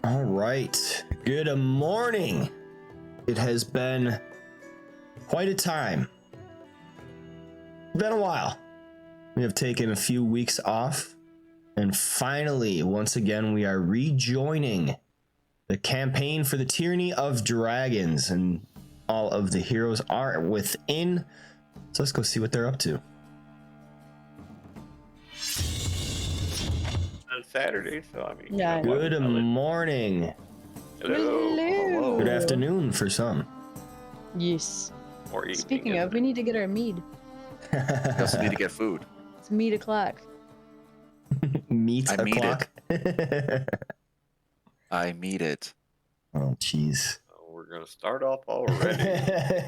All right. Good morning. It has been quite a time. It's been a while. We have taken a few weeks off, and finally, once again, we are rejoining the campaign for the Tyranny of Dragons, and all of the heroes are within. So let's go see what they're up to. On Saturday, so I mean. Yeah. Good morning. Hello. Hello. Good afternoon for some. Yes. Or evening, Speaking of, isn't we it? need to get our mead. We also need to get food. It's mead o'clock. Meat I meet o'clock. I meet it. Oh, jeez. So we're gonna start off already.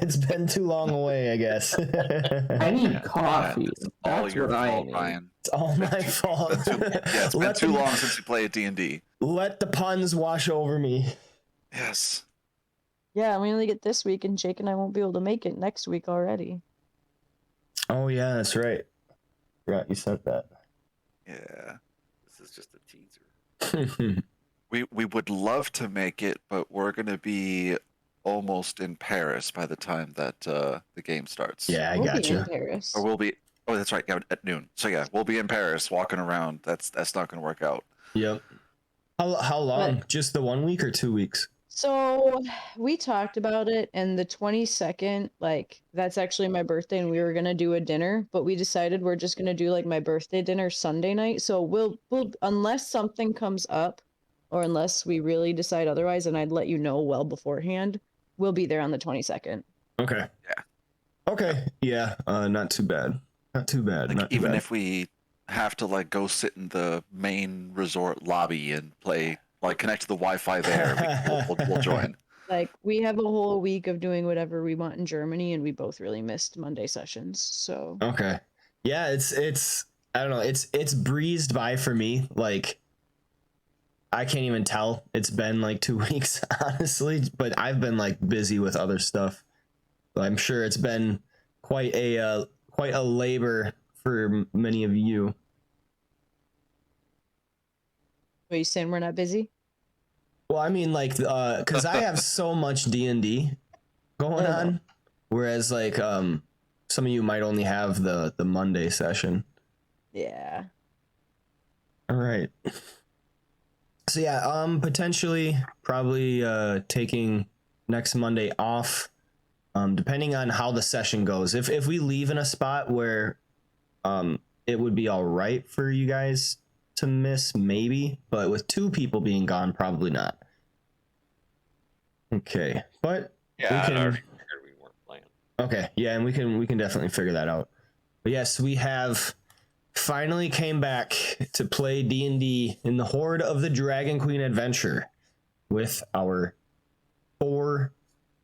It's been too long away, I guess. I need coffee. It's all That's your what I fault, need. Ryan. It's all my fault. It's been too long since you played D&D. Let the puns wash over me. Yes. Yeah, we only get this week, and Jake and I won't be able to make it next week already. Oh yeah, that's right. Forgot you sent that. Yeah. This is just a teaser. We would love to make it, but we're gonna be almost in Paris by the time that the game starts. Yeah, I We'll got be you. in Paris. Or we'll be. Oh, that's right. Yeah, at noon. So yeah, we'll be in Paris walking around. That's not gonna work out. Yep. How long? But- Just the 1 week or 2 weeks? So we talked about it, and the 22nd, that's actually my birthday, and we were gonna do a dinner, but we decided we're just gonna do like my birthday dinner Sunday night. So we'll unless something comes up, or unless we really decide otherwise, and I'd let you know well beforehand, we'll be there on the 22nd. Okay. Yeah. Okay. Yeah. Not too bad. Not too bad. Like Not too even bad. if we have to like go sit in the main resort lobby and play, like connect to the Wi-Fi there, we'll join. Like, we have a whole week of doing whatever we want in Germany, and we both really missed Monday sessions. So Okay. Yeah, it's I don't know, it's breezed by for me. Like I can't even tell. It's been like 2 weeks, honestly, but I've been like busy with other stuff. So I'm sure it's been quite a labor for many of you. are you saying we're not busy? Well, I mean, like, because I have so much D&D going Yeah. on, whereas like some of you might only have the Monday session. Yeah. All right. So yeah, potentially probably taking next Monday off, depending on how the session goes. If we leave in a spot where it would be all right for you guys to miss, maybe, but with 2 people being gone, probably not. Okay, but Yeah, we I can- already figured we weren't playing. okay, yeah, and we can definitely figure that out. But yes, we have finally came back to play D&D in the Hoard of the Dragon Queen adventure with our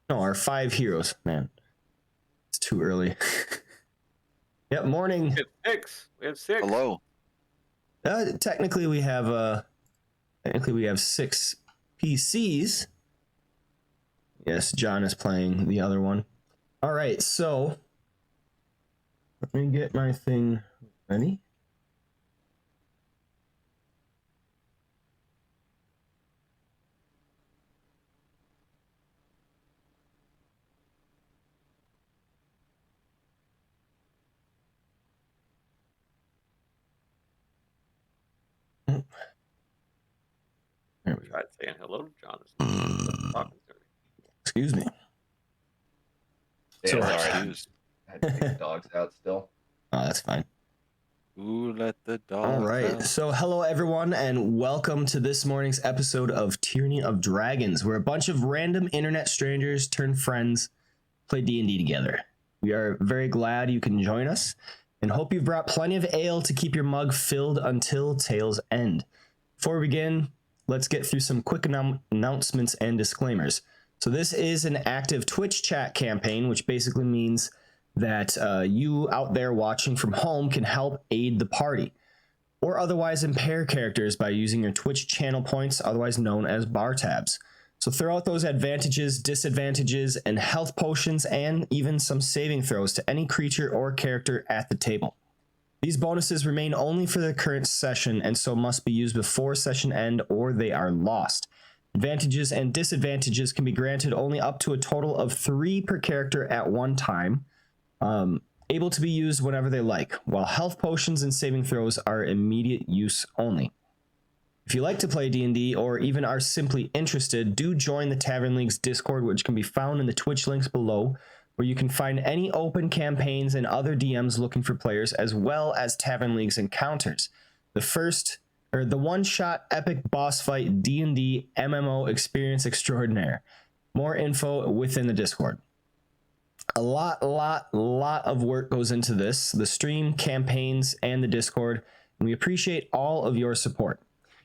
5 heroes. Man, it's too early. Yep, morning. We had 6. We had 6. Hello. Technically we have 6 PCs. Yes, John is playing the other one. All right, so let me get my thing ready. There we go. Tried saying hello to Jonathan. Talking to me. Excuse me. Yeah, So- sorry. Excused. I had to take the dogs out still. Oh, that's fine. Ooh, let the dog. All right. So, hello everyone, and welcome to this morning's episode of Tyranny of Dragons, where a bunch of random internet strangers turn friends play D&D together. We are very glad you can join us, and hope you've brought plenty of ale to keep your mug filled until tales end. Before we begin, let's get through some quick announcements and disclaimers. So, this is an active Twitch chat campaign, which basically means that you out there watching from home can help aid the party or otherwise impair characters by using your Twitch channel points, otherwise known as bar tabs. So throw out those advantages, disadvantages, and health potions, and even some saving throws to any creature or character at the table. These bonuses remain only for the current session and so must be used before session end or they are lost. Advantages and disadvantages can be granted only up to a total of 3 per character at one time, able to be used whenever they like, while health potions and saving throws are immediate use only. If you like to play D&D or even are simply interested, do join the Tavern League's Discord, which can be found in the Twitch links below, where you can find any open campaigns and other DMs looking for players, as well as Tavern League's encounters. The one-shot epic boss fight D&D MMO experience extraordinaire. More info within the Discord. A lot of work goes into this, the stream, campaigns, and the Discord, and we appreciate all of your support.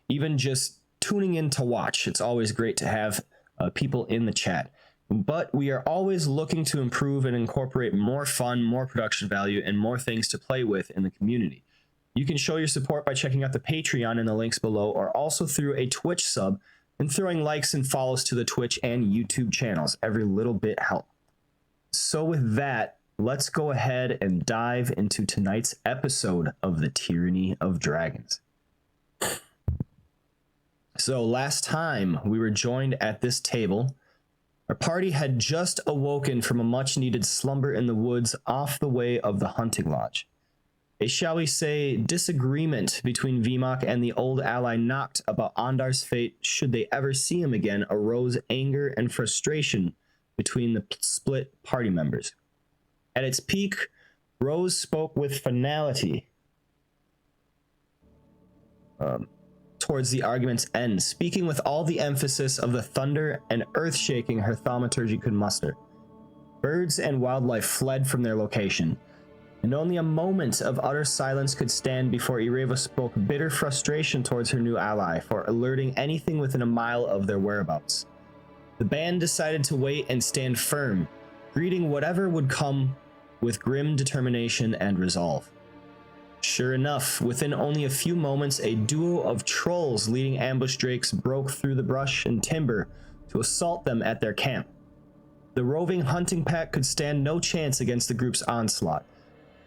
Even just tuning in to watch, it's always great to have people in the chat. But we are always looking to improve and incorporate more fun, more production value, and more things to play with in the community. You can show your support by checking out the Patreon in the links below, or also through a Twitch sub and throwing likes and follows to the Twitch and YouTube channels. Every little bit helps. So with that, let's go ahead and dive into tonight's episode of the Tyranny of Dragons. So last time we were joined at this table, our party had just awoken from a much-needed slumber in the woods off the way of the hunting lodge. A, shall we say, disagreement between Vimok and the old ally Noct about Ondar's fate should they ever see him again arose anger and frustration between the split party members. At its peak, Rose spoke with finality towards the argument's end, speaking with all the emphasis of the thunder and earth-shaking her thaumaturgy could muster. Birds and wildlife fled from their location, and only a moment of utter silence could stand before Ireva spoke bitter frustration towards her new ally for alerting anything within a mile of their whereabouts. The band decided to wait and stand firm, greeting whatever would come with grim determination and resolve. Sure enough, within only a few moments, a duo of trolls leading ambush drakes broke through the brush and timber to assault them at their camp. The roving hunting pack could stand no chance against the group's onslaught.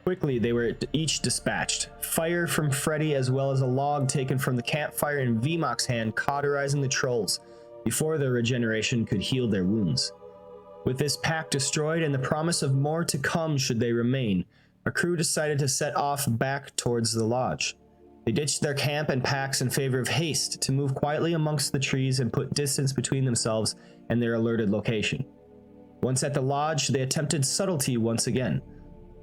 Quickly, they were each dispatched. Fire from Freddy, as well as a log taken from the campfire in Vimok's hand, cauterizing the trolls before their regeneration could heal their wounds. With this pack destroyed and the promise of more to come should they remain, our crew decided to set off back towards the lodge. They ditched their camp and packs in favor of haste to move quietly amongst the trees and put distance between themselves and their alerted location. Once at the lodge, they attempted subtlety once again.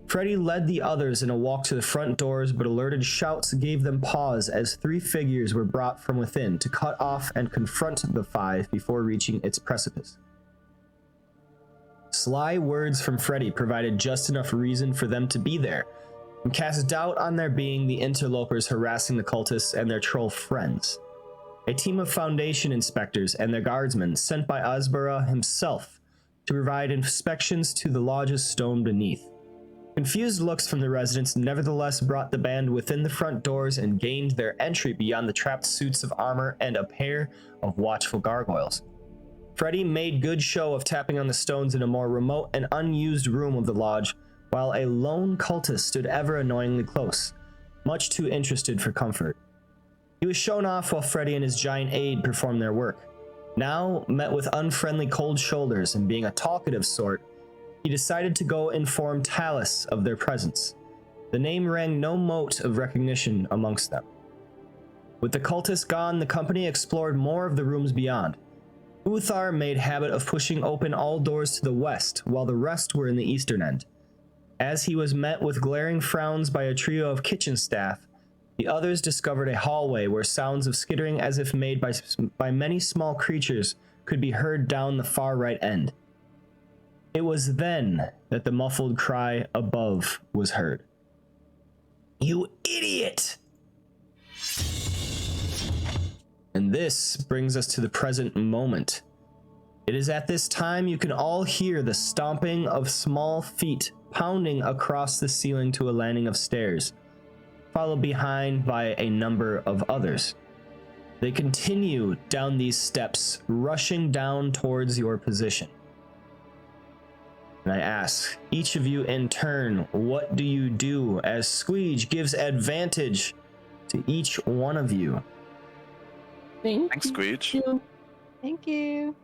Freddy led the others in a walk to the front doors, but alerted shouts gave them pause as 3 figures were brought from within to cut off and confront the 5 before reaching its precipice. Sly words from Freddy provided just enough reason for them to be there, and cast doubt on there being the interlopers harassing the cultists and their troll friends. A team of Foundation inspectors and their guardsmen sent by Asbara himself to provide inspections to the lodge's stone beneath. Confused looks from the residents nevertheless brought the band within the front doors and gained their entry beyond the trapped suits of armor and a pair of watchful gargoyles. Freddy made good show of tapping on the stones in a more remote and unused room of the lodge, while a lone cultist stood ever annoyingly close, much too interested for comfort. He was shown off while Freddy and his giant aide performed their work. Now, met with unfriendly cold shoulders and being a talkative sort, he decided to go inform Talus of their presence. The name rang no mote of recognition amongst them. With the cultists gone, the company explored more of the rooms beyond. Uthar made habit of pushing open all doors to the west, while the rest were in the eastern end. As he was met with glaring frowns by a trio of kitchen staff, the others discovered a hallway where sounds of skittering as if made by many small creatures could be heard down the far right end. It was then that the muffled cry above was heard. "You idiot!" And this brings us to the present moment. It is at this time you can all hear the stomping of small feet pounding across the ceiling to a landing of stairs, followed behind by a number of others. They continue down these steps, rushing down towards your position. And I ask each of you in turn, what do you do as Squeege gives advantage to each one of you? Thanks, Squeege. Thank you.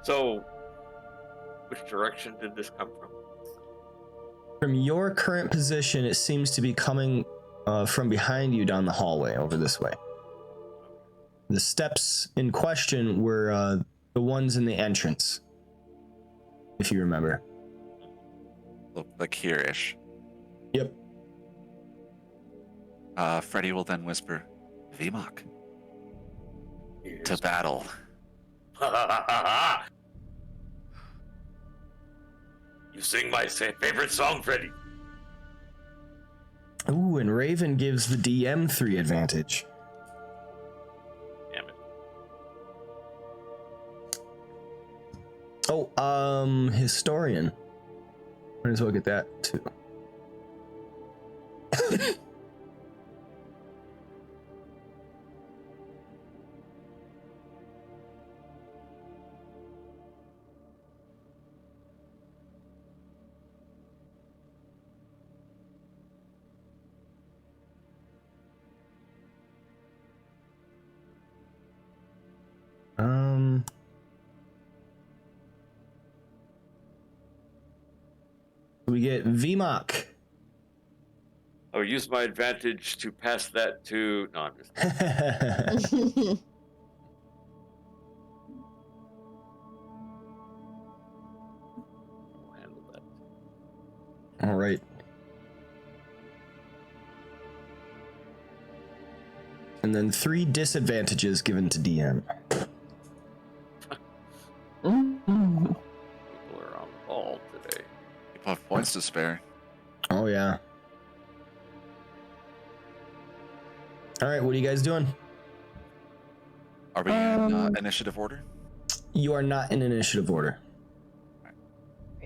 So, which direction did this come from? From your current position, it seems to be coming from behind you down the hallway over this way. The steps in question were the ones in the entrance, if you remember. Look like here-ish. Yep. Freddy will then whisper, "Vimok, to Yes. battle." You sing my favorite song, Freddy. Ooh, and Raven gives the DM 3 advantage. Damn it. Oh, historian. Might as well get that too. We get Vimok. I will use my advantage to pass that to. No, I'm just. I'll handle that. All right. And then 3 disadvantages given to DM. Mm. People are on the ball today. People have points to spare. Oh, yeah. All right, what are you guys doing? Are we in initiative order? You are not in initiative order.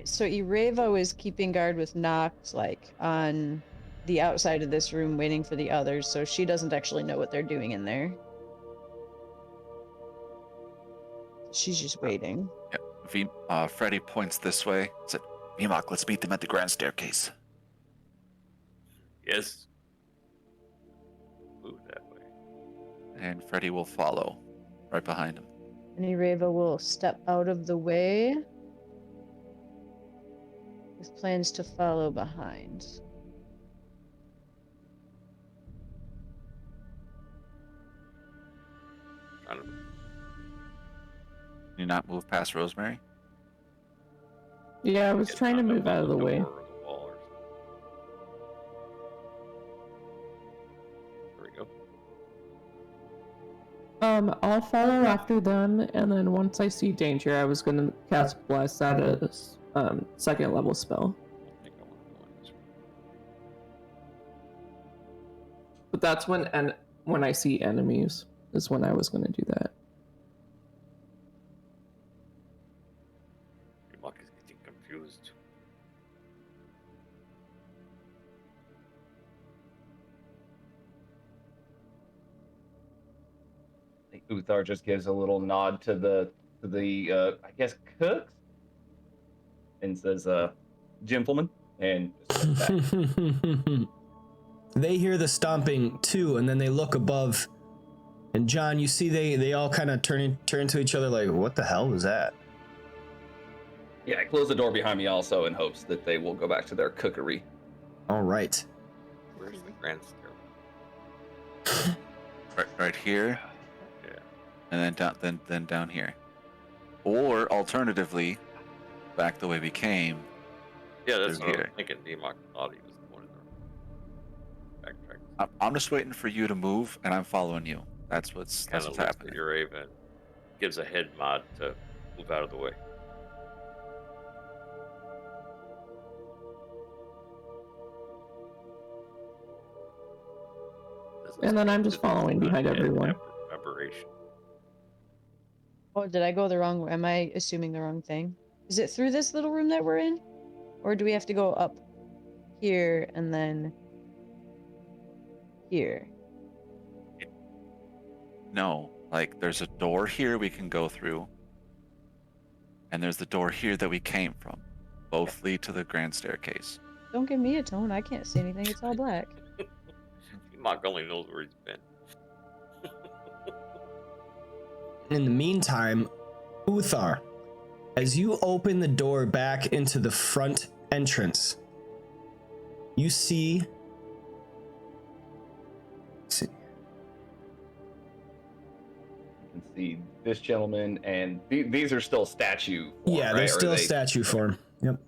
So Ireva is keeping guard with Nox, like, on the outside of this room waiting for the others, so she doesn't actually know what they're doing in there. She's just waiting. Freddy points this way. Said, "Vimok, let's meet them at the grand staircase." Yes. Move that way. And Freddy will follow right behind him. And Ireva will step out of the way with plans to follow behind. Trying to Do not move past Rosemary. Yeah, I was get trying to hung up move on out of the way. door or the wall or something. There we go. I'll follow after them, and then once I see danger, I was gonna cast Bless at a second level spell. I think I want to go in this room. But that's when I see enemies is when I was gonna do that. Your luck is getting confused. Uthar just gives a little nod to the I guess cooks and says, "Gentlemen," and just steps back. They hear the stomping too, and then they look above. And John, you see they all kind of turn to each other like, what the hell was that? Yeah, I close the door behind me also in hopes that they will go back to their cookery. All right. Where's the grand stairway? Right here. Yeah. And then down here. Or alternatively, back the way we came. Yeah, that's Through what I here. was thinking. Demok thought he was going in the backtrack. I'm just waiting for you to move, and I'm following you. That's what's Kind of looks happening. at your Raven, gives a head mod to move out of the way. And then I'm just following behind everyone. Aberration. Oh, did I go the wrong way? Am I assuming the wrong thing? Is it through this little room that we're in? Or do we have to go up here and then here? No, like there's a door here we can go through, and there's the door here that we came from. Both lead to the grand staircase. Don't give me a tone. I can't see anything. It's all black. Mark only knows where he's been. In the meantime, Uthar, as you open the door back into the front entrance, you see. You can see this gentleman, and these are still statue form, Yeah, right? they're Or still they- statue form. Yep.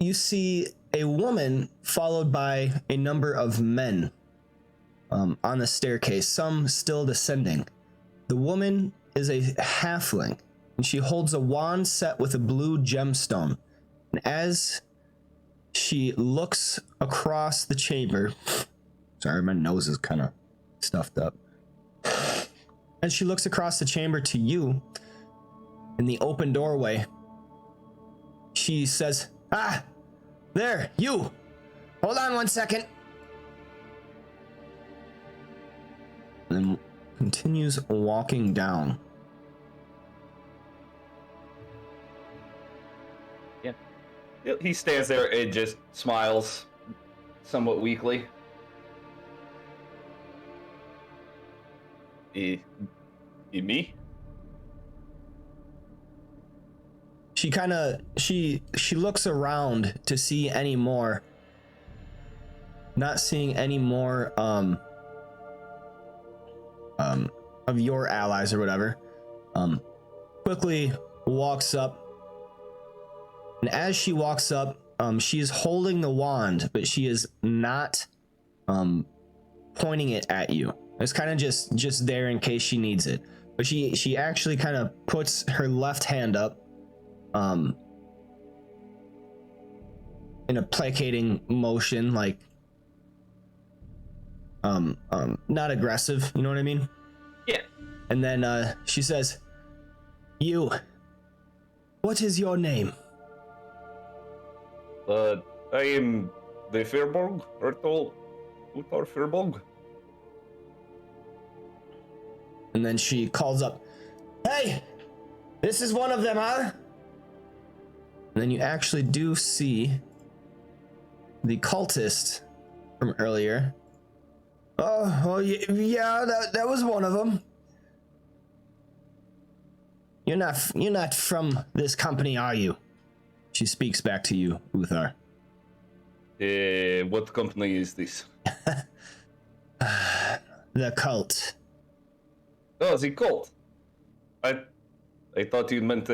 You see a woman followed by a number of men on the staircase, some still descending. The woman is a halfling, and she holds a wand set with a blue gemstone. And as she looks across the chamber, sorry, my nose is kind of stuffed up. As she looks across the chamber to you, in the open doorway, she says, "Ah, there, you. Hold on 1 second." And then continues walking down. He stands there and just smiles somewhat weakly. Me? She kind of she looks around to see any more. Not seeing any more of your allies or whatever. Quickly walks up. And as she walks up, she is holding the wand, but she is not pointing it at you. It's kind of just there in case she needs it. But she actually kind of puts her left hand up in a placating motion, like not aggressive, you know what I mean? Yeah. And then she says, "You, what is your name?" I am the Firbolg, Uthar Firbolg. And then she calls up, "Hey, this is one of them, huh?" And then you actually do see the cultist from earlier. Oh yeah, that was one of them. You're not from this company, are you? She speaks back to you, Uthar. What company is this? The cult. Oh, the cult. I thought you meant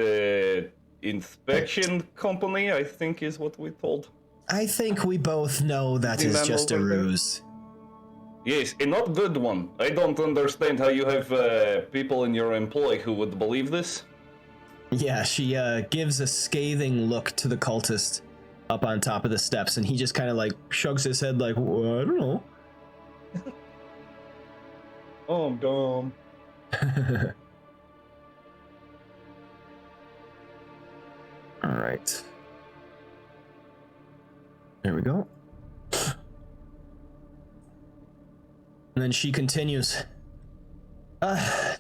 inspection company, I think is what we told. I think we both know that The is man just a over there? ruse. Yes, a not good one. I don't understand how you have people in your employ who would believe this. Yeah, she gives a scathing look to the cultist up on top of the steps, and he just kind of like shrugs his head like, well, I don't know. Oh, I'm dumb. All right. There we go. And then she continues.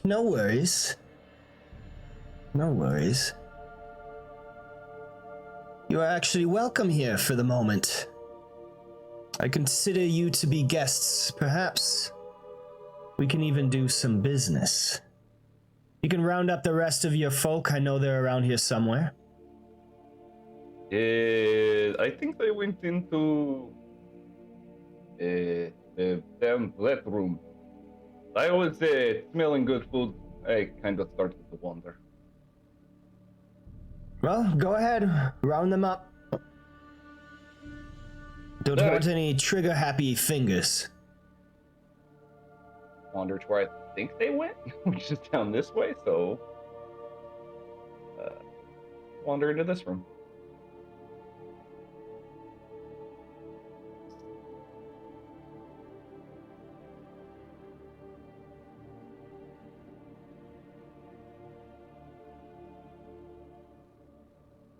No worries. No worries. You are actually welcome here for the moment. I consider you to be guests. Perhaps we can even do some business. You can round up the rest of your folk. I know they're around here somewhere. I think they went into the damn that room. I was smelling good food. I kind of started to wonder. Well, go ahead. Round them up. Don't Alright. want any trigger-happy fingers. Wandered to where I think they went, which is down this way, so wander into this room.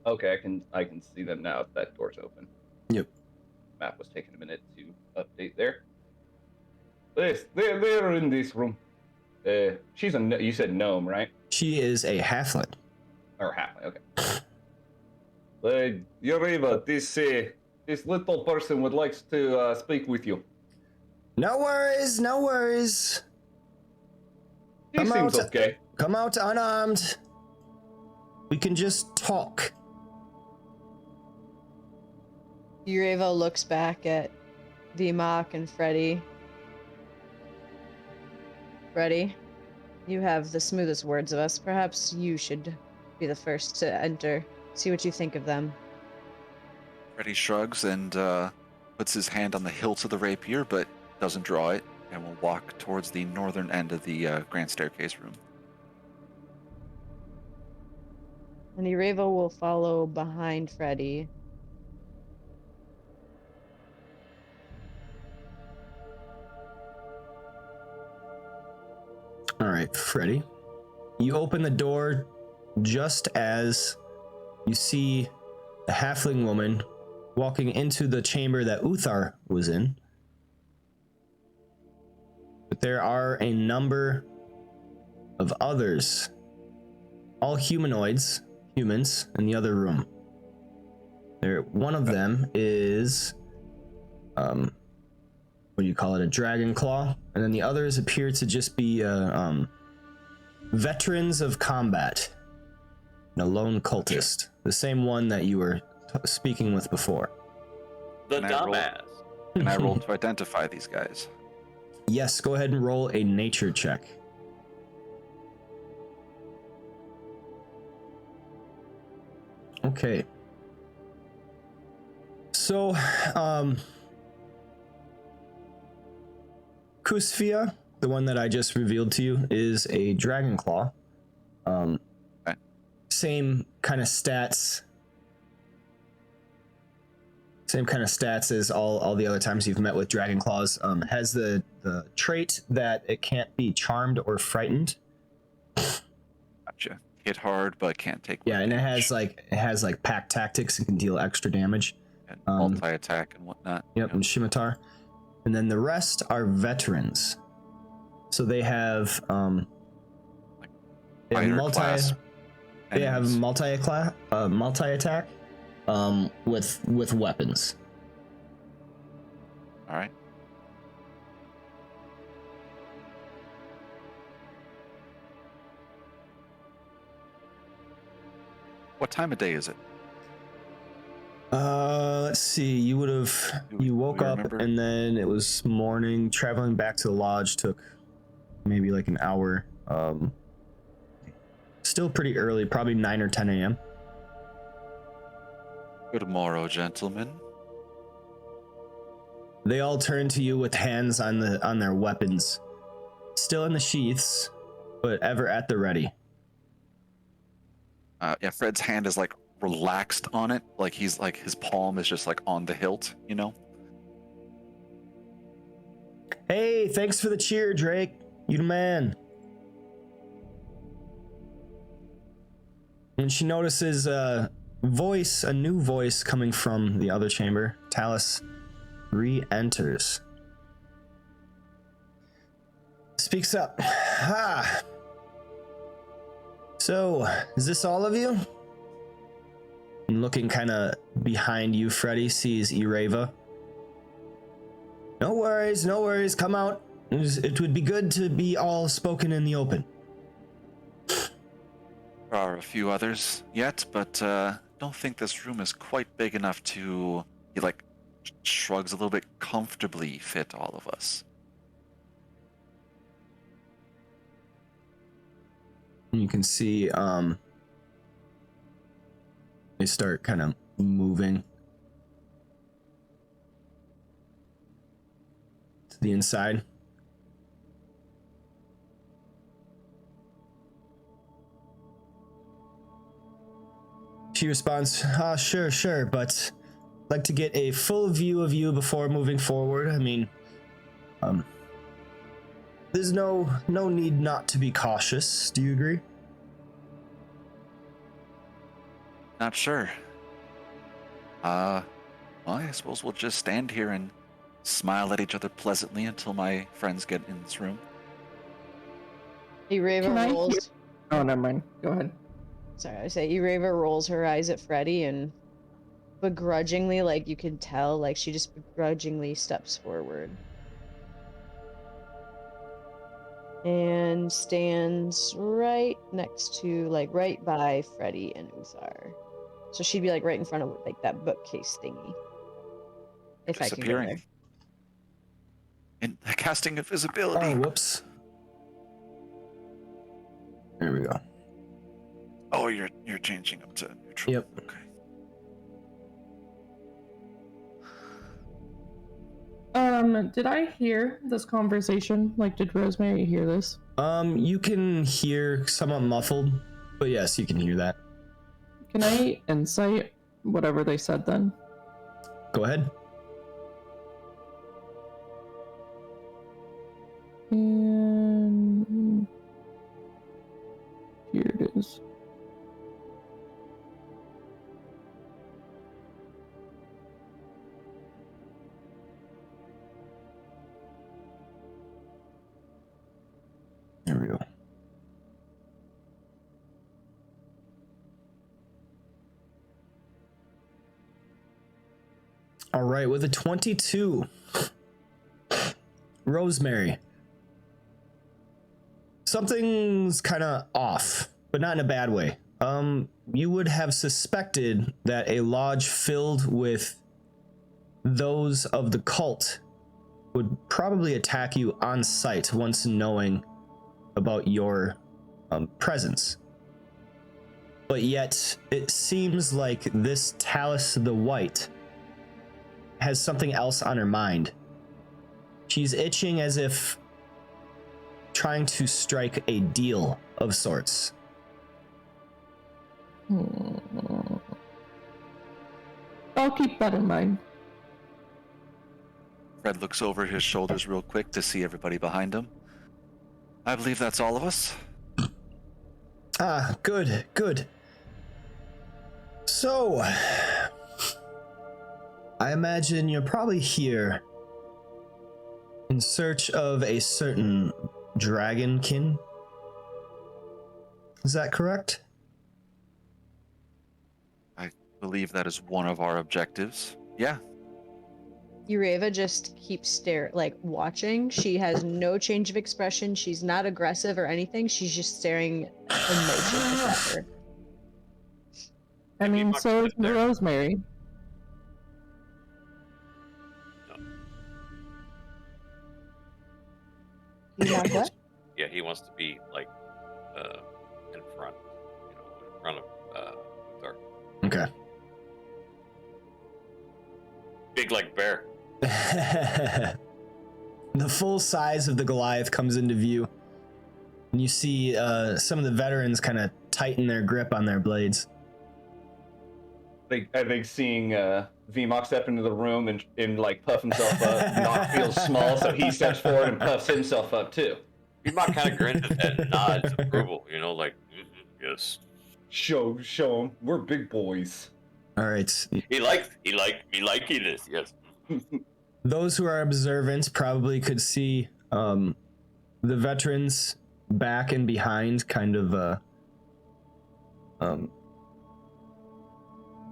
Okay, I can see them now. That door's open. Yep. Map was taking a minute to update there. Yes, they're in this room. She's you said gnome, right? She is a halfling. Or halfway, okay. Yuriva, this little person would like to speak with you. No worries, no worries. He Come seems out. okay. Come out unarmed. We can just talk. Ureva looks back at Vmok and Freddy. Freddy, you have the smoothest words of us. Perhaps you should be the first to enter. See what you think of them. Freddy shrugs and puts his hand on the hilt of the rapier, but doesn't draw it, and will walk towards the northern end of the grand staircase room. And Ureva will follow behind Freddy. All right, Freddy. You open the door just as you see a halfling woman walking into the chamber that Uthar was in. But there are a number of others, all humanoids, humans, in the other room. One of them is, what do you call it, a dragon claw, and then the others appear to just be veterans of combat, and a lone cultist, the same one that you were speaking with before. The Can I roll? dumbass. And I rolled to identify these guys. Yes, go ahead and roll a nature check. Okay. So, Kusfia, the one that I just revealed to you, is a dragon claw. Okay. Same kind of stats. Same kind of stats as all the other times you've met with dragon claws. Has the trait that it can't be charmed or frightened. Gotcha. Hit hard, but can't take. Yeah, and it damage. has like pack tactics and can deal extra damage. And multi-attack and whatnot. Yep, and Scimitar. And then the rest are veterans. So they have Fighter class they have enemies. multi-attack with weapons. All right. What time of day is it? Let's see. You woke we up remember? and then it was morning. Traveling back to the lodge took maybe like an hour. Still pretty early, probably 9 or 10 a.m. Good morrow, gentlemen. They all turn to you with hands on their weapons, still in the sheaths, but ever at the ready. Yeah, Fred's hand is like relaxed on it, like he's like his palm is just like on the hilt, you know. Hey, thanks for the cheer, Drake. You the man. And she notices a new voice coming from the other chamber. Talus re-enters. Speaks up. Ha! So, is this all of you? And looking kind of behind you, Freddy sees Ireva. No worries, come out. It would be good to be all spoken in the open. There are a few others yet, but don't think this room is quite big enough to, he like shrugs a little bit, comfortably fit all of us. You can see they start kind of moving to the inside. She responds, sure, but I'd like to get a full view of you before moving forward. I mean, there's no need not to be cautious. Do you agree? Not sure. Well, I suppose we'll just stand here and smile at each other pleasantly until my friends get in this room. Ireva rolls. Oh, never mind. Go ahead. Sorry, I say Ireva rolls her eyes at Freddy and begrudgingly, like you can tell, like she just begrudgingly steps forward. And stands right next to, like, right by Freddy and Uthar. So she'd be, like, right in front of, like, that bookcase thingy. If I can get Disappearing. there. And casting invisibility. Oh, whoops. There we go. Oh, you're changing up to neutral. Yep. Okay. Did I hear this conversation? Like, did Rosemary hear this? You can hear somewhat muffled, but yes, you can hear that. Can I insight whatever they said then? Go ahead. And here it is. There we go. All right, with a 22, Rosemary. Something's kind of off, but not in a bad way. You would have suspected that a lodge filled with those of the cult would probably attack you on sight once knowing about your presence. But yet, it seems like this Talus the White has something else on her mind. She's itching as if trying to strike a deal of sorts. I'll keep that in mind. Fred looks over his shoulders real quick to see everybody behind him. I believe that's all of us. Ah, good, good. So, I imagine you're probably here in search of a certain dragonkin. Is that correct? I believe that is one of our objectives. Yeah. Ureva just keeps watching. She has no change of expression. She's not aggressive or anything. She's just staring emotionless at her. I mean, Much so good is there. Rosemary. You not what? Yeah, he wants to be like in front, in front of Uthar. Okay. Big like bear. The full size of the Goliath comes into view, and you see some of the veterans kind of tighten their grip on their blades. I think seeing VMOC step into the room and like puff himself up, not feel small, so he steps forward and puffs himself up too. He kind of grins his head and nods approval, like, yes. Show him we're big boys. All right. Me liking this, yes. Those who are observant probably could see the veterans back and behind kind of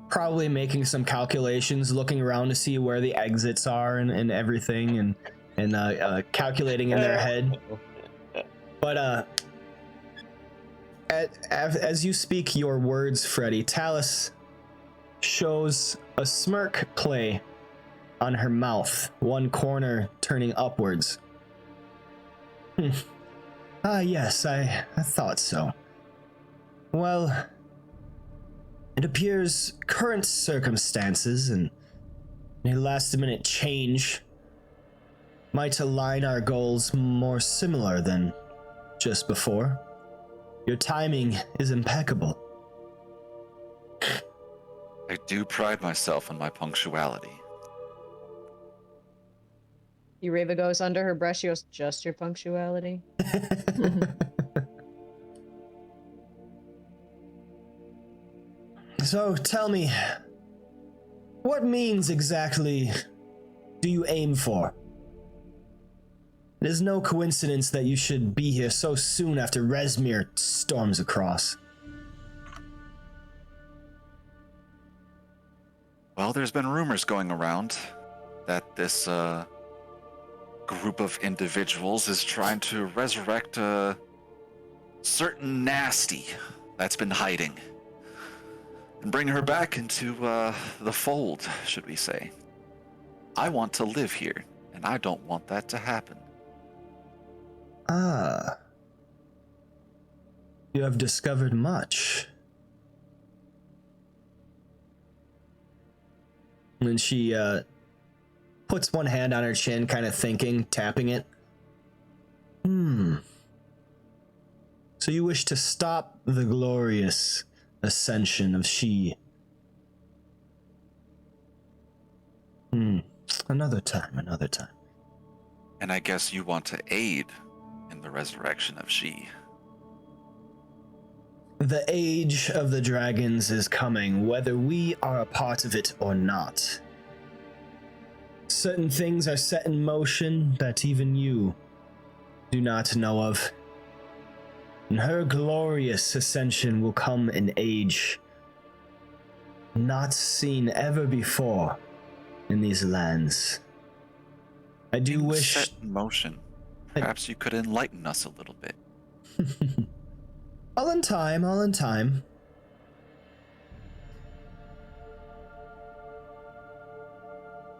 probably making some calculations, looking around to see where the exits are and everything, and calculating in their head. But as you speak your words, Freddy, Talus shows a smirk play on her mouth, one corner turning upwards. Ah, yes, I thought so. Well, it appears current circumstances and a last-minute change might align our goals more similar than just before. Your timing is impeccable. I do pride myself on my punctuality. Ureva goes under her breath. She goes, just your punctuality. So tell me, what means exactly do you aim for? It is no coincidence that you should be here so soon after Rezmir storms across. Well, there's been rumors going around that this group of individuals is trying to resurrect a certain nasty that's been hiding and bring her back into the fold, should we say. I want to live here, and I don't want that to happen. Ah. You have discovered much. And she puts one hand on her chin, kind of thinking, tapping it. So you wish to stop the glorious ascension of she. Another time. And I guess you want to aid in the resurrection of she. The age of the dragons is coming, whether we are a part of it or not. Certain things are set in motion that even you do not know of. And her glorious ascension will come in age not seen ever before in these lands. I do Things wish... set in motion. Perhaps you could enlighten us a little bit. All in time.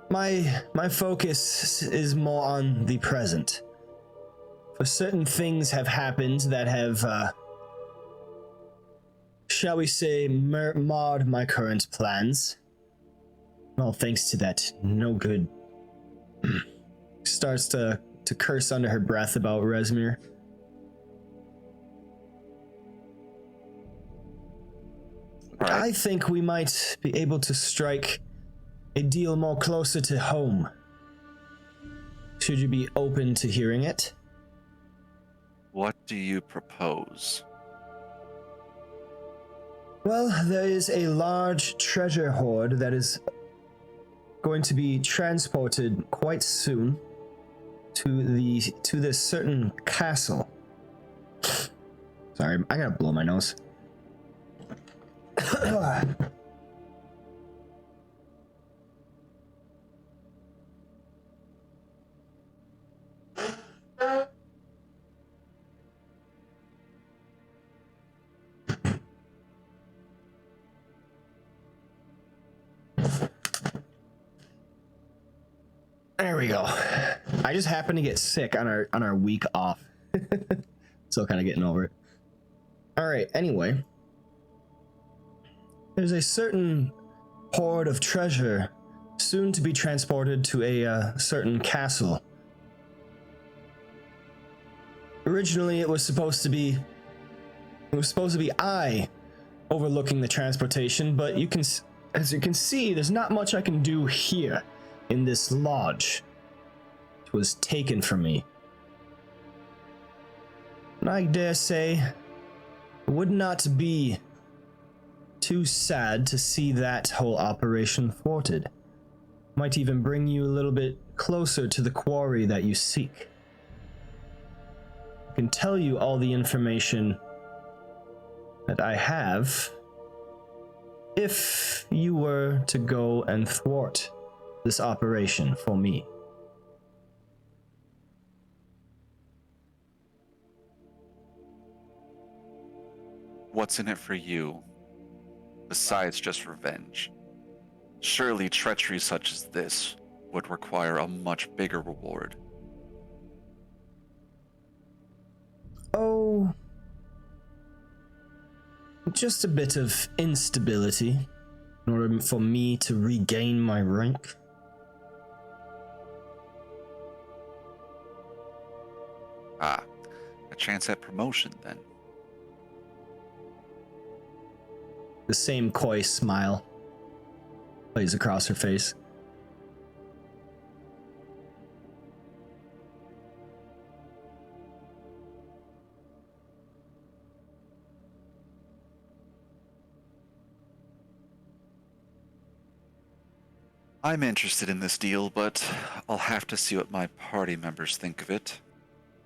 My focus is more on the present. For certain things have happened that have, shall we say, marred my current plans. All thanks to that no good... Starts to curse under her breath about Resmir. Right. I think we might be able to strike a deal more closer to home. Should you be open to hearing it? What do you propose? Well, there is a large treasure hoard that is going to be transported quite soon to this certain castle. Sorry, I gotta blow my nose. There we go. I just happened to get sick on our week off. Still kind of getting over it. All right, anyway. There's a certain hoard of treasure soon to be transported to a certain castle. Originally, it was supposed to be I overlooking the transportation, but as you can see, there's not much I can do here in this lodge. It was taken from me. And I dare say, it would not be too sad to see that whole operation thwarted. Might even bring you a little bit closer to the quarry that you seek. I can tell you all the information that I have if you were to go and thwart this operation for me. What's in it for you, besides just revenge? Surely treachery such as this would require a much bigger reward. Oh, just a bit of instability in order for me to regain my rank. Ah, a chance at promotion then. The same coy smile plays across her face. I'm interested in this deal, but I'll have to see what my party members think of it.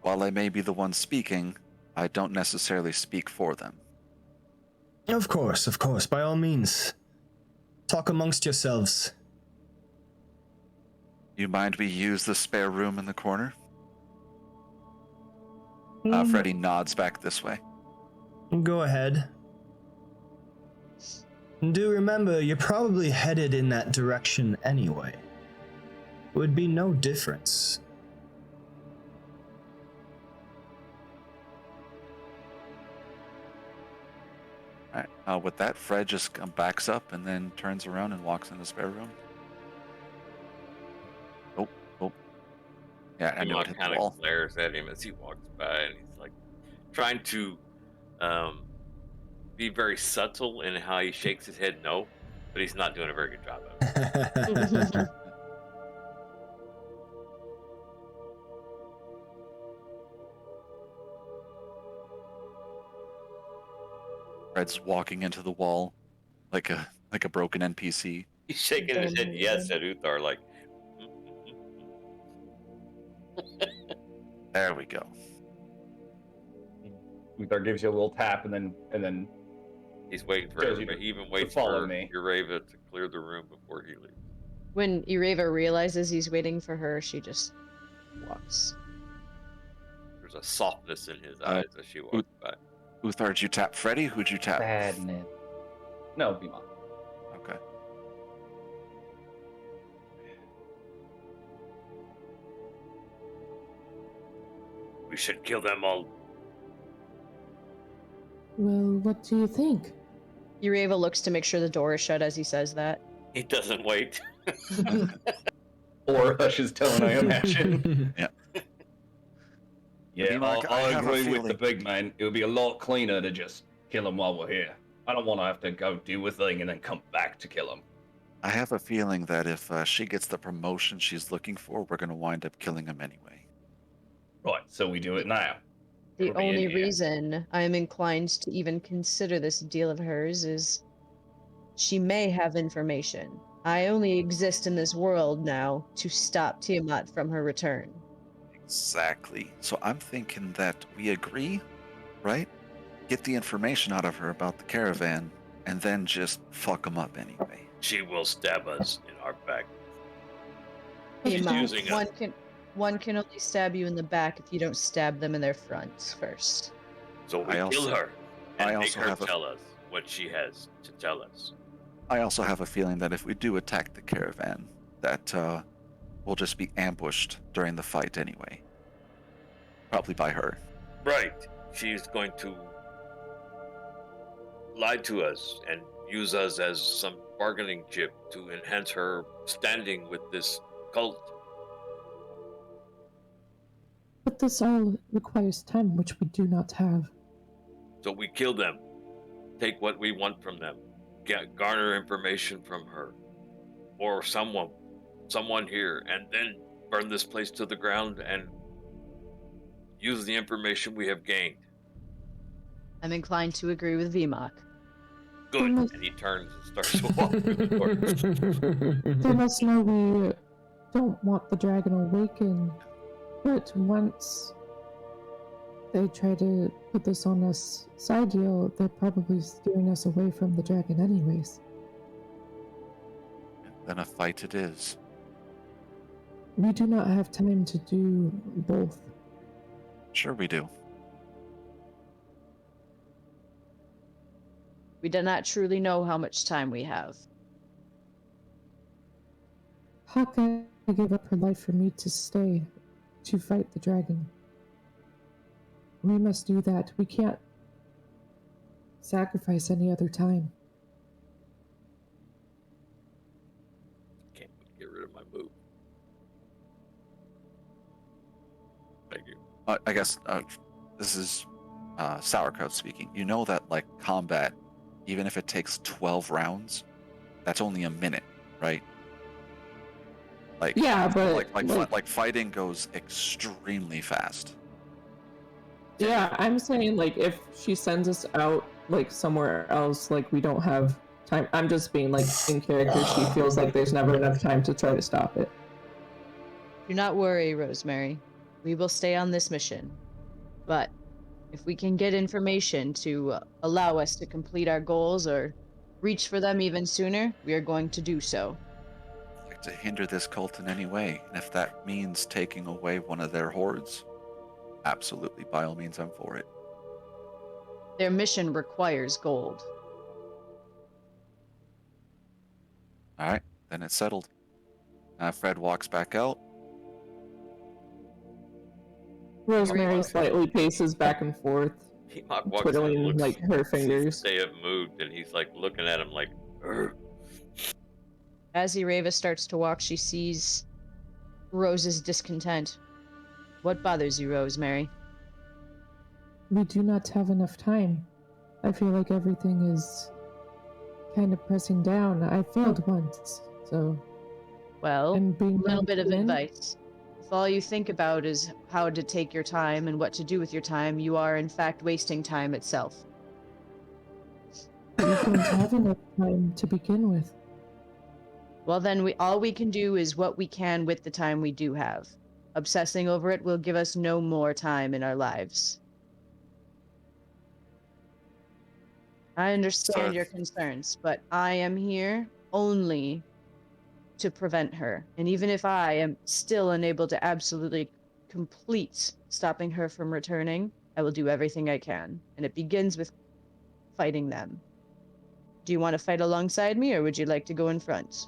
While I may be the one speaking, I don't necessarily speak for them. Of course, by all means. Talk amongst yourselves. You mind we use the spare room in the corner? Freddy nods back this way. Go ahead. And do remember, you're probably headed in that direction anyway. Would be no difference. All right. With that, Fred just backs up and then turns around and walks in the spare room. Oh. Yeah, I know it hit the kind wall. of glares at him as he walks by, and he's like trying to be very subtle in how he shakes his head no, but he's not doing a very good job of it. Fred's walking into the wall like a broken NPC. He's shaking his head yes at Uthar, like. There we go. Uthar gives you a little tap, and then He's waiting for Shows you everybody. He even to waits follow for me. Ureva to clear the room before he leaves. When Ureva realizes he's waiting for her, she just walks. There's a softness in his eyes as she walks by. Uthar, did you tap Freddy? Who'd you tap? sadness. No, Vima. Okay. We should kill them all. Well, what do you think? Ureva looks to make sure the door is shut as he says that. He doesn't wait. Or hushes tone, I imagine. Yeah. Yeah, Vima, I I have a agree with the feeling- big man. It would be a lot cleaner to just kill him while we're here. I don't want to have to go do a thing and then come back to kill him. I have a feeling that if she gets the promotion she's looking for, we're going to wind up killing him anyway. Right, so we do it now. The We'll be in only here. reason I'm inclined to even consider this deal of hers is she may have information. I only exist in this world now to stop Tiamat from her return. Exactly. So I'm thinking that we agree, right? Get the information out of her about the caravan, and then just fuck them up anyway. She will stab us in our back. Tiamat, using us. one can only stab you in the back if you don't stab them in their front first. So we I kill also- her and I make also her have a- tell us what she has to tell us. I also have a feeling that if we do attack the caravan, that we'll just be ambushed during the fight anyway. Probably by her. Right. She's going to lie to us and use us as some bargaining chip to enhance her standing with this cult. But this all requires time, which we do not have. So we kill them, take what we want from them, garner information from her or someone here, and then burn this place to the ground and use the information we have gained. I'm inclined to agree with Vimok. Good. Almost- And he turns and starts to walk through the door. They must know we don't want the dragon awakened. But once they try to put this on us side deal, they're probably steering us away from the dragon anyways. Then a fight it is. We do not have time to do both. Sure we do. We do not truly know how much time we have. Hawkeye gave up her life for me to stay, to fight the dragon. We must do that. We can't sacrifice any other time. Can't get rid of my move. Thank you. I guess this is Sauerkraut speaking. You know that like combat, even if it takes 12 rounds, that's only a minute, right? Like Yeah, but like fighting goes extremely fast. yeah, I'm saying like if she sends us out like somewhere else, like we don't have time. I'm just being like in character. She feels like there's never enough time to try to stop it. Do not worry, Rosemary. We will stay on this mission. But if we can get information to allow us to complete our goals or reach for them even sooner, we are going to do so. I'd like to hinder this cult in any way, and if that means taking away one of their hordes, absolutely, by all means, I'm for it. Their mission requires gold. All right, then it's settled. Fred walks back out. Rosemary slightly paces back and forth, P-Mock walks in twiddling and looks, like her sees fingers. that they have moved, and he's like looking at him like, "Urgh." As Ireva starts to walk, she sees Rose's discontent. What bothers you, Rosemary? We do not have enough time. I feel like everything is kind of pressing down. I failed once, so... Well, a And being little ready bit to of win? advice. If all you think about is how to take your time and what to do with your time, you are in fact wasting time itself. We don't have enough time to begin with. Well, then all we can do is what we can with the time we do have. Obsessing over it will give us no more time in our lives. I understand your concerns, but I am here only to prevent her. And even if I am still unable to absolutely complete stopping her from returning, I will do everything I can. And it begins with fighting them. Do you want to fight alongside me, or would you like to go in front?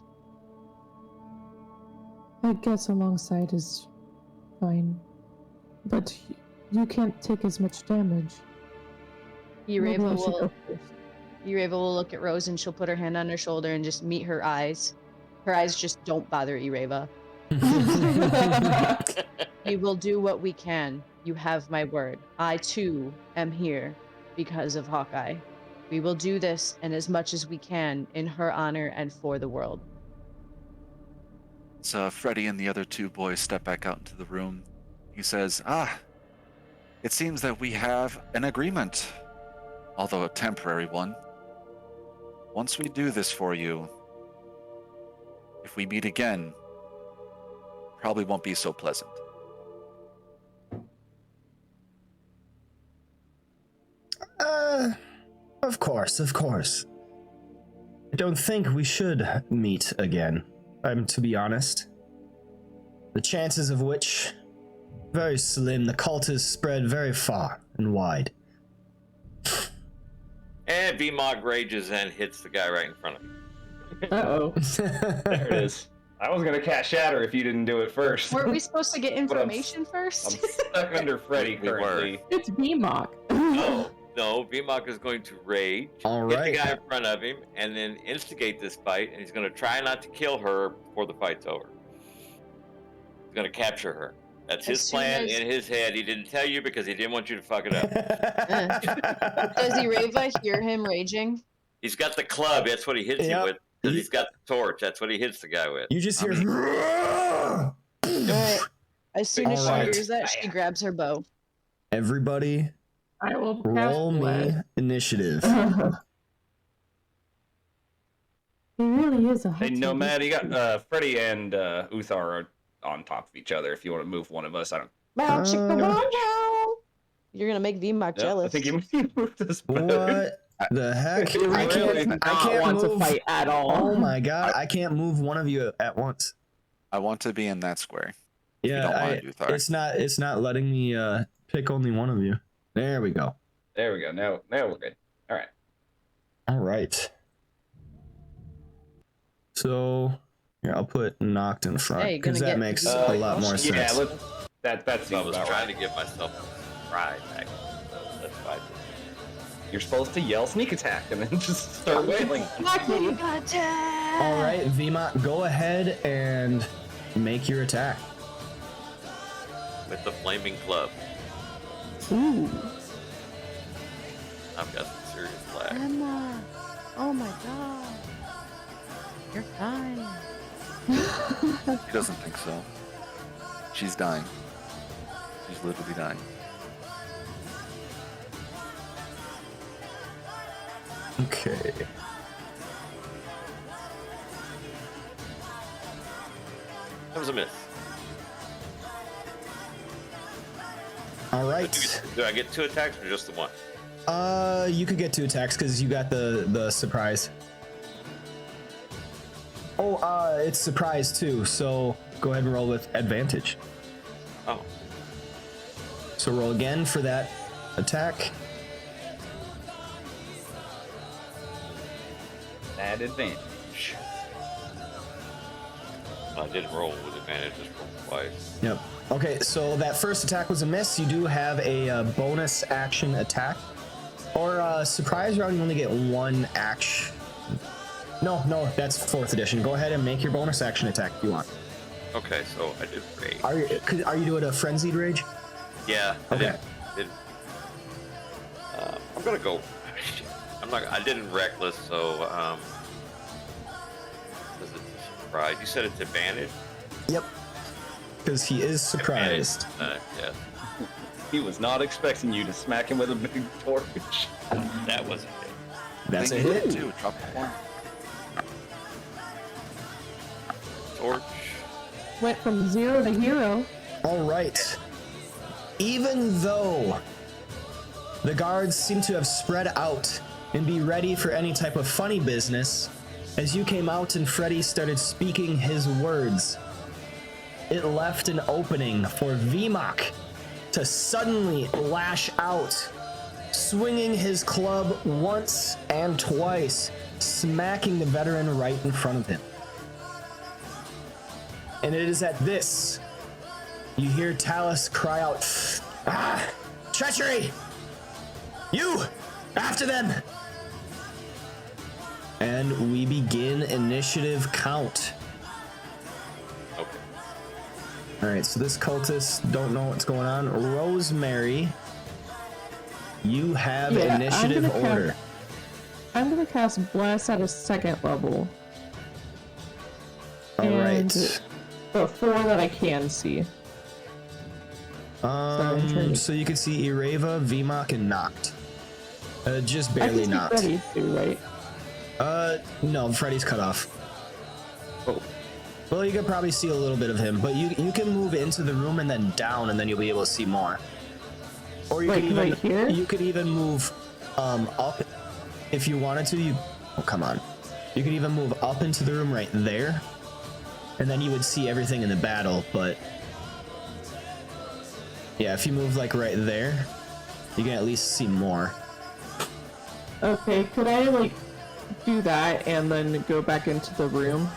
I guess alongside is fine. But you can't take as much damage. Maybe I should go first. Ireva will look at Rose and she'll put her hand on her shoulder and just meet her eyes. Her eyes just don't bother Ireva. We will do what we can. You have my word. I too am here because of Hawkeye. We will do this and as much as we can in her honor and for the world. So Freddy and the other two boys step back out into the room. He says, it seems that we have an agreement, although a temporary one. Once we do this for you, if we meet again, probably won't be so pleasant. Of course, of course. I don't think we should meet again. To be honest. The chances of which, very slim. The cult is spread very far and wide. And V-Mog rages and hits the guy right in front of him. Uh-oh. There it is. I was gonna cast Shatter if you didn't do it first. Weren't we supposed to get But I'm information first? I'm stuck under Freddy We were. currently. It's B-Mock. No, V-Mog is going to rage, All hit right. the guy in front of him, and then instigate this fight, and he's going to try not to kill her before the fight's over. He's going to capture her. That's As his soon plan as- in his head. He didn't tell you because he didn't want you to fuck it up. Does Ireva hear him raging? He's got the club. That's what he hits Yep. you with. Because he's got the torch. That's what he hits the guy with. You just hear. Alright. As soon as she Alright. hears that, she grabs her bow. Everybody, I will roll me initiative. He really is a Hey, hot Nomad, you got Freddy and Uthar are on top of each other. If you want to move one of us, I don't. Bow, chicka, Uh, bow, bow. You're gonna make V-Mock No, jealous. I think you moved us better. What the heck? He I really can't. does I not can't want move. to fight at all. Oh my god! I can't move one of you at once. I want to be in that square. Yeah, don't want to do Thar. it's not. It's not letting me pick only one of you. There we go. There we go. Now we're good. All right. All right. So here, I'll put knocked in front Hey, because gonna that get makes the- a lot more sense. Yeah, that I seems was about trying right. to give myself a ride back. That's fine. You're supposed to yell sneak attack and then just start wailing. You got attack! All right, Vmont, go ahead and make your attack. With the flaming club. Ooh. I've got some serious lag. Emma! Oh my god. You're fine. She doesn't think so. She's dying. She's literally dying. Okay. That was a miss. All right. Do I get 2 attacks or just the 1? You could get 2 attacks because you got the surprise. Oh, it's surprise too, so go ahead and roll with advantage. Oh, So roll again for that attack. That advantage. I didn't roll with advantage, just rolled twice. Yep. Okay, so that first attack was a miss. You do have a bonus action attack. Or surprise round, you only get one action. No, that's 4th edition. Go ahead and make your bonus action attack if you want. Okay, so I did rage. Are you doing a frenzied rage? Yeah. Okay. I'm gonna go. Shit. I didn't reckless, so does it surprise? You said it's advantage. Yep. Because he is surprised. Yes. He was not expecting you to smack him with a big torch. That wasn't it. That's a They did hit. too. Drop the one. Torch. Went from 0 to hero. All right. Even though the guards seem to have spread out and be ready for any type of funny business, as you came out and Freddy started speaking his words, it left an opening for VMOC to suddenly lash out, swinging his club once and twice, smacking the veteran right in front of him. And it is at this you hear Talus cry out, "Ah! Treachery! You! After them!" And we begin initiative count. Okay. Alright, so this cultist don't know what's going on. Rosemary, you have Yeah, initiative order. I'm gonna cast Bless at a 2nd level. Alright. The 4 that I can see. So you can see Ireva, VMOC, and Noct. Just barely I can Noct. see Freddy too, right? No, Freddy's cut off. Oh, Well, you could probably see a little bit of him, but you can move into the room and then down, and then you'll be able to see more. Or you Like could even right here? you could even move up if you wanted to. Oh, come on. You could even move up into the room right there, and then you would see everything in the battle. But yeah, if you move like right there, you can at least see more. Okay, could I like do that and then go back into the room?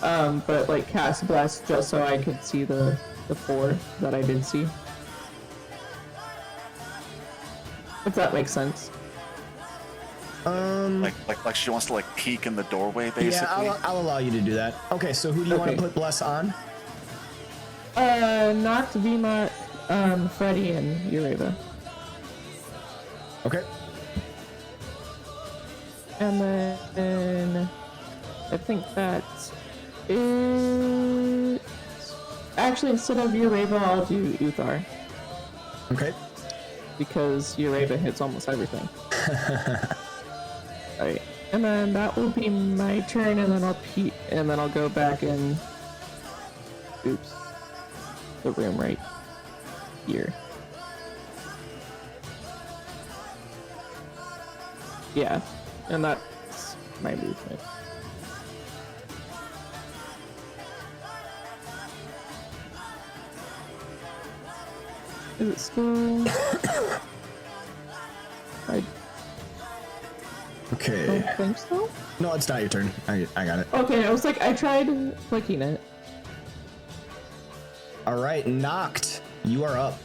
But like cast Bless just so I could see the 4 that I did see. If that makes sense. Like she wants to like peek in the doorway, basically. Yeah, I'll allow you to do that. Okay, so who do you want Okay. to put Bless on? Not Vima, Freddy and Ureva. Okay. And then I think that's it. Actually, instead of Ureva, I'll do Uthar. Okay. Because Ureva hits almost everything. Alright. And then that will be my turn, and then I'll go back in. Oops. The room right here. Yeah. And that's my movement. Is it still? I Okay. don't think so. No, it's not your turn. I got it. Okay, I was like, I tried clicking it. All right, Noct, you are up.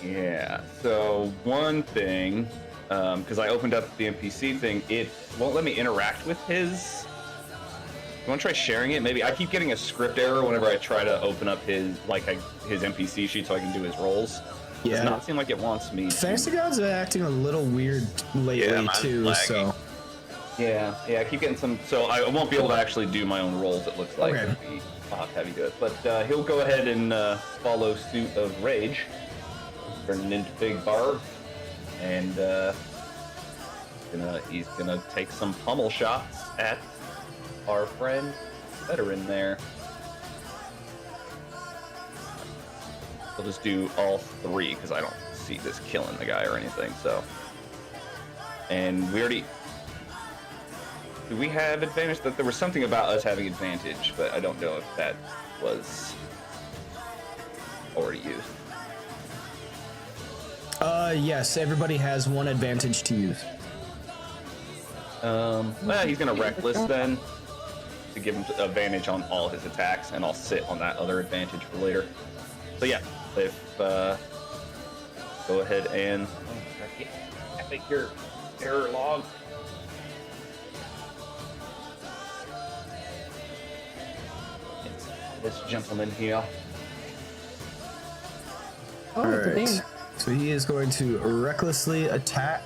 yeah. So one thing, because I opened up the NPC thing, it won't let me interact with his. You want to try sharing it? Maybe I keep getting a script error whenever I try to open up his his NPC sheet so I can do his roles. Yeah. Does not seem like it wants me. Fantasy Grounds are acting a little weird lately Yeah, mine's too. lagging. So Yeah, I keep getting some. So I won't be able to actually do my own roles. It looks like. Okay. I'll have to have you do it. But he'll go ahead and follow suit of Rage, turning into Big Barb, and he's gonna take some pummel shots at our friend veteran there. We'll just do all 3 because I don't see this killing the guy or anything. So, and we already Do we have advantage? That there was something about us having advantage, but I don't know if that was already used. Yes, everybody has one advantage to use. Well, he's gonna reckless then to give him advantage on all his attacks, and I'll sit on that other advantage for later. So yeah, if go ahead and I think your error log. It's this gentleman here. Oh, All it's a right. bang. So he is going to recklessly attack.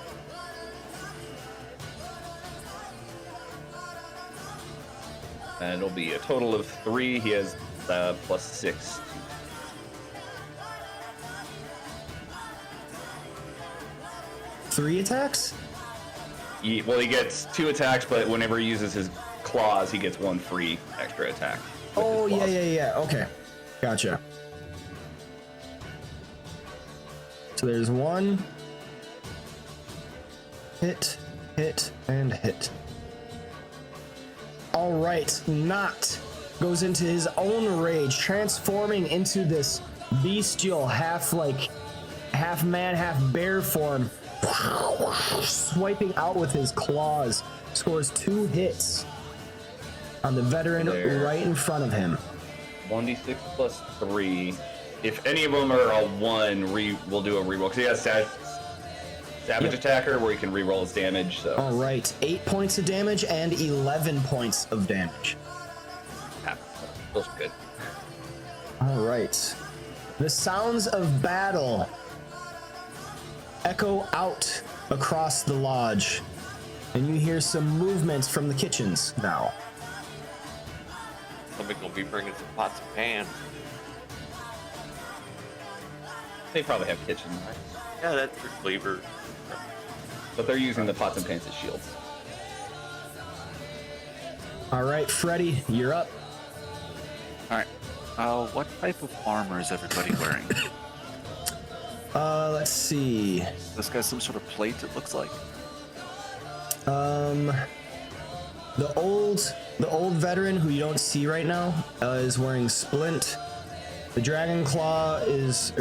And it'll be a total of 3. He has +6. Three attacks? He gets 2 attacks, but whenever he uses his claws, he gets 1 free extra attack. with Oh, his claws. yeah. Okay. Gotcha. So there's 1. Hit, and hit. All right, Not goes into his own rage, transforming into this bestial half man, half bear form, swiping out with his claws, scores 2 hits on the veteran There. right in front of him. 1d6 plus 3. If any of them are a 1, we'll do a reroll. Because he has Savage Yep. Attacker, where he can reroll his damage. So All right, 8 points of damage and 11 points of damage. those are good. All right. The sounds of battle echo out across the lodge, and you hear some movements from the kitchens now. Somebody's gonna be bringing some pots and pans. They probably have kitchen, right? Yeah, that's for flavor. But they're using the pots and pans as shields. All right, Freddy, you're up. All right. What type of armor is everybody wearing? Let's see. This guy's some sort of plate, it looks like. The old veteran who you don't see right now is wearing splint. The Dragon Claw is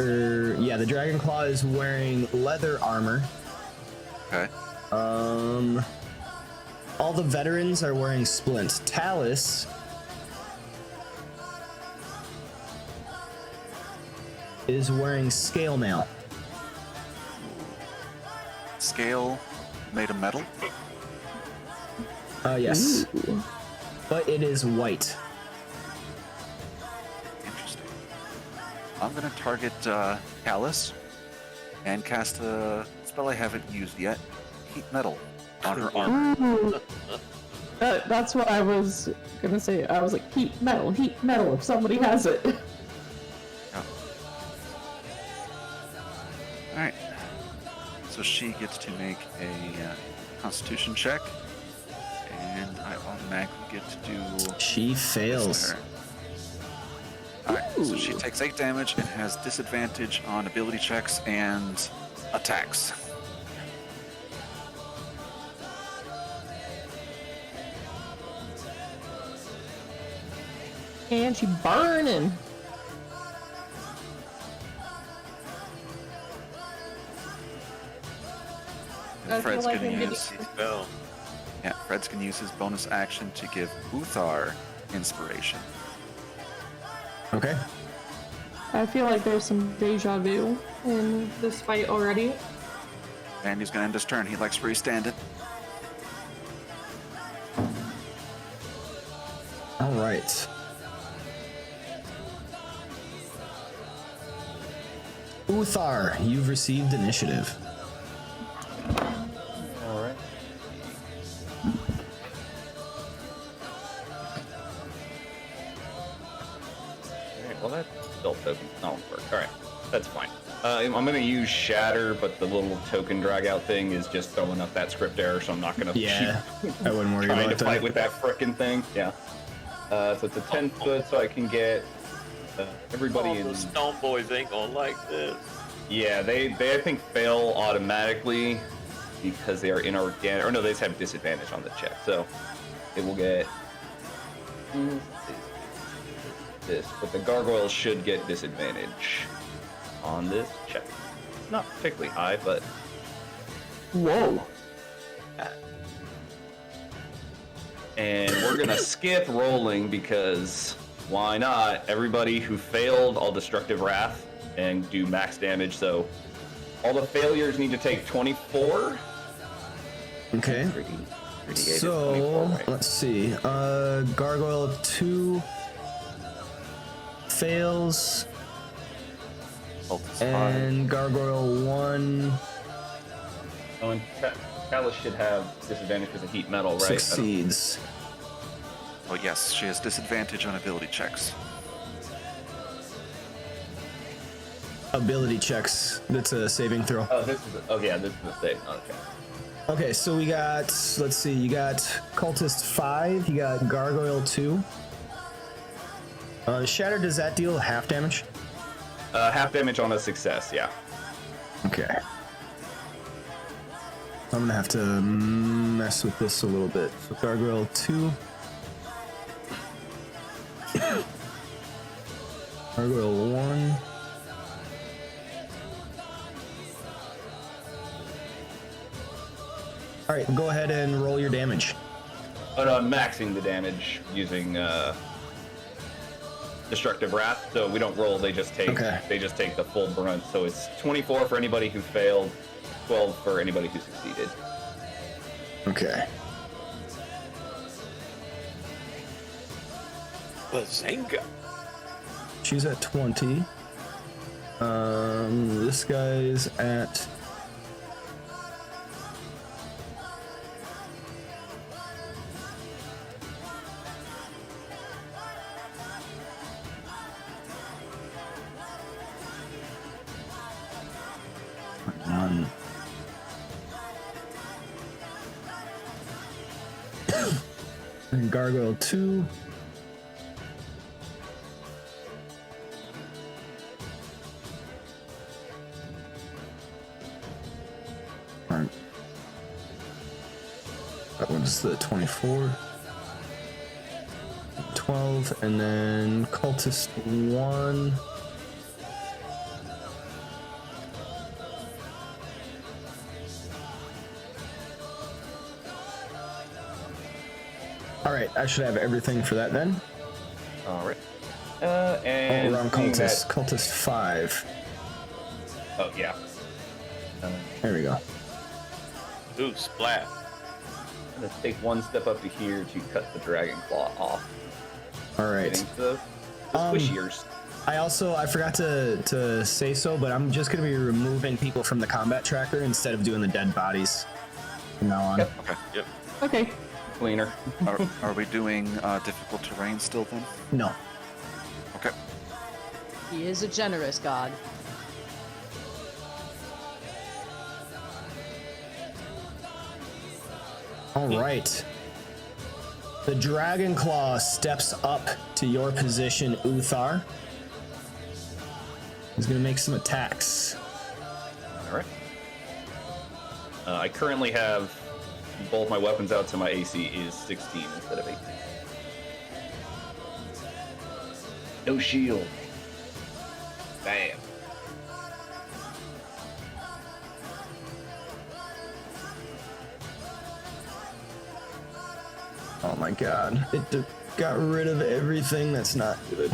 wearing leather armor. Okay. All the veterans are wearing splint. Talus is wearing scale mail. Scale made of metal. Yes, Ooh. but it is white. Interesting. I'm gonna target Callus and cast a spell I haven't used yet. Heat metal on her armor. Ooh. That's what I was gonna say. I was like, heat metal, if somebody has it. Alright. So she gets to make a Constitution check. And I automatically get to do She this fails. to her. Alright, so she takes 8 damage and has disadvantage on ability checks and attacks. And she burning. And I feel Fred's like gonna I'm use Spell. Fred's gonna use his bonus action to give Uthar inspiration. Okay. I feel like there's some deja vu in this fight already. And he's gonna end his turn. He likes freestanding. All right. Uthar, you've received initiative. All right. Alright, well that still doesn't work. Alright, that's fine. I'm gonna use Shatter, but the little token drag out thing is just throwing up that script error, so I'm not gonna Yeah, I wouldn't worry trying about to fight that. with that frickin' thing. Yeah. So it's a 10 foot, so I can get everybody All in. the stone boys ain't gonna like this. Yeah, they I think fail automatically because they are inorganic. Or no, they just have disadvantage on the check. So it will get this, but the gargoyle should get disadvantage on this check. Not particularly high, but Whoa. and we're gonna skip rolling because why not? Everybody who failed, all destructive wrath and do max damage. So all the failures need to take 24. Okay. 3d8 is So 24, right? let's see. Gargoyle 2 fails, Cultist 5. and Gargoyle 1 Oh, and Callus should have disadvantage because of heat metal, right? I don't- succeeds. Oh yes, she has disadvantage on ability checks. Ability checks. That's a saving throw. Oh, this is this is the thing. Okay. Okay, so we got, let's see, you got Cultist 5, you got Gargoyle 2. Shatter, does that deal half damage? Half damage on a success, yeah. Okay. I'm gonna have to mess with this a little bit. So Gargoyle 2. Gargoyle 1. Alright, go ahead and roll your damage. Oh no, I'm maxing the damage using destructive wrath, so we don't roll. They just take the full brunt. So it's 24 for anybody who failed, 12 for anybody who succeeded. Okay. Bazinga. She's at 20. This guy's at... None. And Gargoyle 2. Alright. That one's the 24. 12, and then Cultist 1. Alright, I should have everything for that then. All right. And All around seeing Cultist. that- Cultist 5. Oh yeah. There we go. Ooh, splat. I'm gonna take one step up to here to cut the dragon claw off. Alright. Getting to the squishiers. I forgot to say so, but I'm just gonna be removing people from the combat tracker instead of doing the dead bodies from now on. Yep. Okay. Yep. Okay. Cleaner. Are we doing difficult terrain still then? No. Okay. He is a generous god. Alright. The Dragon Claw steps up to your position, Uthar. He's gonna make some attacks. All right. I currently have both my weapons out, so my AC is 16 instead of 18. No shield. Bam. Oh my god. Got rid of everything that's not good.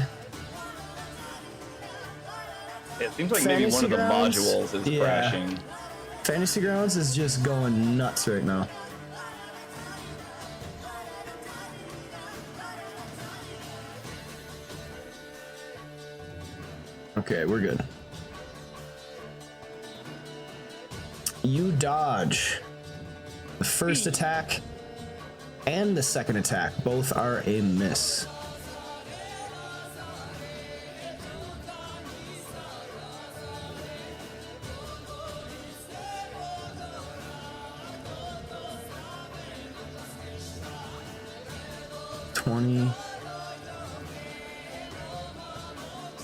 It seems like maybe one of the Fantasy Grounds? modules is Yeah. crashing. Fantasy Grounds is just going nuts right now. Okay, we're good. You dodge. The first attack and the second attack both are a miss.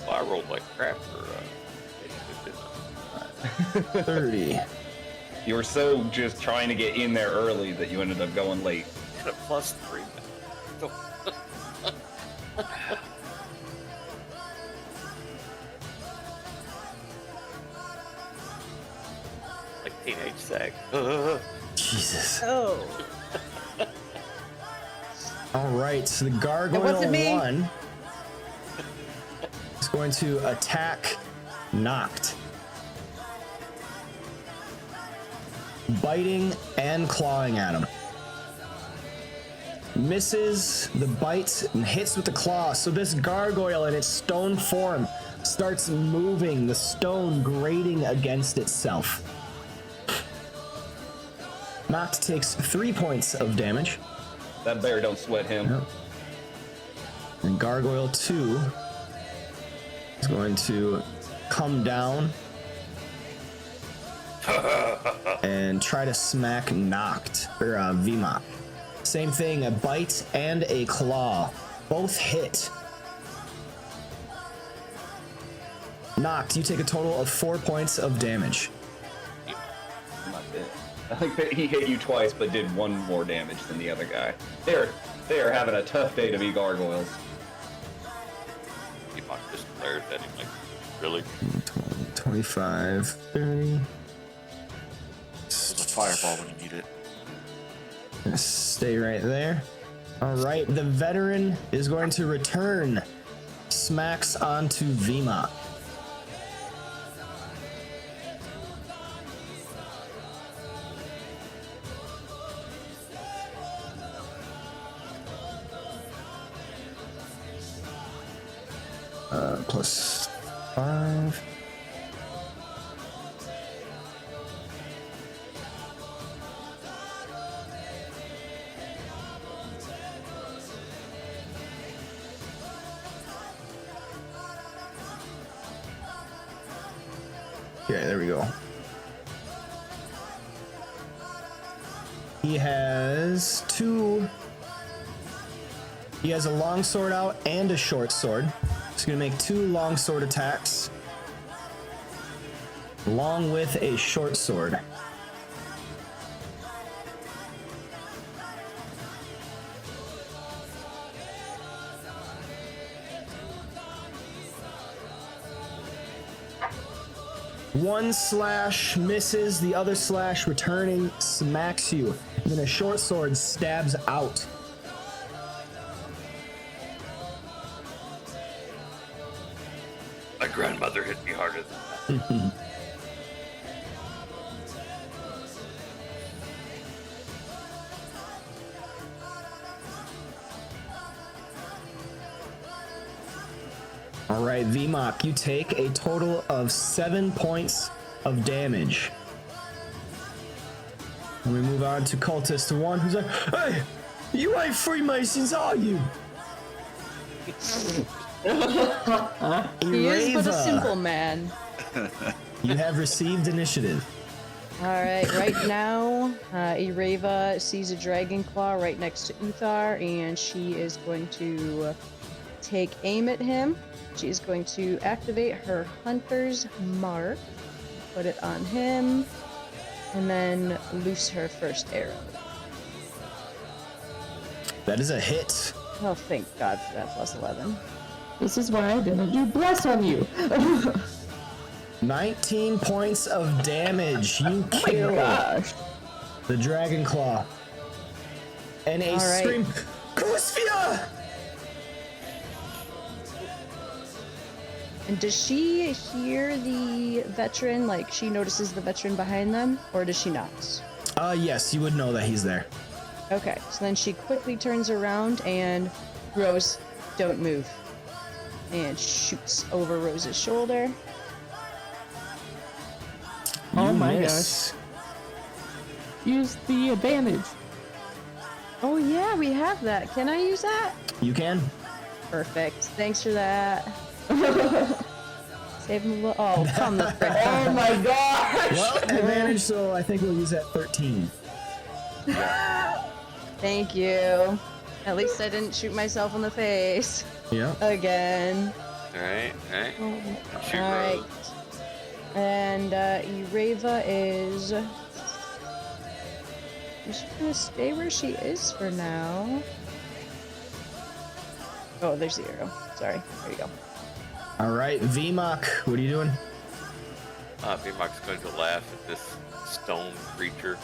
Well, I rolled like crap for 30. You were so just trying to get in there early that you ended up going late. Got a +3 now. Like teenage sex. Jesus. Oh. All right, so the gargoyle wasn't me. 1 is going to attack Knocked. Biting and clawing at him. Misses the bite and hits with the claw. So this gargoyle in its stone form starts moving, the stone grating against itself. Knocked takes 3 points of damage. That bear don't sweat him. Yep. And Gargoyle 2 is going to come down and try to smack Knocked, or VMOP. Same thing, a bite and a claw. Both hit. Knocked, you take a total of 4 points of damage. I'm not dead. I think that he hit you twice, but did 1 more damage than the other guy. They are having a tough day to be gargoyles. He just glared at him like, really? 20, 25, 30. There's a fireball when you need it. Stay right there. All right, the veteran is going to return. Smacks onto Vima. +5. Okay, there we go. He has a long sword out and a short sword. He's gonna make 2 long sword attacks along with a short sword. One slash misses, the other slash returning smacks you, and then a short sword stabs out. My grandmother hit me harder than that. All right, VMOC, you take a total of 7 points of damage. And we move on to Cultist 1, who's like, "Hey, you ain't Freemasons, are you?" He is but a Ereva, simple man. you have received initiative. Alright, right now, Ereva sees a dragon claw right next to Uthar, and she is going to take aim at him. She is going to activate her Hunter's Mark, put it on him, and then loose her first arrow. That is a hit. Oh, thank God for that +11. This is why I didn't do bless on you. 19 points of damage. You kill the dragon claw. And a All right. scream, Crucifia! And does she hear the veteran? Like, she notices the veteran behind them, or does she not? Yes, you would know that he's there. Okay, so then she quickly turns around and Rose, don't move. And shoots over Rose's shoulder. Oh You my miss. Use the advantage. Oh yeah, we have that. Can I use that? You can. Perfect. Thanks for that. Save him a little. Oh, come the frick. Oh my gosh! Well, advantage, so I think we'll use that 13. Thank you. At least I didn't shoot myself in the face. Yeah. Again. Alright. Shoot Alright. Rose. And Ereva is She's gonna stay where she is for now. Oh, there's the arrow. Sorry. There you go. All right, VMOC, what are you doing? VMOC's going to laugh at this stone creature.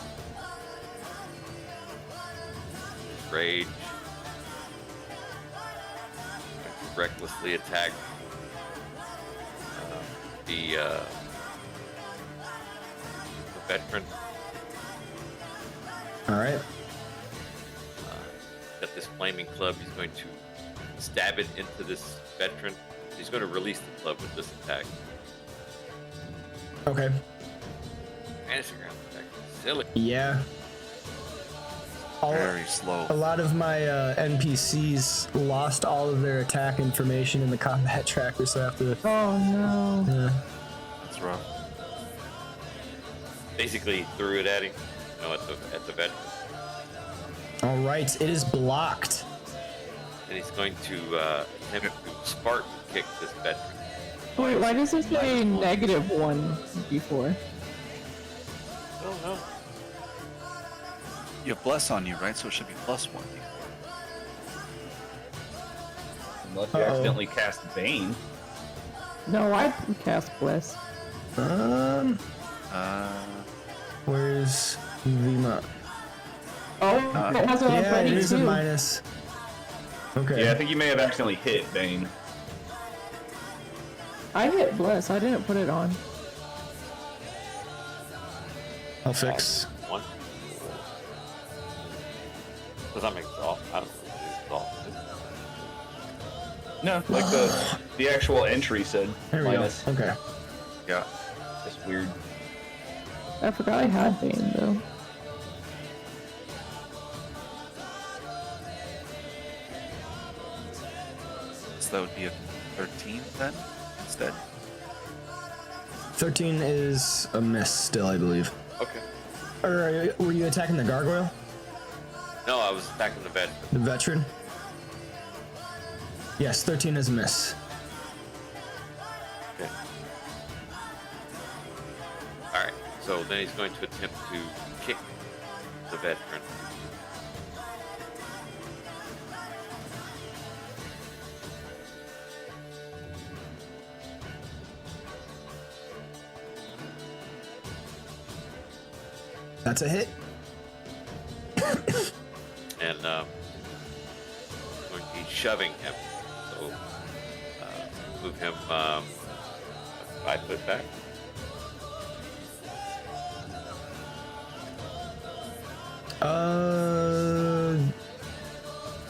Rage. Going to recklessly attack the veteran. All right. Got this flaming club. He's going to stab it into this veteran. He's going to release the club with this attack. Okay. Fantasy ground attack. Silly. Yeah. Very slow. A lot of my NPCs lost all of their attack information in the combat tracker, so I have to. Oh no. Yeah. That's rough. Basically threw it at him, at the veteran. All right, it is blocked. And he's going to attempt to Spartan kick this veteran. Wait, why does it say -1 before? I don't know. You have bless on you, right? So it should be +1. Unless you accidentally cast Bane. No, I cast Bless. Where's VMOC? Oh, it has a Yeah, it is a -2. minus. Okay. Yeah, I think you may have accidentally hit Bane. I hit Bless. I didn't put it on. I'll fix. One. Does that make it off? I don't know what it is. No, like the actual entry said There we minus. go. Okay. Yeah. Just weird. I forgot I had Bane though. So that would be a 13 then instead. 13 is a miss still, I believe. Okay. Or were you attacking the gargoyle? No, I was attacking the veteran. The veteran? Yes, 13 is a miss. Okay. Alright, so then he's going to attempt to kick the veteran. That's a hit. And going to be shoving him. So move him 5 foot back.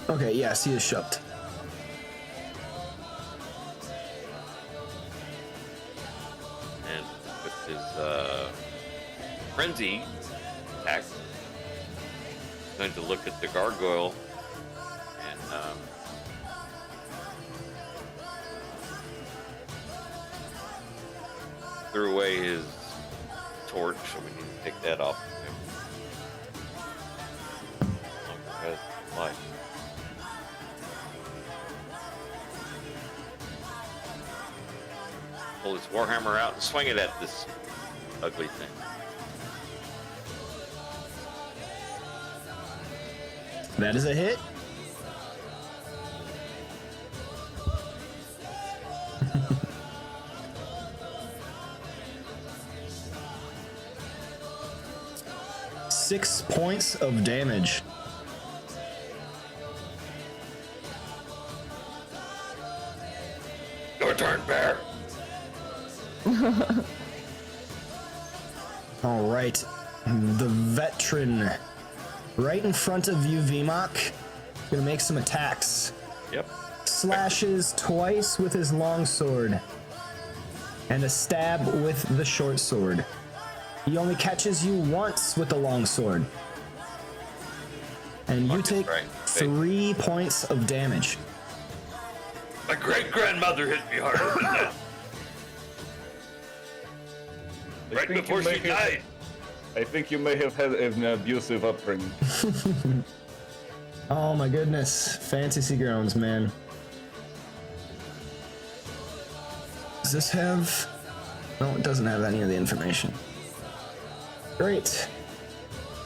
Okay, yes, he is shoved. And with his frenzy attack, he's going to look at the gargoyle and threw away his torch, so we need to take that off of him. No longer has life. Pull his warhammer out and swing it at this ugly thing. That is a hit. Six points of damage. Your turn, bear. All right, the veteran right in front of you, VMOC, gonna make some attacks. Yep. Slashes twice with his longsword and a stab with the short sword. He only catches you once with the longsword. And you Fuck is take right. 3 points of damage. My great grandmother hit me harder than that. Right before she died. I think you may have had an abusive upbringing. Oh my goodness. Fantasy grounds, man. Does this have... No, it doesn't have any of the information. Great.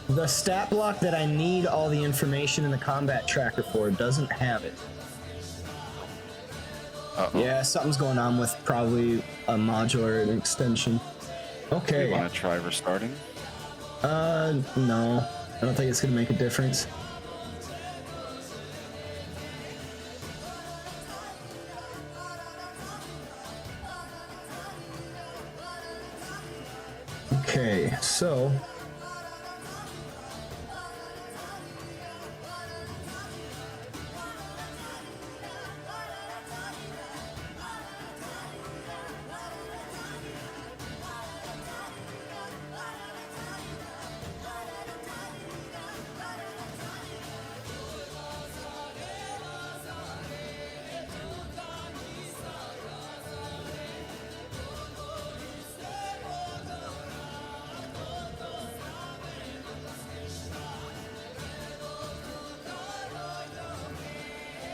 The stat block that I need all the information in the combat tracker for doesn't have it. Uh-oh. Yeah, something's going on with probably a module or an extension. You Okay. want to try restarting? No. I don't think it's gonna make a difference. Okay, so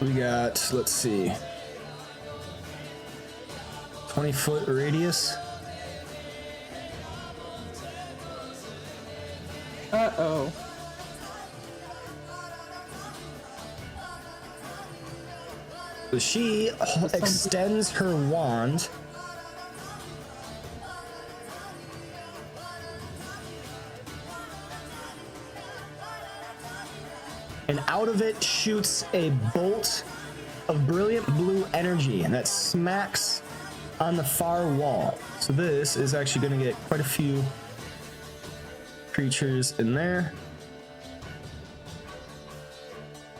we got, let's see, 20-foot radius. Uh-oh. So she extends her wand. And out of it shoots a bolt of brilliant blue energy that smacks on the far wall. So this is actually going to get quite a few creatures in there.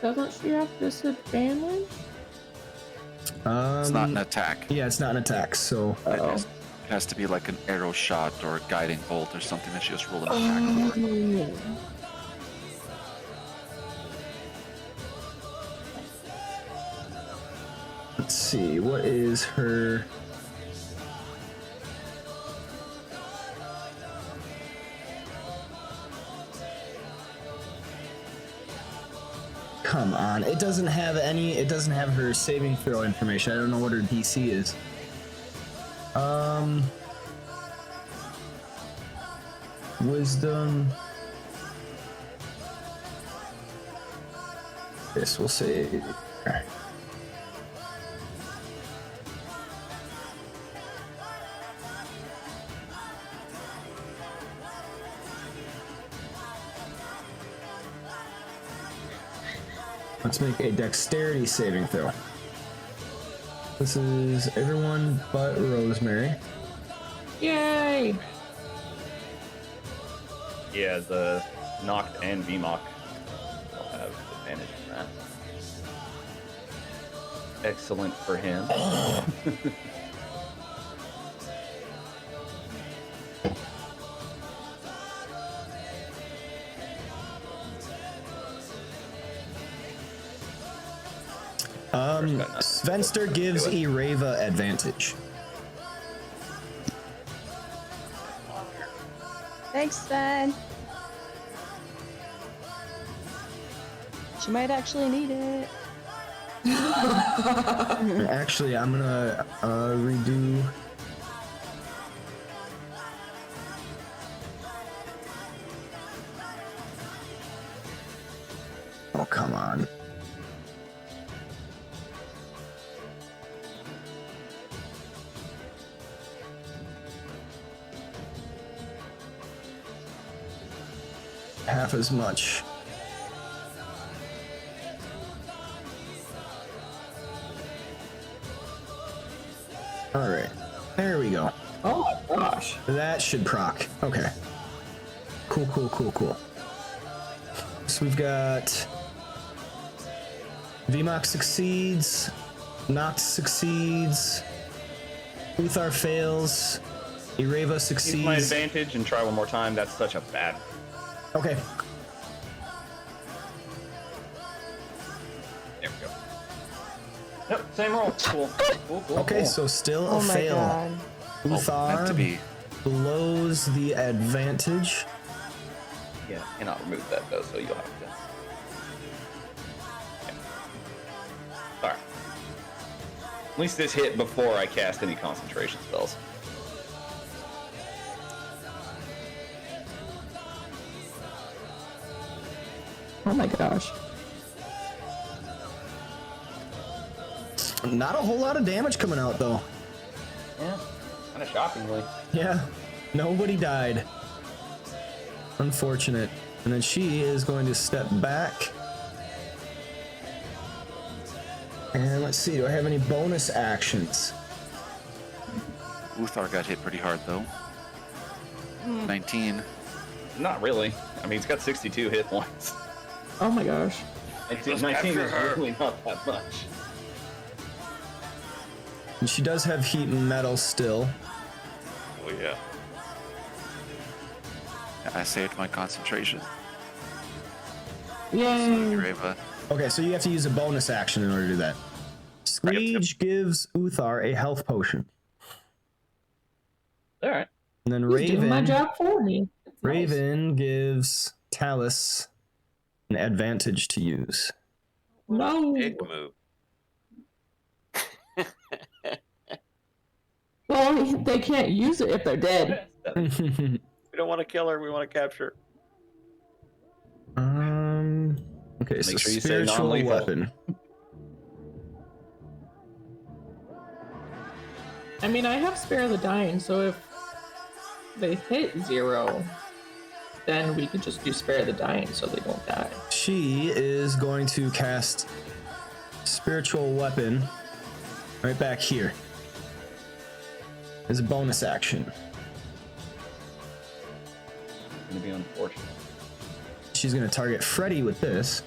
Doesn't she have disadvantage? It's not an attack. Yeah, it's not an attack, so It has to be like an arrow shot or a guiding bolt or something that she just rolled an attack for. let's see, what is her... Come on, it doesn't have her saving throw information. I don't know what her DC is. Wisdom. This will say. Let's make a dexterity saving throw. This is everyone but Rosemary. Yay! Yeah, the knocked and VMOC will have advantage in that. Excellent for him. Svenster gives Ereva advantage. Thanks, Sven. She might actually need it. Actually, I'm gonna redo. Oh, come on. Half as much. All right, there we go. Oh my gosh. That should proc. Okay. Cool, cool, cool, cool. So we've got VMOC succeeds, Nox succeeds, Uthar fails, Ereva succeeds. Use my advantage and try one more time. That's such a bad. Okay. There we go. Nope, same roll. Cool. Cool. Okay, so still a Oh my fail. god. Meant to Uthar be. blows the advantage. Yeah, cannot remove that though, so you'll have to. Yeah. Alright. At least this hit before I cast any concentration spells. my gosh. Not a whole lot of damage coming out though. Yeah, kind of shockingly. Yeah, nobody died. Unfortunate. And then she is going to step back. And let's see, do I have any bonus actions? Uthar got hit pretty hard though. 19. Not really. I mean, he's got 62 hit points. Oh my gosh. 19 capture is her. really not that much. And she does have heat and metal still. Oh yeah. I saved my concentration. Yay. Reva. Okay, so you have to use a bonus action in order to do that. Screech gives Uthar a health potion. All right. And then He's doing my job for me. It's nice. Raven gives Talus an advantage to use. No. Big move. Well, they can't use it if they're dead. We don't want to kill her. We want to capture. Okay, so Make sure you say spiritual non-lethal. weapon. I mean, I have Spare the Dying, so if they hit 0, then we could just do Spare the Dying so they don't die. She is going to cast spiritual weapon right back here as a bonus action. It's gonna be unfortunate. She's going to target Freddy with this.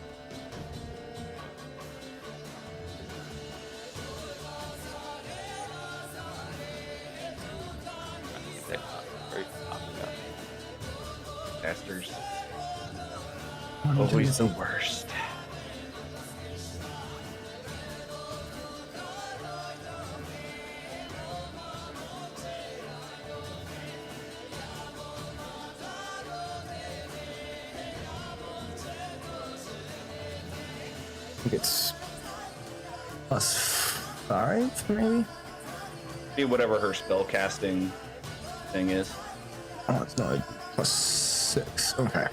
Casters. Oh, Always the worst. I think it's +5, maybe? Be whatever her spell casting thing is. Oh, it's not +6. Okay.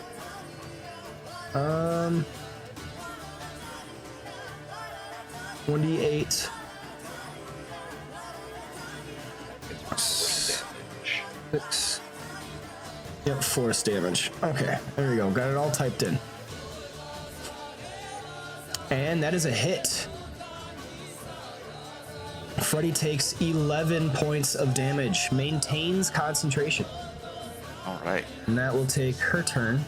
1d8. It's force damage. 6. Yep, force damage. Okay, there we go. Got it all typed in. And that is a hit. Freddy takes 11 points of damage, maintains concentration. All right. And that will take her turn.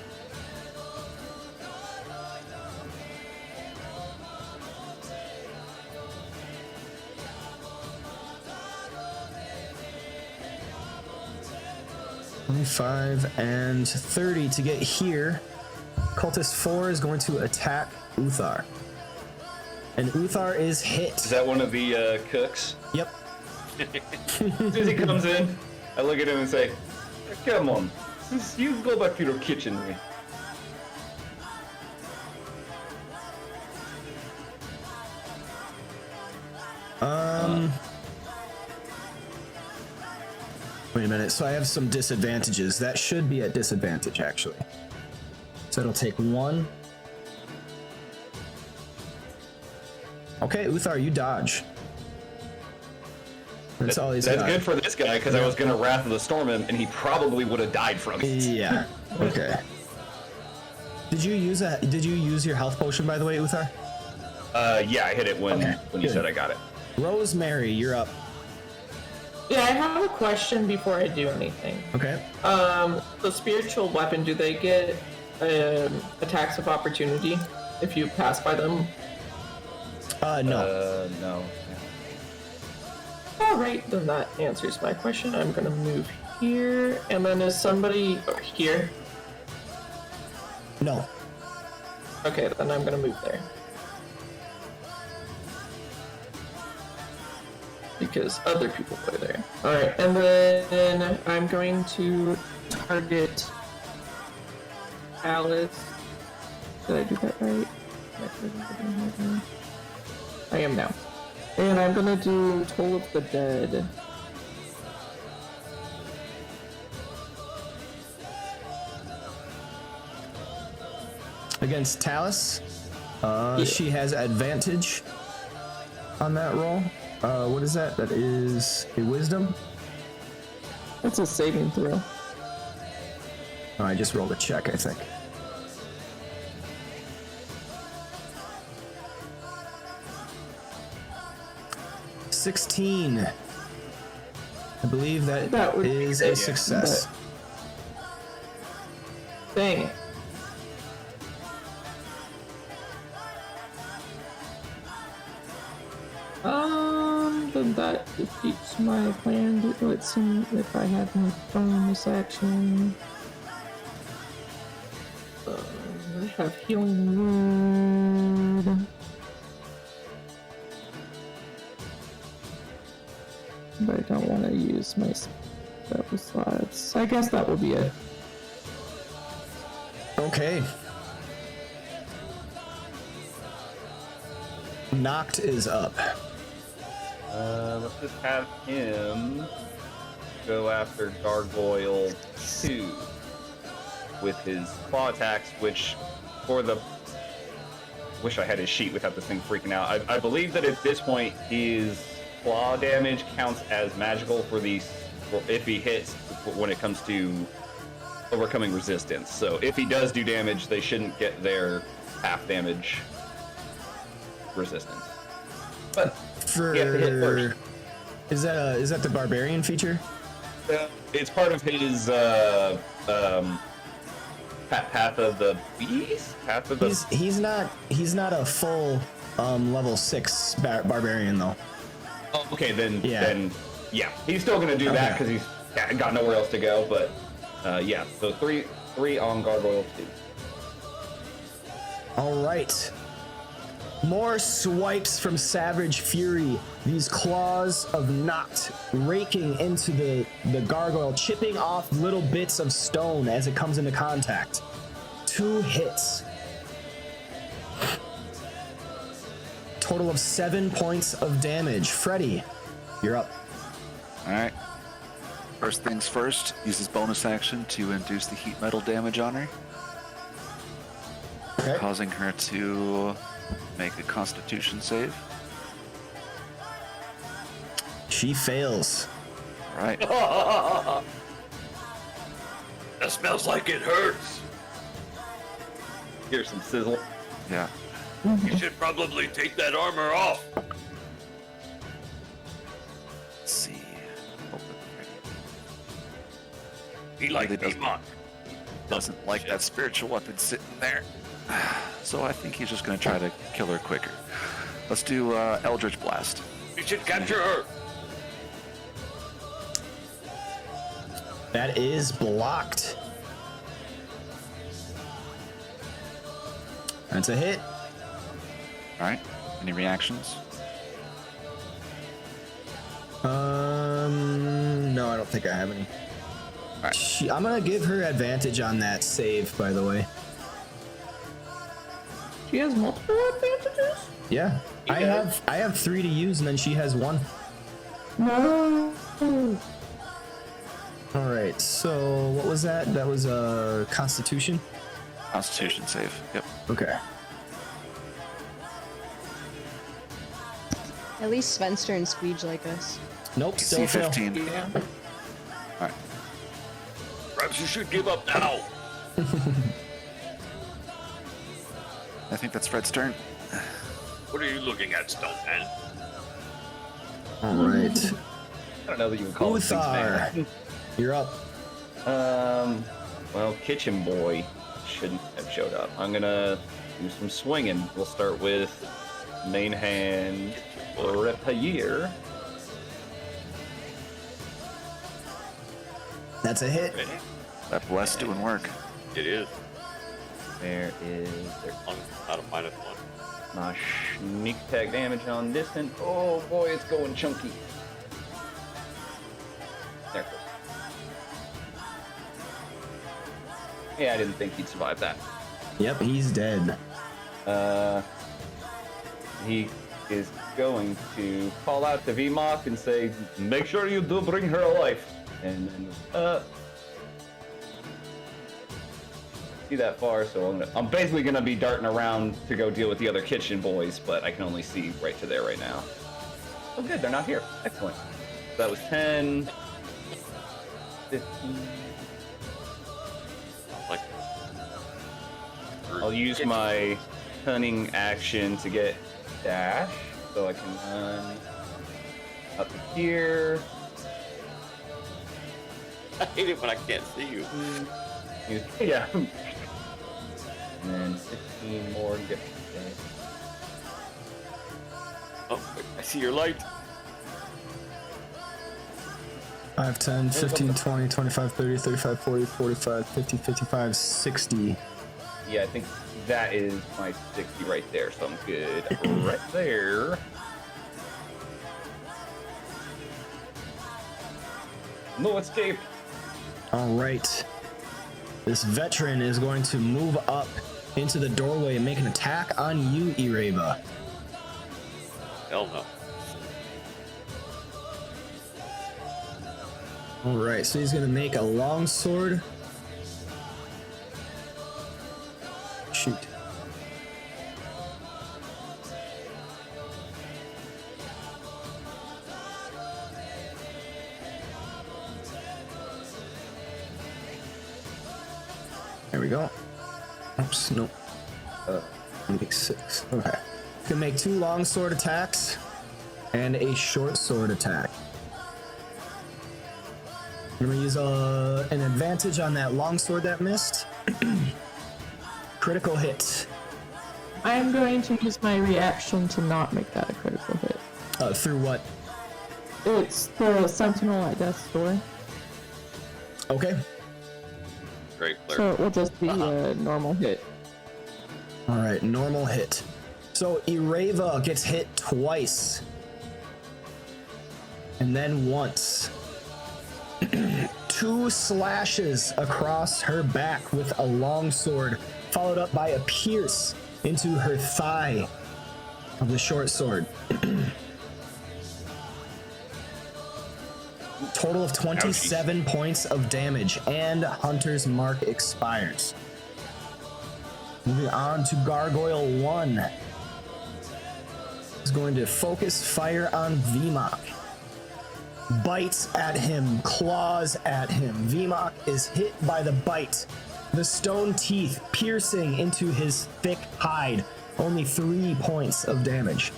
$25 and 30 to get here. Cultist 4 is going to attack Uthar. And Uthar is hit. Is that one of the cooks? Yep. As soon as he comes in, I look at him and say, "Come on, you go back to your kitchen with me." Wait a minute. So I have some disadvantages. That should be at disadvantage, actually. So it'll take 1. Okay, Uthar, you dodge. That's all he's That's got. good for this guy because I was gonna Wrath of the Storm him, and he probably would have died from it. Yeah. Okay. Did you use your health potion, by the way, Uthar? Yeah, I hit it when Okay, you good. said I got it. Rosemary, you're up. Yeah, I have a question before I do anything. Okay. The spiritual weapon, do they get attacks of opportunity if you pass by them? No. No. Alright, then that answers my question. I'm gonna move here, and then is somebody here? No. Okay, then I'm gonna move there. Because other people play there. Alright, and then I'm going to target Alice. Did I do that right? I am now. And I'm gonna do Toll of the Dead. against Talus. Yeah. She has advantage on that roll. What is that? That is a wisdom. That's a saving throw. Oh, I just rolled a check, I think. $16. I believe That would be is a good, success. Dang it. Then that defeats my plan. Let's see if I have my bonus action. I have healing word. But I don't want to use my spell slots. I guess that will be it. Okay. Noct is up. Let's just have him go after Gargoyle 2 with his claw attacks, which for the... Wish I had his sheet without this thing freaking out. I believe that at this point his claw damage counts as magical for these, if he hits when it comes to overcoming resistance. So if he does do damage, they shouldn't get their half damage resistance. But For you have to hit first. Is that the barbarian feature? It's part of his Path of the Beast? Path of the... He's not a full level 6 barbarian though. Oh, okay, then Yeah. yeah, he's still gonna do that Okay. because he's got nowhere else to go. But yeah, so three on Gargoyle 2. All right. More swipes from Savage Fury. These claws of Noct raking into the gargoyle, chipping off little bits of stone as it comes into contact. 2 hits. Total of 7 points of damage. Freddy, you're up. All right. First things first, use his bonus action to induce the heat metal damage on her, Okay. causing her to make a Constitution save. She fails. All right. That smells like it hurts. Here's some sizzle. Yeah. You should probably take that armor off. Let's see. Open He like Really Piedmont. doesn't like that spiritual weapon sitting there. So I think he's just going to try to kill her quicker. Let's do Eldritch Blast. You should capture her. That is blocked. That's a hit. All right. Any reactions? No, I don't think I have any. Alright. I'm gonna give her advantage on that save, by the way. She has multiple advantages? Yeah, I have 3 to use, and then she has 1. No. All right. So what was that? That was a Constitution. Constitution save. Yep. Okay. At least Svenster and Squeege like us. Nope. Still DC fail. 15. Yeah. All right. Perhaps you should give up now. I think that's Fred's turn. What are you looking at, Stone Man? All right. I don't know that you would call it things Uthar, man. you're up. Well, Kitchen Boy shouldn't have showed up. I'm gonna do some swinging. We'll start with main hand Repair. That's a hit. Ready? That bless doing work. It is. There is Out of -1. my sneak attack damage on this one. Oh boy, it's going chunky. There it goes. Yeah, I didn't think he'd survive that. Yep, he's dead. He is going to call out to VMOC and say, make sure you do bring her alive. And then, see that far, so I'm basically gonna be darting around to go deal with the other kitchen boys, but I can only see right to there right now. Oh, good, they're not here. Excellent. So that was 10, 15. Like, I'll use my cunning action to get dash, so I can run up to here. I hate it when I can't see you. Yeah. And then 16 more to get dash. Oh, wait, I see your light. 5, 10, 15, 20, 25, 30, 35, 40, 45, 50, 55, 60. Yeah, I think that is my 60 right there, so I'm good right there. No escape. All right. This veteran is going to move up into the doorway and make an attack on you, Ireva. Hell no. All right, so he's going to make a longsword. Shoot. There we go. Oops, nope. Make 6. Okay. You can make 2 longsword attacks and a short sword attack. I'm gonna use an advantage on that longsword that missed. Critical hit. I'm going to use my reaction to not make that a critical hit. Through what? It's the Sentinel at Death's Door, Okay. Great player. so it will just be a normal hit. All right, normal hit. So Ireva gets hit twice. And then once. 2 slashes across her back with a longsword, followed up by a pierce into her thigh of the short sword. Total of 27 points of damage, and Hunter's Mark expires. Moving on to Gargoyle 1. Is going to focus fire on Vmok. Bites at him, claws at him. Vmok is hit by the bite. The stone teeth piercing into his thick hide. Only 3 points of damage.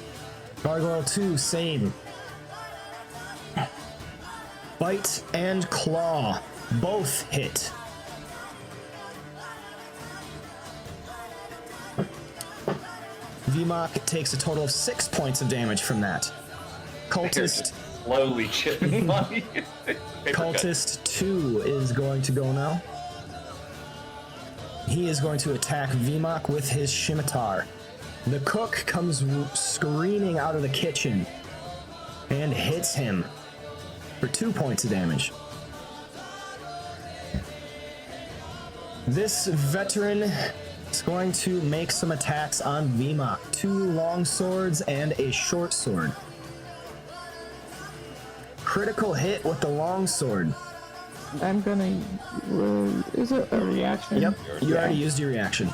Gargoyle 2, same. Bite and claw, both hit. Vmok takes a total of 6 points of damage from that. Cultist Slowly chipping money. Cultist 2 is going to go now. He is going to attack Vmok with his scimitar. The cook comes screaming out of the kitchen and hits him for 2 points of damage. This veteran is going to make some attacks on Vmok. 2 long swords and a short sword. Critical hit with the long sword. I'm gonna. Is it a reaction? Yep, you already used your reaction.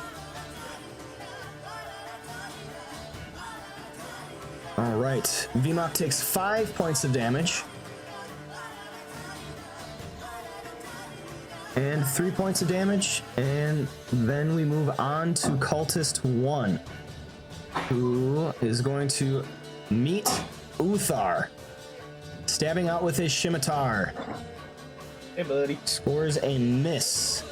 All right, Vmok takes 5 points of damage. And 3 points of damage, and then we move on to Cultist 1, who is going to meet Uthar, stabbing out with his scimitar. Hey, buddy. Scores a miss.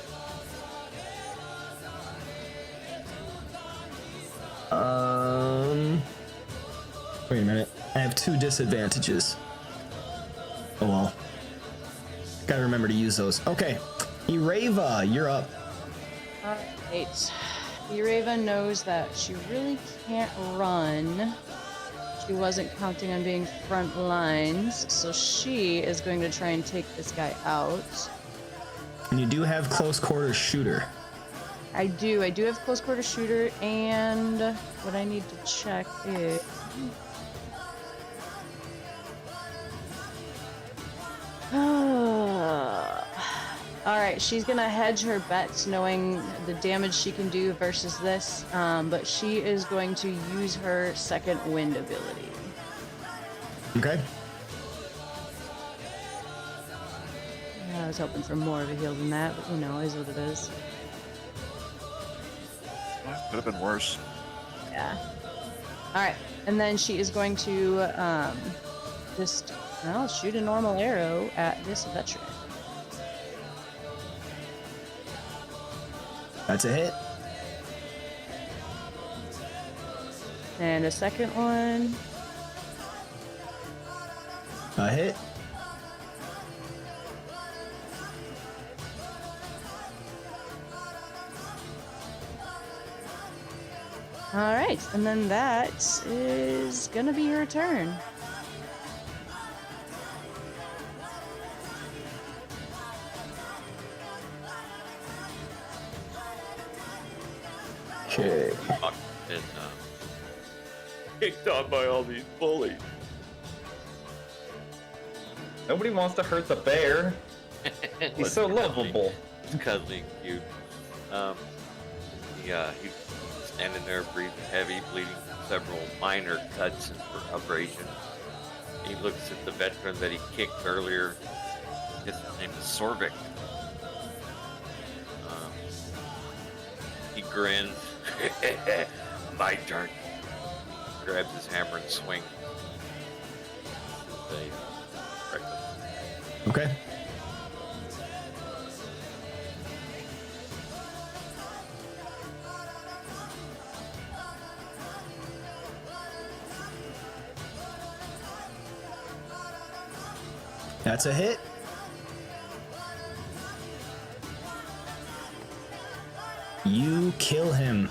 Wait a minute. I have 2 disadvantages. Oh well. Gotta remember to use those. Okay. Ireva, you're up. Alright. Ireva knows that she really can't run. She wasn't counting on being front lines, so she is going to try and take this guy out. And you do have close quarters shooter. I do have close quarter shooter, and what I need to check is... All right, she's gonna hedge her bets, knowing the damage she can do versus this. But she is going to use her second wind ability. Okay. I was hoping for more of a heal than that, but you know, is what it is. Could have been worse. Yeah. All right, and then she is going to just shoot a normal arrow at this veteran. That's a hit. And a second one. A hit. All right, and then that is gonna be her turn. Okay. And kicked on by all these bullies. Nobody wants to hurt the bear. He's so lovable. He's cuddly and cute. He's standing there breathing heavy, bleeding from several minor cuts and abrasions. He looks at the veteran that he kicked earlier. His name is Sorvik. He grins. My turn. He grabs his hammer and swings. This is a reckless. Okay. That's a hit. You kill him.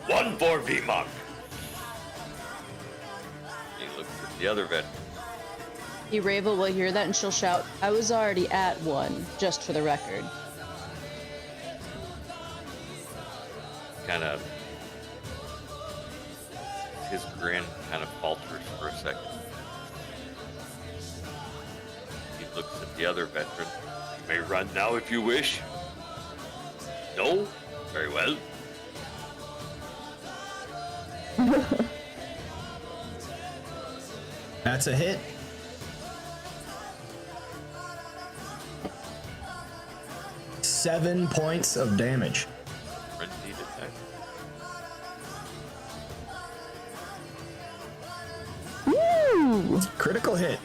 One for VMOC. He looks at the other veteran. Rava will hear that and she'll shout, "I was already at one," just for the record. Kind of, his grin kind of falters for a second. He looks at the other veteran. "You may run now if you wish." "No? Very well." That's a hit. Seven points of damage. Frenzied attack. Woo! Critical hit.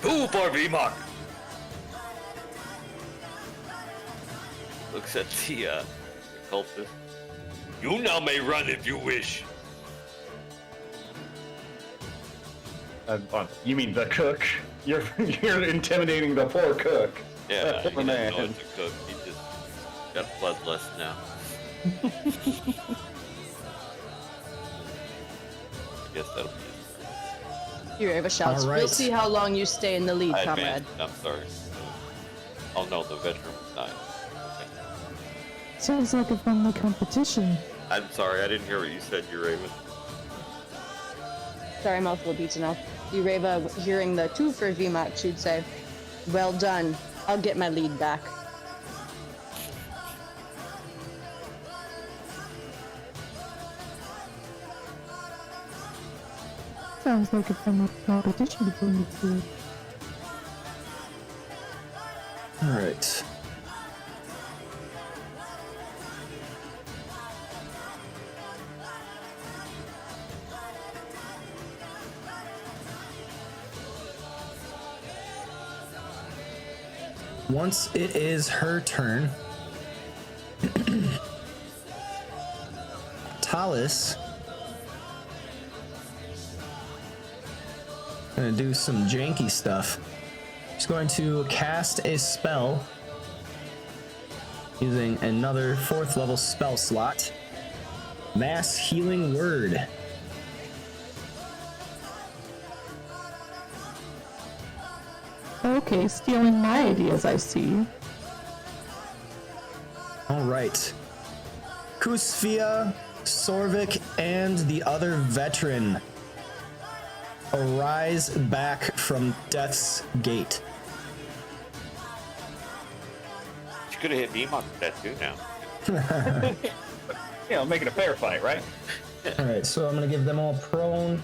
Two for VMOC. Looks at the cultist. "You now may run if you wish." You mean the cook? You're intimidating the poor cook. Yeah, That he poor doesn't man. know it's a cook. He just got bloodlust now. I guess that'll be it. Rava shouts, All right. "We'll see how long you stay in the lead, I comrade." advanced. I'm sorry. Oh no, the veteran was dying. Okay. Sounds like a friendly competition. I'm sorry, I didn't hear what you said, you Raven. Sorry, mouthful of pizza now. Rava, hearing the two for VMAC, she'd say, "Well done. I'll get my lead back." Sounds like a friendly competition between the two. All right. Once it is her turn, Talus gonna do some janky stuff. She's going to cast a spell using another 4th level spell slot. Mass Healing Word. Okay, stealing my ideas, I see. All right. Kusfia Sorvik and the other veteran arise back from Death's Gate. You could have hit Emok with that too now. Make it a fair fight, right? All right, so I'm gonna give them all prone.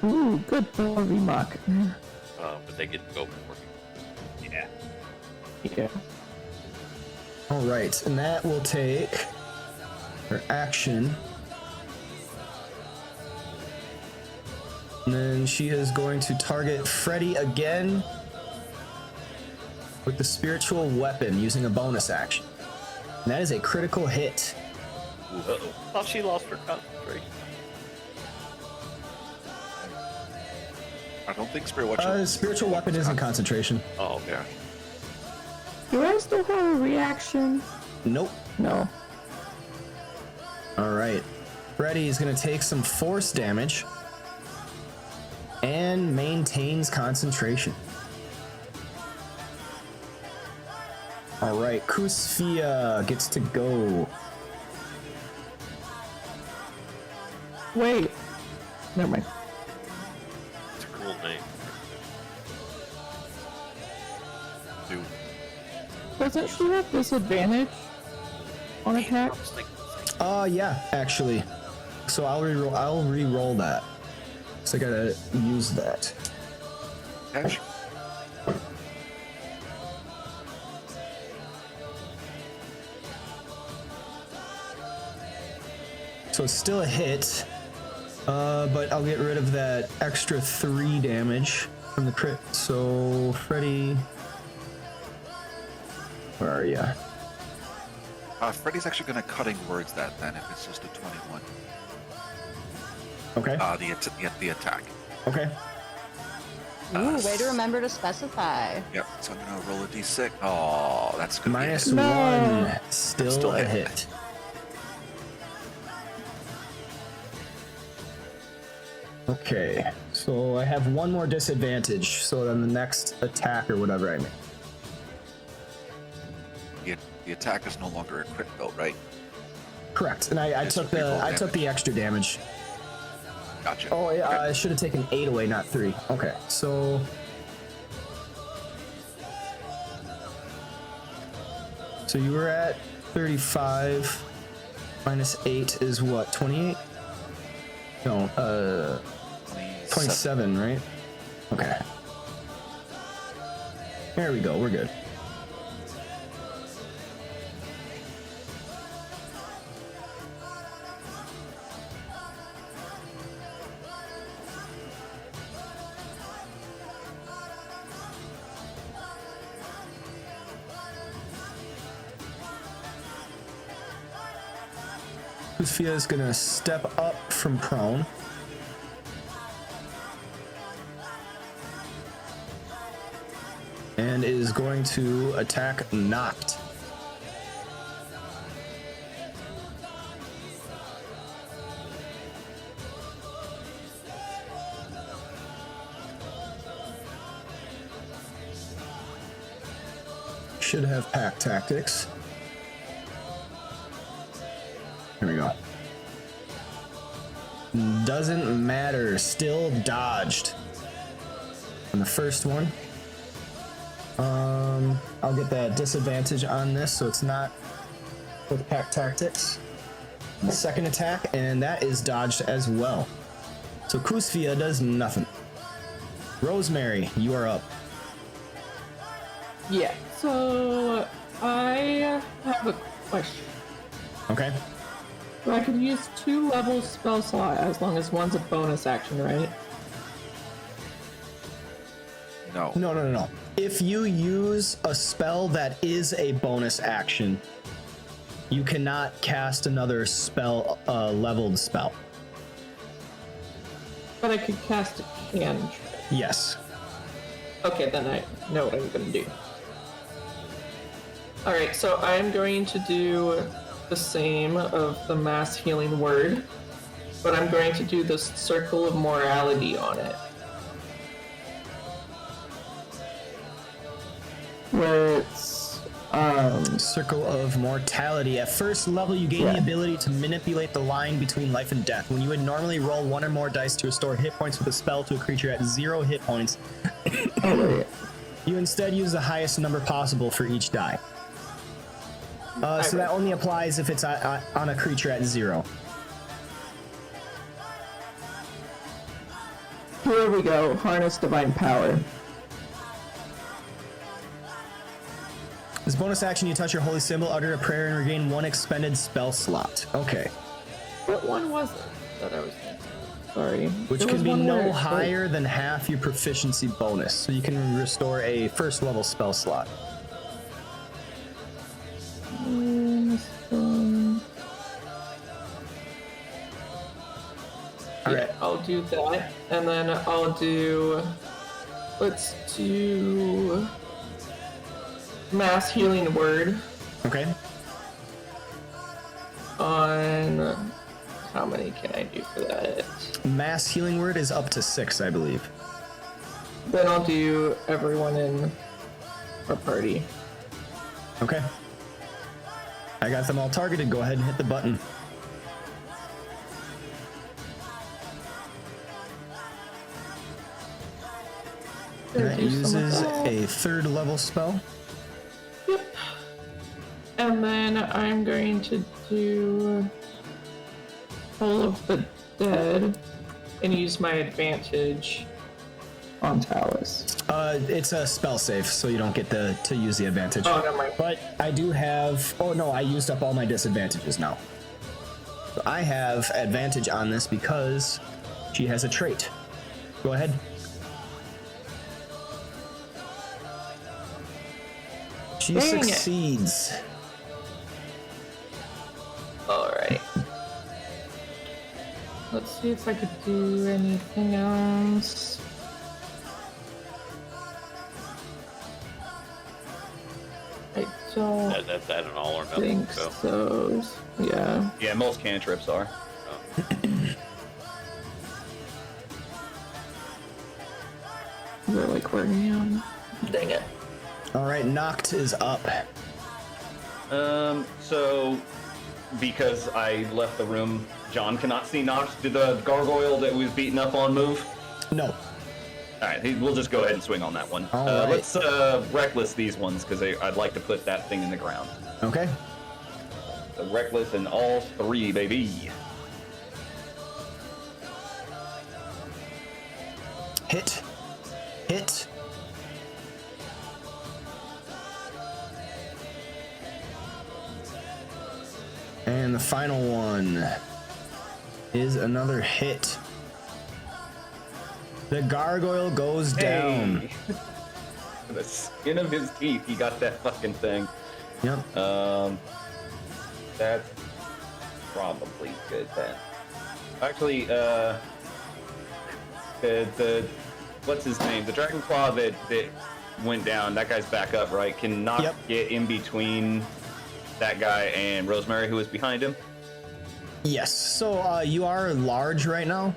Ooh, good for Remark. But they get to go before me. Yeah. Yeah. All right, and that will take her action. And then she is going to target Freddy again with the spiritual weapon using a bonus action. And that is a critical hit. Uh-oh. Thought she lost her concentration. I don't think spiritual. Spiritual weapon isn't concentration. Oh, Yeah. Do I still have a reaction? Nope. No. All right. Freddy is going to take some force damage and maintains concentration. All right, Kusfia gets to go. Wait. Never mind. it's a cool name. Do Doesn't she have disadvantage on attack? I was thinking Yeah, actually. So I'll re-roll that. So I gotta use that. cash. So it's still a hit, but I'll get rid of that extra 3 damage from the crit. So Freddy, where are ya? Freddy's actually going to cutting words that then if it's just a 21. Okay. The attack. Okay. Ooh, way to remember to specify. Yep. So I'm going to roll a d6. Oh, that's going to be a Minus hit. 1, still Still a hit. hit. Okay, so I have 1 more disadvantage. So then the next attack or whatever I make. The attack is no longer a crit though, right? Correct, and I Yes, took reroll I took the extra damage. Gotcha. Oh, yeah, Okay. I should have taken 8 away, not 3. Okay, so you were at 35 minus 8 is what? 28? No, 27, right? Okay. There we go. We're good. Kusfia is gonna step up from prone. And is going to attack Knocked. Should have pack tactics. Here we go. Doesn't matter. Still dodged. On the first one. I'll get that disadvantage on this, so it's not with pack tactics. The second attack, and that is dodged as well. So Kusfia does nothing. Rosemary, you are up. Yeah. So I have a question. Okay. So I can use 2 level spell slot as long as one's a bonus action, right? No. No. If you use a spell that is a bonus action, you cannot cast another spell, leveled spell. But I could cast a cantrip. Yes. Okay, then I know what I'm gonna do. Alright, so I'm going to do the same of the mass healing word, but I'm going to do the circle of morality on it. Where it's Circle of Mortality. At first level, you gain the ability to manipulate the line between life and death. When you would normally roll 1 or more dice to restore hit points with a spell to a creature at 0 hit points, you instead use the highest number possible for each die. So that only applies if it's on a creature at 0. Here we go. Harness Divine Power. As a bonus action, you touch your holy symbol, utter a prayer, and regain 1 expended spell slot. Okay. What one was it that I was thinking? Sorry. Which can be no higher than half your proficiency bonus, so you can restore a first level spell slot. Alright, I'll do that, and then I'll do. Let's do. Mass Healing Word. Okay. On. How many can I do for that? Mass Healing Word is up to 6, I believe. Then I'll do everyone in our party. Okay. I got them all targeted. Go ahead and hit the button. That uses a 3rd level spell. Yep. And then I'm going to do Toll of the Dead and use my advantage on Talus. It's a spell save, so you don't get to use the advantage. Oh, never mind. But I do have... Oh, no, I used up all my disadvantages now. So I have advantage on this because she has a trait. Go ahead. She succeeds. Alright. Let's see if I could do anything else. I don't That's an all or nothing think spell. so. Yeah. Yeah, most cantrips are. They're like where I am. Dang it. All right, Noct is up. So because I left the room, John cannot see Nox. Did the gargoyle that was beaten up on move? No. All right, we'll just go ahead and swing on that one. All right. Let's reckless these ones because I'd like to put that thing in the ground. Okay. So reckless and all 3, baby. Hit. Hit. And the final one is another hit. The gargoyle goes down. Hey. The skin of his teeth, he got that fucking thing. Yep. That's probably good then. Actually, the what's his name? The dragon claw that went down. That guy's back up, right? Can not get in between that guy and Rosemary, who was behind him. Yes. So you are large right now.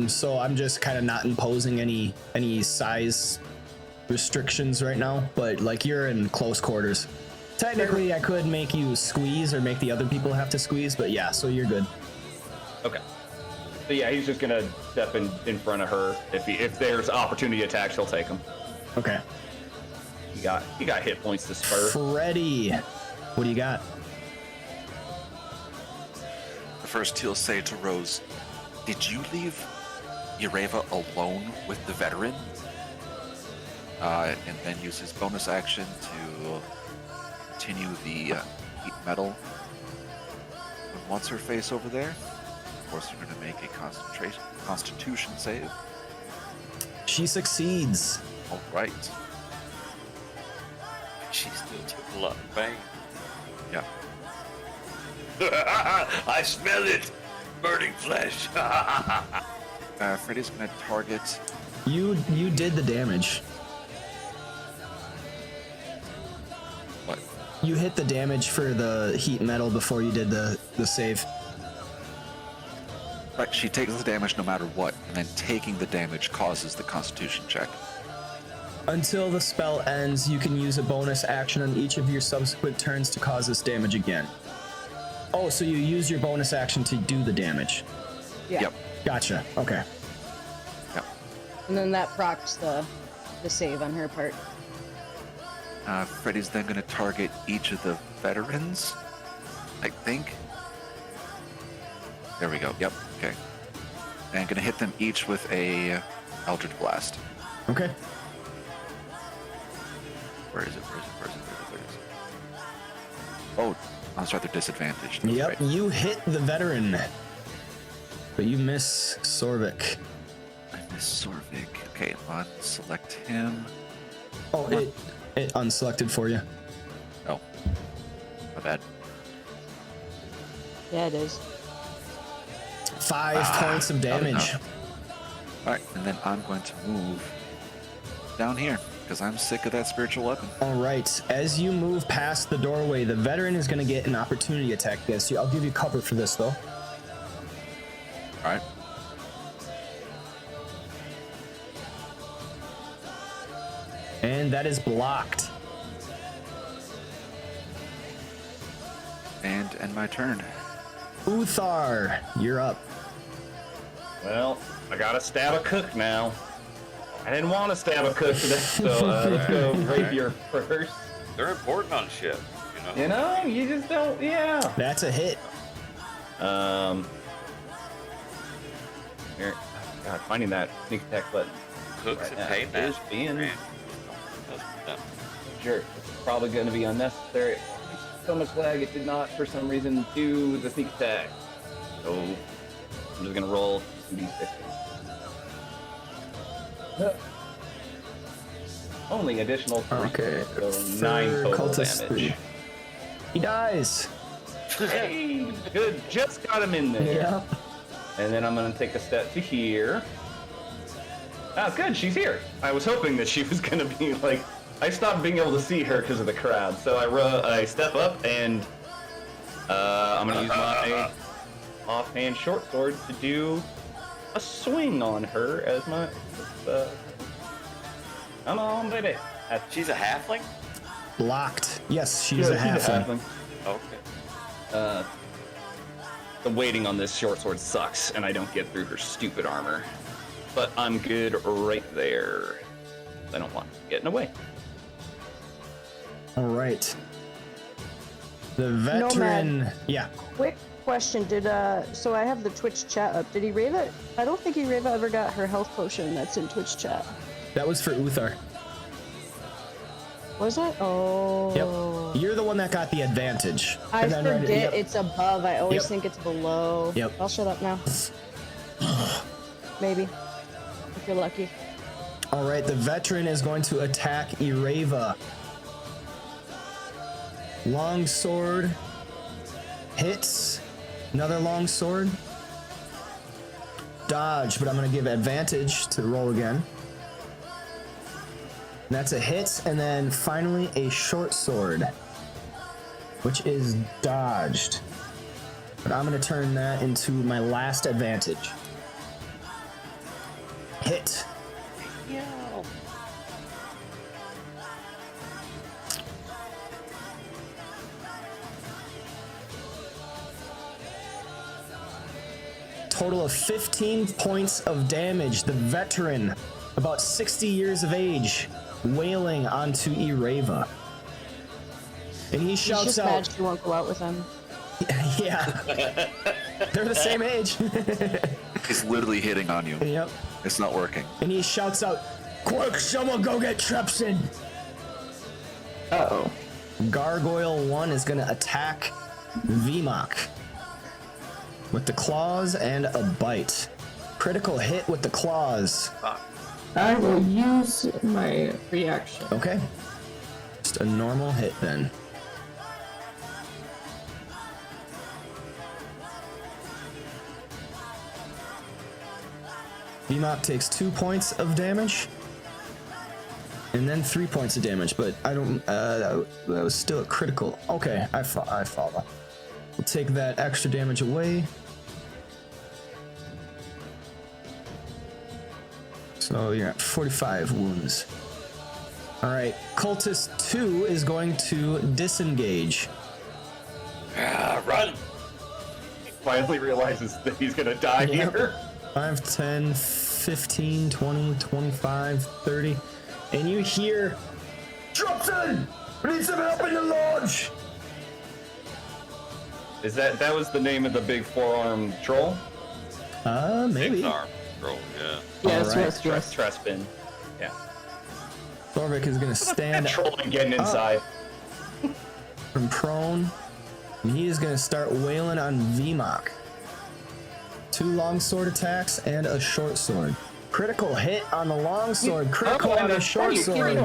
So I'm just kind of not imposing any size restrictions right now. But like you're in close quarters. Technically, I could make you squeeze or make the other people have to squeeze. But yeah, so you're good. Okay. So yeah, he's just gonna step in front of her. If there's opportunity attacks, he'll take them. Okay. He got hit points to spur. Freddy, what do you got? First, he'll say to Rose, "Did you leave Yareva alone with the veteran?" And then use his bonus action to continue the heat metal. And what's her face over there? Of course, you're going to make a Constitution save. She succeeds. All right. She still took a lot of pain. Yeah. I smell it! Burning flesh! Freddy's going to target. You did the damage. What? You hit the damage for the heat metal before you did the save. Right, she takes the damage no matter what, and then taking the damage causes the Constitution check. Until the spell ends, you can use a bonus action on each of your subsequent turns to cause this damage again. Oh, so you use your bonus action to do the damage. Yeah. Yep. Gotcha. Okay. And then that procs the save on her part. Freddy's then going to target each of the veterans, I think. There we go. Yep. Okay. And going to hit them each with a Eldritch Blast. Okay. Where is it? Oh, I'll start their disadvantage. That's Yep, right. you hit the veteran, but you miss Sorvik. I miss Sorvik. Okay, select him. Oh, it unselected for you. Oh, my bad. Yeah, it is. 5 points of not damage. enough. All right, and then I'm going to move down here because I'm sick of that spiritual weapon. All right, as you move past the doorway, the veteran is going to get an opportunity attack against you. I'll give you cover for this, though. All right. And that is blocked. And end my turn. Uthar, you're up. Well, I gotta stab a cook now. I didn't want to stab a cook today, so let's go rapier first. They're important on ship, you know? You just don't, yeah. That's a hit. Here, God, finding that sneak attack button. Cooks right and now pay is match. being jerk. It's probably going to be unnecessary. So much lag, it did not, for some reason, do the sneak attack. So, I'm just going to roll 2d6. Only additional 3. Okay. So 9 For total cultist damage. 3. He dies. Hey, good. Just got him in there. Yeah. And then I'm going to take a step to here. Ah, good. She's here. I was hoping that she was going to be like... I stopped being able to see her because of the crowd. So I step up and I'm going to use my offhand short sword to do a swing on her as my... come on, baby. She's a halfling? Blocked. Yes, she's a halfling. Okay. The weighting on this short sword sucks, and I don't get through her stupid armor. But I'm good right there. I don't want to get in the way. All right. The veteran. Yeah. Quick question: so I have the Twitch chat up. Did Ireva? I don't think Ireva ever got her health potion that's in Twitch chat. That was for Uthar. Was it? Oh. Yep. You're the one that got the advantage. I And then forget yep. it's above. I always Yep. think it's below. Yep. I'll shut up now. Maybe. If you're lucky. All right, the veteran is going to attack Ireva. Long sword hits. Another long sword. Dodge, but I'm going to give advantage to roll again. And that's a hit, and then finally a short sword, which is dodged. But I'm going to turn that into my last advantage. Hit. Total of 15 points of damage. The veteran, about 60 years of age, wailing onto Ireva. And he He's shouts just out, mad she won't go out with him. yeah, they're the same age. It's literally hitting on you. Yep. It's not working. And he shouts out, quick, someone go get Trepson. Uh-oh. Gargoyle 1 is going to attack Vmok with the claws and a bite. Critical hit with the claws. I will use my reaction. Okay. Just a normal hit then. Vmok takes 2 points of damage. And then 3 points of damage, but I don't, that was still a critical. Okay, I follow. We'll take that extra damage away. So you're at 45 wounds. All right, Cultist 2 is going to disengage. Run! Finally realizes that he's gonna die Yep. here. 5, 10, 15, 20, 25, 30. And you hear, Dropson! We need some help in the lodge! Is that was the name of the big four-armed troll? Maybe. Big arm roll, yeah. Yes, Alright. yes, yes. Trespin. Yeah. Thorvik is gonna stand Trolling getting inside. from prone, and he is gonna start wailing on Vmok. 2 longsword attacks and a short sword. Critical hit on the longsword, critical on the short sword.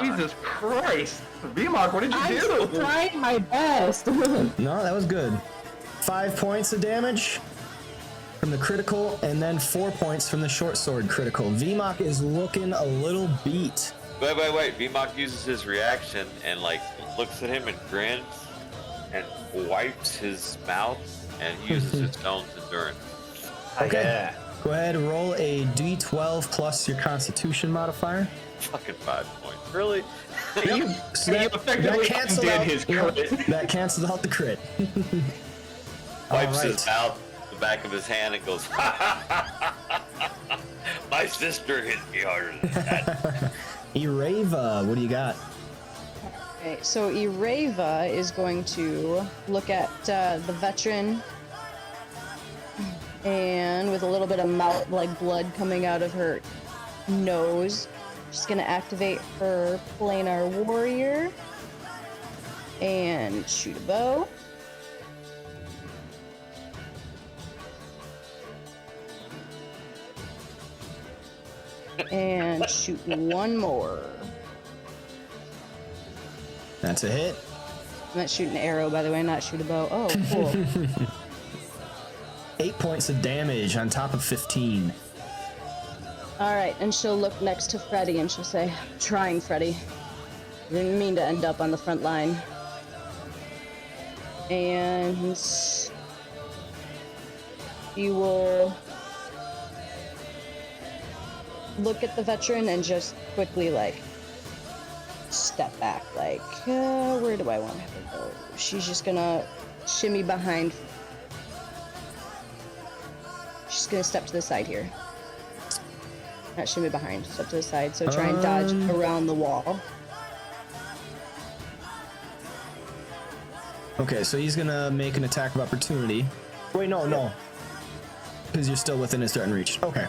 Jesus Christ. Vmok, what did you I'm do? trying my best. No, that was good. 5 points of damage from the critical, and then 4 points from the short sword critical. Vmok is looking a little beat. Wait. VMOC uses his reaction and like looks at him and grins and wipes his mouth and uses his stone's endurance. Okay. Yeah. Go ahead and roll a d12 plus your constitution modifier. Fucking 5 points. Really? You So that effectively canceled undid out, his you know, crit. that cancels out the crit. Wipes Alright. his mouth, the back of his hand, and goes, my sister hit me harder than that. Ireva, what do you got? Okay, so Ireva is going to look at the veteran, and with a little bit of mouth, like blood coming out of her nose, she's gonna activate her planar warrior and shoot a bow. And shoot one more. That's a hit. I'm not shooting an arrow, by the way, not shoot a bow. Oh, cool. 8 points of damage on top of 15. Alright, and she'll look next to Freddy and she'll say, trying, Freddy. Didn't mean to end up on the front line. And you will look at the veteran and just quickly, like, step back. Like, where do I want her to go? She's just gonna shimmy behind. She's gonna step to the side here. Not shimmy behind, step to the side. So try and dodge around the wall. Okay, so he's gonna make an attack of opportunity. Wait, no. Because you're still within his threat and reach. Okay.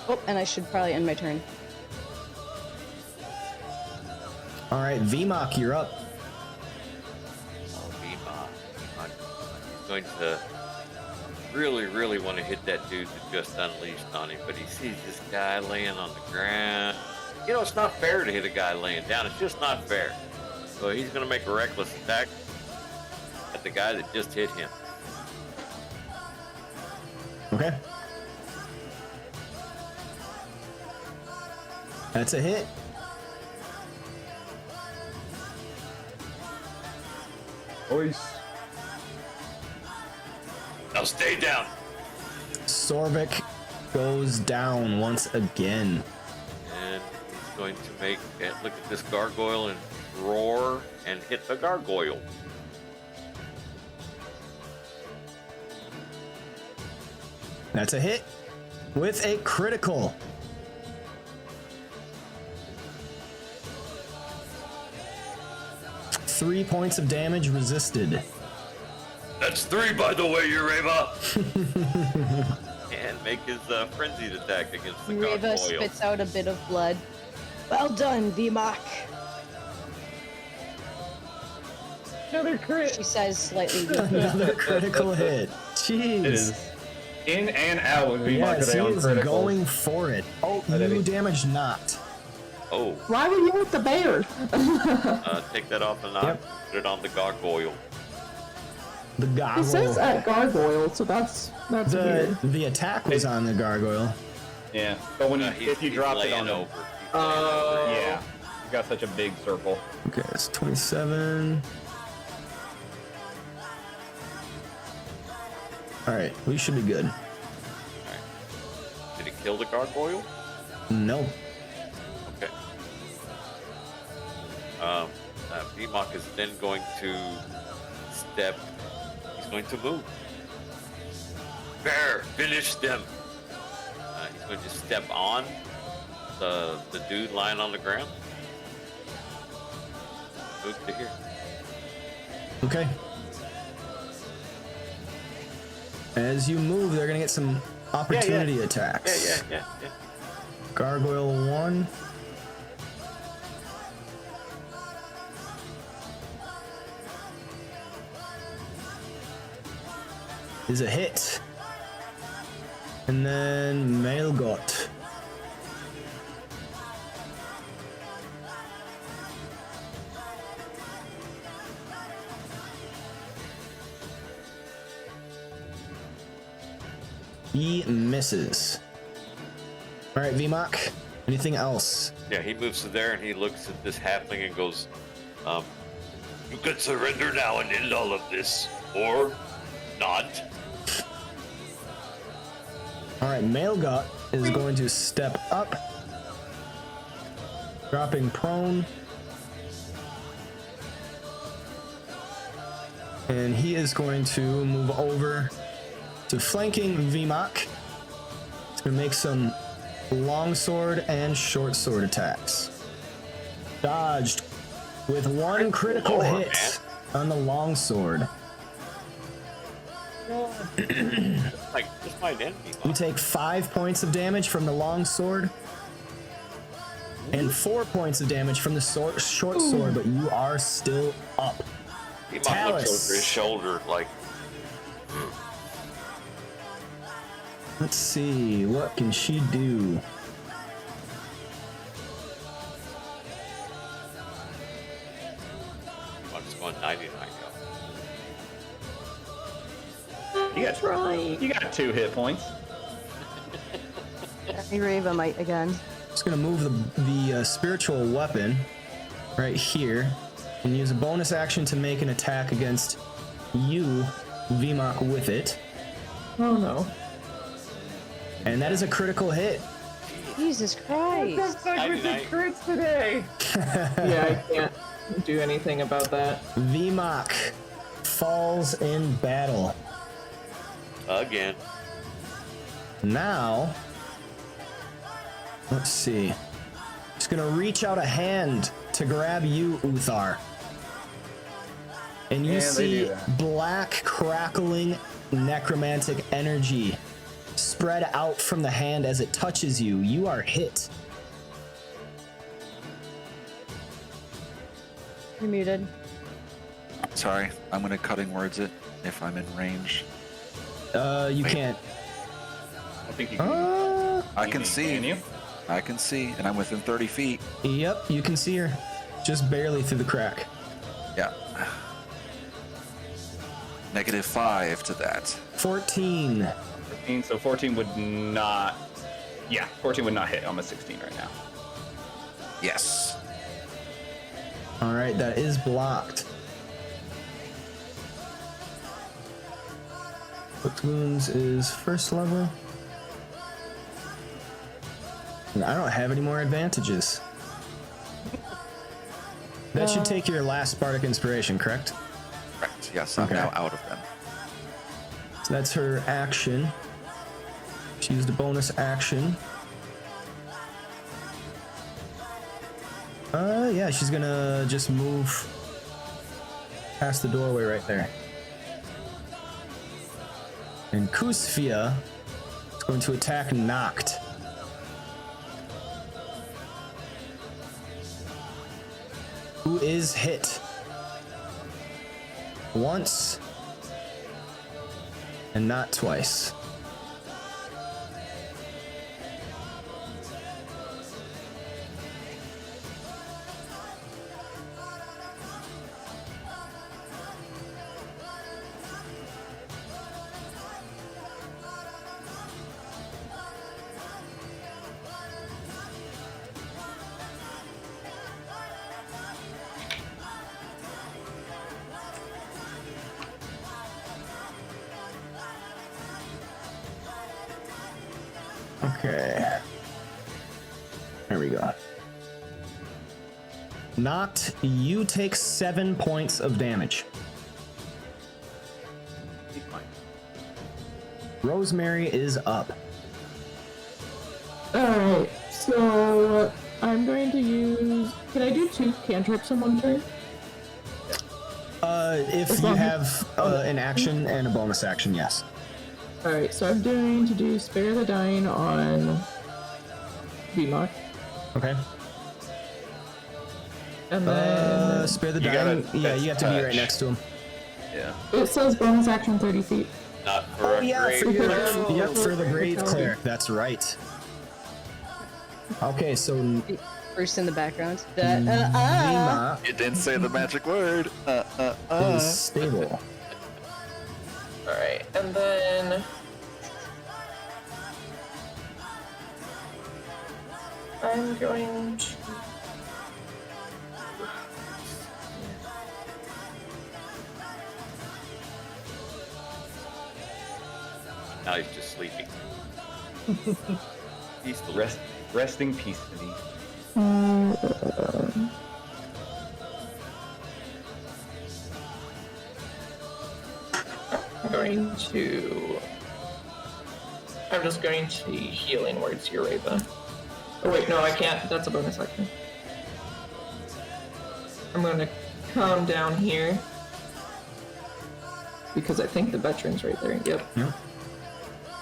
Oh, and I should probably end my turn. Alright, Vmok, you're up. Oh, VMOC. He's going to really want to hit that dude that just unleashed on him, but he sees this guy laying on the ground. You know, it's not fair to hit a guy laying down. It's just not fair. So he's going to make a reckless attack at the guy that just hit him. Okay. That's a hit. Voice. Now stay down. Sorvik goes down once again. And he's going to make, look at this gargoyle and roar and hit the gargoyle. That's a hit with a critical. Three points of damage resisted. That's 3, by the way, Ureva. And make his frenzied attack against the Reva gargoyle. spits out a bit of blood. Well done, Vmok. Another crit. She says slightly. Another critical hit. Jeez. It is in and out with VMOC Yes, today he on is criticals. going for it. Oh, Oh, did you he? damage not. Oh, Why were you with the bear? take that off and Yep. put it on the gargoyle. The It says goggle. at gargoyle, so that's weird. The attack was on the gargoyle. Yeah, but when He's- if you he's drop it laying on him, over. He's laying over. yeah, you got such a big circle. Okay, it's 27. All right, we should be good. kill the gargoyle? No. Okay. VMOC is then going to step. He's going to move. Bear, finish them. He's going to step on the dude lying on the ground. Move to here. Okay. As you move, they're gonna get some opportunity attacks. Yeah. Gargoyle 1. Is a hit. And then Mailgot. He misses. All right, VMOC. Anything else? Yeah, he moves to there and he looks at this halfling and goes, you can surrender now and end all of this, or not. All right, Mailgut is going to step up, dropping prone. And he is going to move over to flanking VMOC. He's going to make some longsword and short sword attacks. Dodged with one critical Lord, hit on the longsword. Like, this might end me. You take 5 points of damage from the longsword and 4 points of damage from the short sword, but you are still up. He might Talus. look over his shoulder like, Let's see, what can she do? I'm just going 99 You got 2 hit points. Hey, Raven might again. Just gonna move the spiritual weapon right here and use a bonus action to make an attack against you, VMOC, with it. Oh no. And that is a critical hit. Jesus Christ. crits today. Yeah, I can't do anything about that. VMOC falls in battle. again. Now, let's see. Just gonna reach out a hand to grab you, Uthar. And you Yeah, they see do that. black, crackling, necromantic energy spread out from the hand as it touches you. You are hit. You're muted. Sorry, I'm gonna cutting words it if I'm in range. You Wait. can't. I think you can. I can see. Can you? I can see, and I'm within 30 feet. Yep, you can see her. Just barely through the crack. Yeah. -5 to that. 14. 14, so 14 would not. Yeah, 14 would not hit. I'm a 16 right now. Yes. All right, that is blocked. Hooked wounds is first level. And I don't have any more advantages. That should take your last Bardic Inspiration, correct? Correct. Yes, I'm Okay. now out of them. So that's her action. She used a bonus action. Yeah, she's gonna just move past the doorway right there. And Kusfia is going to attack Noct. Who is hit once and not twice. Okay. There we go. Knocked, you take 7 points of damage. He's fine. Rosemary is up. Alright, so I'm going to use. Can I do 2 cantrips in one turn? If you have an action and a bonus action, yes. Alright, so I'm going to do Spare the Dying on VMOC. Okay. And then Spare the You dying. gotta- Yeah, you have to be right touch. next to him. Yeah. it says bonus action 30 feet. Not for a great for your, Oh. yep, for the brave cleric. That's right. Okay, so First in the background. Nima You didn't say the magic word. is stable. Alright, and then I'm going to. Now he's just sleeping. He's still Resting peacefully. I'm going to. I'm just going to healing words here, Raven. Oh wait, no, I can't. That's a bonus action. I'm going to come down here because I think the veteran's right there. Yep. Yep.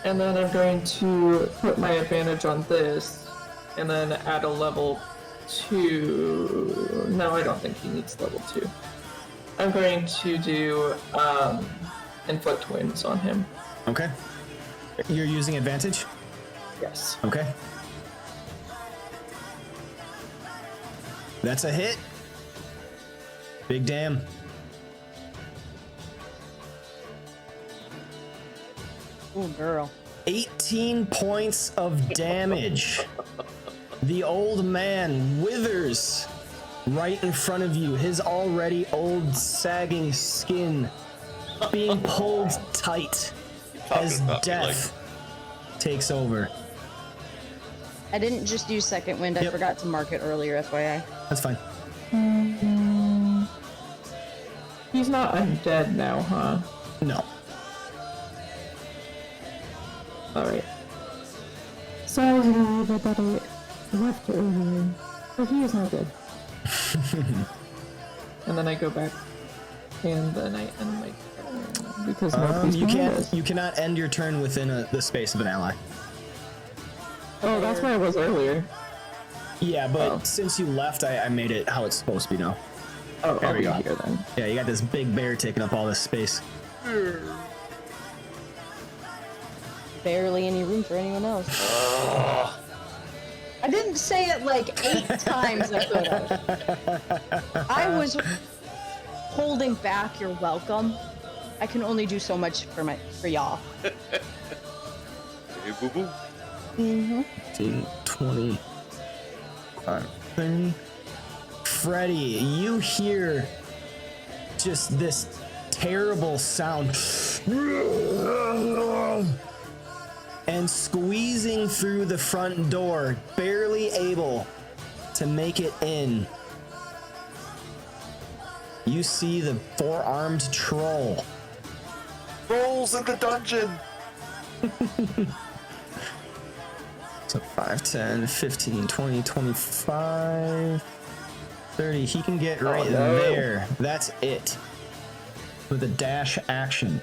And then I'm going to put my advantage on this, and then add a level 2. No, I don't think he needs level 2. I'm going to do inflict wounds on him. Okay. You're using advantage? Yes. Okay. That's a hit. Big damn. Oh, girl. 18 points of damage. The old man withers right in front of you, his already old sagging skin being pulled tight as death takes over. I didn't just use second wind. I Yep. forgot to mark it earlier, FYI. That's fine. He's not undead now, huh? No. Alright. Sorry that I left earlier, but he is not dead. And then I go back, and then I end my turn because nobody's You behind can't. us. You cannot end your turn within the space of an ally. Oh, that's where I was earlier. Yeah, but Oh. since you left, I made it how it's supposed to be now. Oh, There I'll we be go. here then. Yeah, you got this big bear taking up all this space. Barely any room for anyone else. I didn't say it like 8 times I could have. I was holding back your welcome. I can only do so much for y'all. Hey, boo boo. Mm-hmm. 15, 20, 30. Freddy, you hear just this terrible sound. And squeezing through the front door, barely able to make it in. You see the 4-armed troll. Rolls in the dungeon. So 5, 10, 15, 20, 25, 30. He can get right no. there. That's it. With a dash action.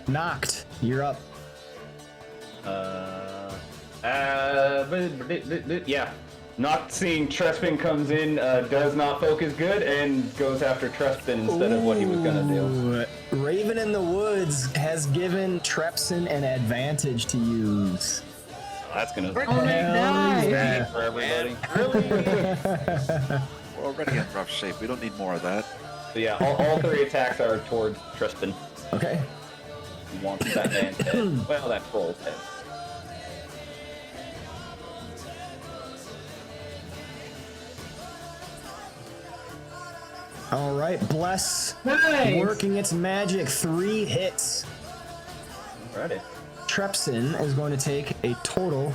Knocked. You're up. Yeah. Not seeing Trespin comes in, does not focus good, and goes after Trespin instead of what he was gonna do. Ooh, Raven in the Woods has given Trepson an advantage to use. That's gonna Yeah. for everybody. We're already in rough shape. We don't need more of that. So yeah, all 3 attacks are towards Trespin. Okay. He wants that man's head. Well, that troll's head. All right. Bless. Nice! Working its magic. 3 hits. Alrighty. Trepsin is going to take a total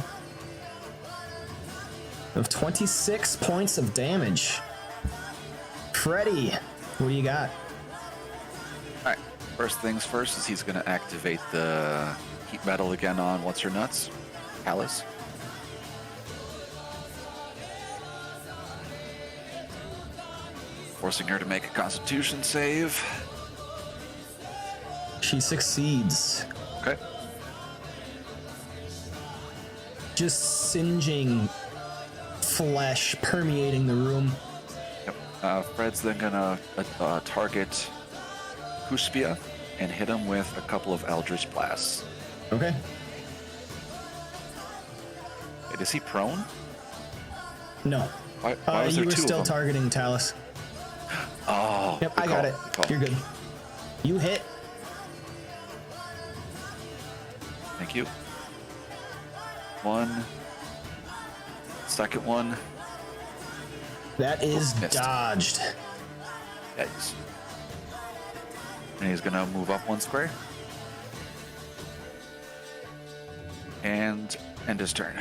of 26 points of damage. Freddy, what do you got? Alright, first things first is he's going to activate the heat metal again on what's her nuts? Alice. Forcing her to make a constitution save. She succeeds. Okay. Just singeing flesh permeating the room. Yep. Fred's then gonna target Cuspia and hit him with a couple of Eldritch Blasts. Okay. Wait, is he prone? No. Why was You there were two still of them? targeting Talus. Oh. Yep, good I got call, it. good call. You're good. You hit. Thank you. One. Second one. That is Missed. dodged. Yikes. And he's gonna move up one square. And end his turn.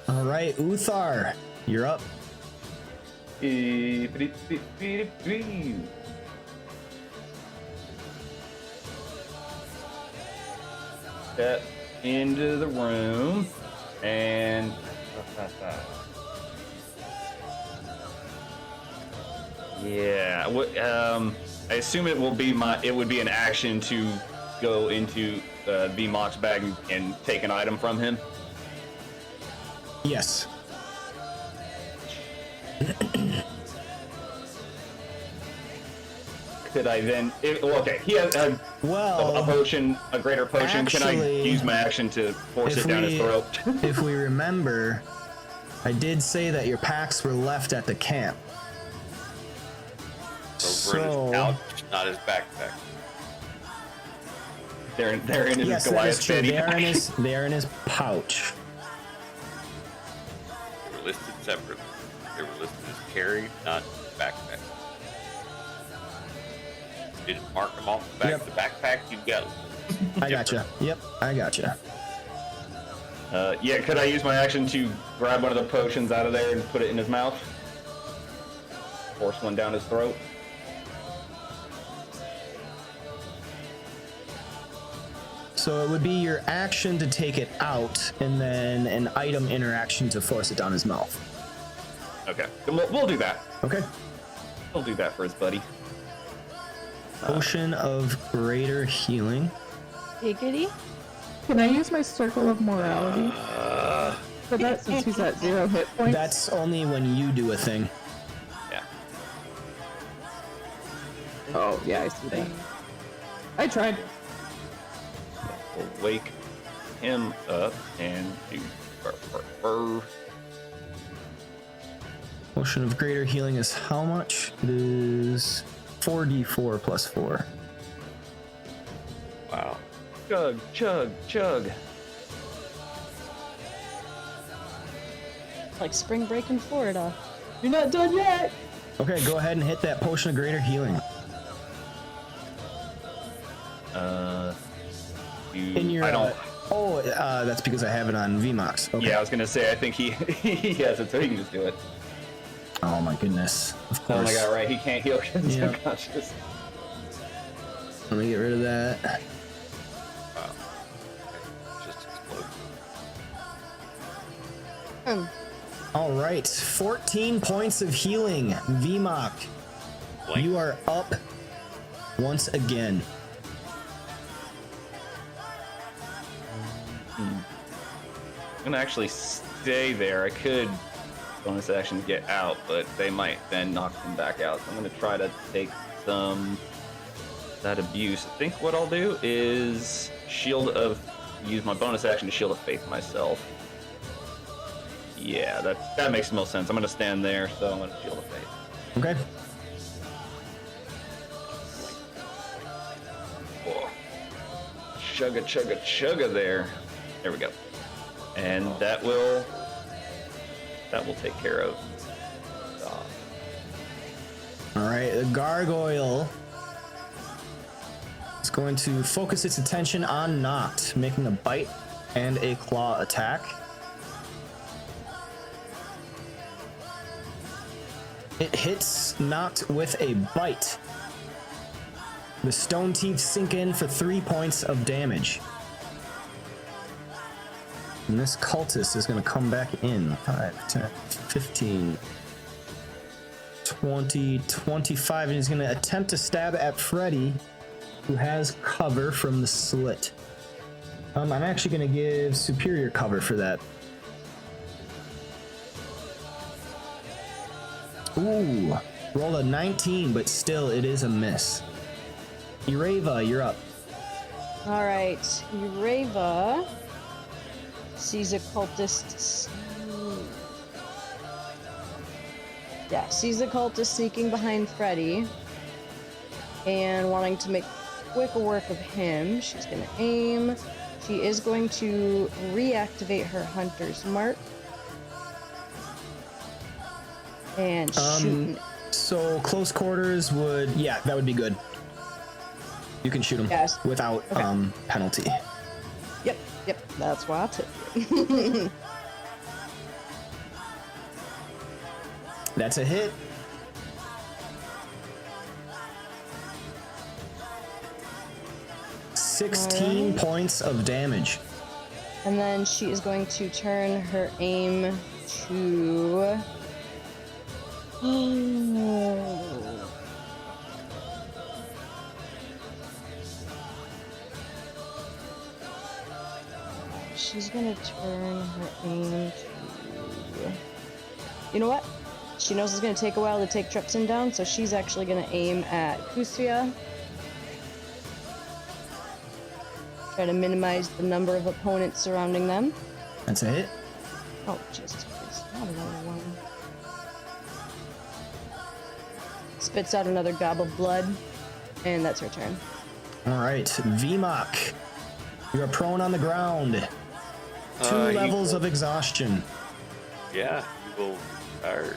All right, Uthar, you're up. Step into the room and yeah. I assume it would be an action to go into VMOC's bag and take an item from him. Yes. Could I then? Okay, he has a Well, potion, a greater potion. Can I actually, use my action to force if it down his we- throat? if we remember, I did say that your packs were left at the camp. Those were in his pouch, not his backpack. They're in his Yes, that Goliath is true. fanny They are in pack. his. They are in his pouch. They were listed separately. They were listed as carry, not backpack. You didn't mark them off the back Yep. of the backpack. You got I gotcha. Yep, I gotcha. Yeah, could I use my action to grab one of the potions out of there and put it in his mouth? Force one down his throat? So it would be your action to take it out, and then an item interaction to force it down his mouth. Okay, then we'll do that. Okay. We'll do that for his buddy. Potion of greater healing. Giggity. Can I use my circle of morality for that since he's at 0 hit points? That's only when you do a thing. Yeah. Oh, yeah, I see that. I tried. We'll wake him up and do Potion of greater healing is how much? It is 4d4 plus 4. wow. chug, chug, chug. Like spring break in Florida. You're not done yet. Okay, go ahead and hit that potion of greater healing. In your, I don't. that's because I have it on VMOX. Okay. Yeah, I was gonna say. I think he has it, so he can just do it. Oh my goodness. Of Oh course. my god, right? He can't heal because he's Yeah. unconscious. Let me get rid of that. Wow. Just exploded. All right, 14 points of healing. VMOC, Blank. you are up once again. I'm gonna actually stay there. I could bonus action get out, but they might then knock him back out. So I'm gonna try to take some that abuse. I think what I'll do is use my bonus action to shield of faith myself. Yeah, that makes the most sense. I'm gonna stand there, so I'm gonna shield of faith. Okay. Whoa. Chugga chugga chugga there. There we go. And that will take care of. All right, the gargoyle is It's going to focus its attention on Noct, making a bite and a claw attack. It hits Noct with a bite. The stone teeth sink in for 3 points of damage. And this cultist is going to come back in. 5, 10, 15, 20, 25, and he's going to attempt to stab at Freddy, who has cover from the slit. I'm actually going to give superior cover for that. Ooh, rolled a 19, but still it is a miss. Ereva, you're up. All right, Ereva sees a cultist. Yeah, sees a cultist sneaking behind Freddy and wanting to make quick work of him. She's gonna aim. She is going to reactivate her hunter's mark and shoot. So close quarters would, yeah, that would be good. You can shoot him without penalty. Yep, that's why I took it. That's a hit. $16 points of damage. And then she is going to turn her aim to... She's gonna turn her aim to... You know what? She knows it's gonna take a while to take Trepsin down, so she's actually gonna aim at Kusria. Try to minimize the number of opponents surrounding them. That's a hit. Oh, Jesus Christ. Not another one. Spits out another gob of blood, and that's her turn. Alright, VMOC. You are prone on the ground. 2 levels of exhaustion. Yeah, you will tired.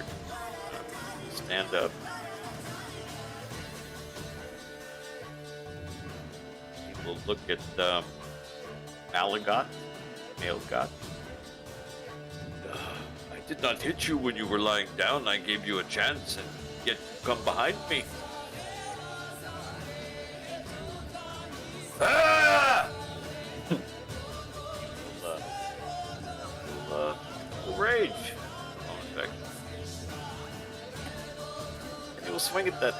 Stand up. You will look at Malagot. Malgot. I did not hit you when you were lying down. I gave you a chance, and yet you come behind me. Ah! Will rage. And he will swing at that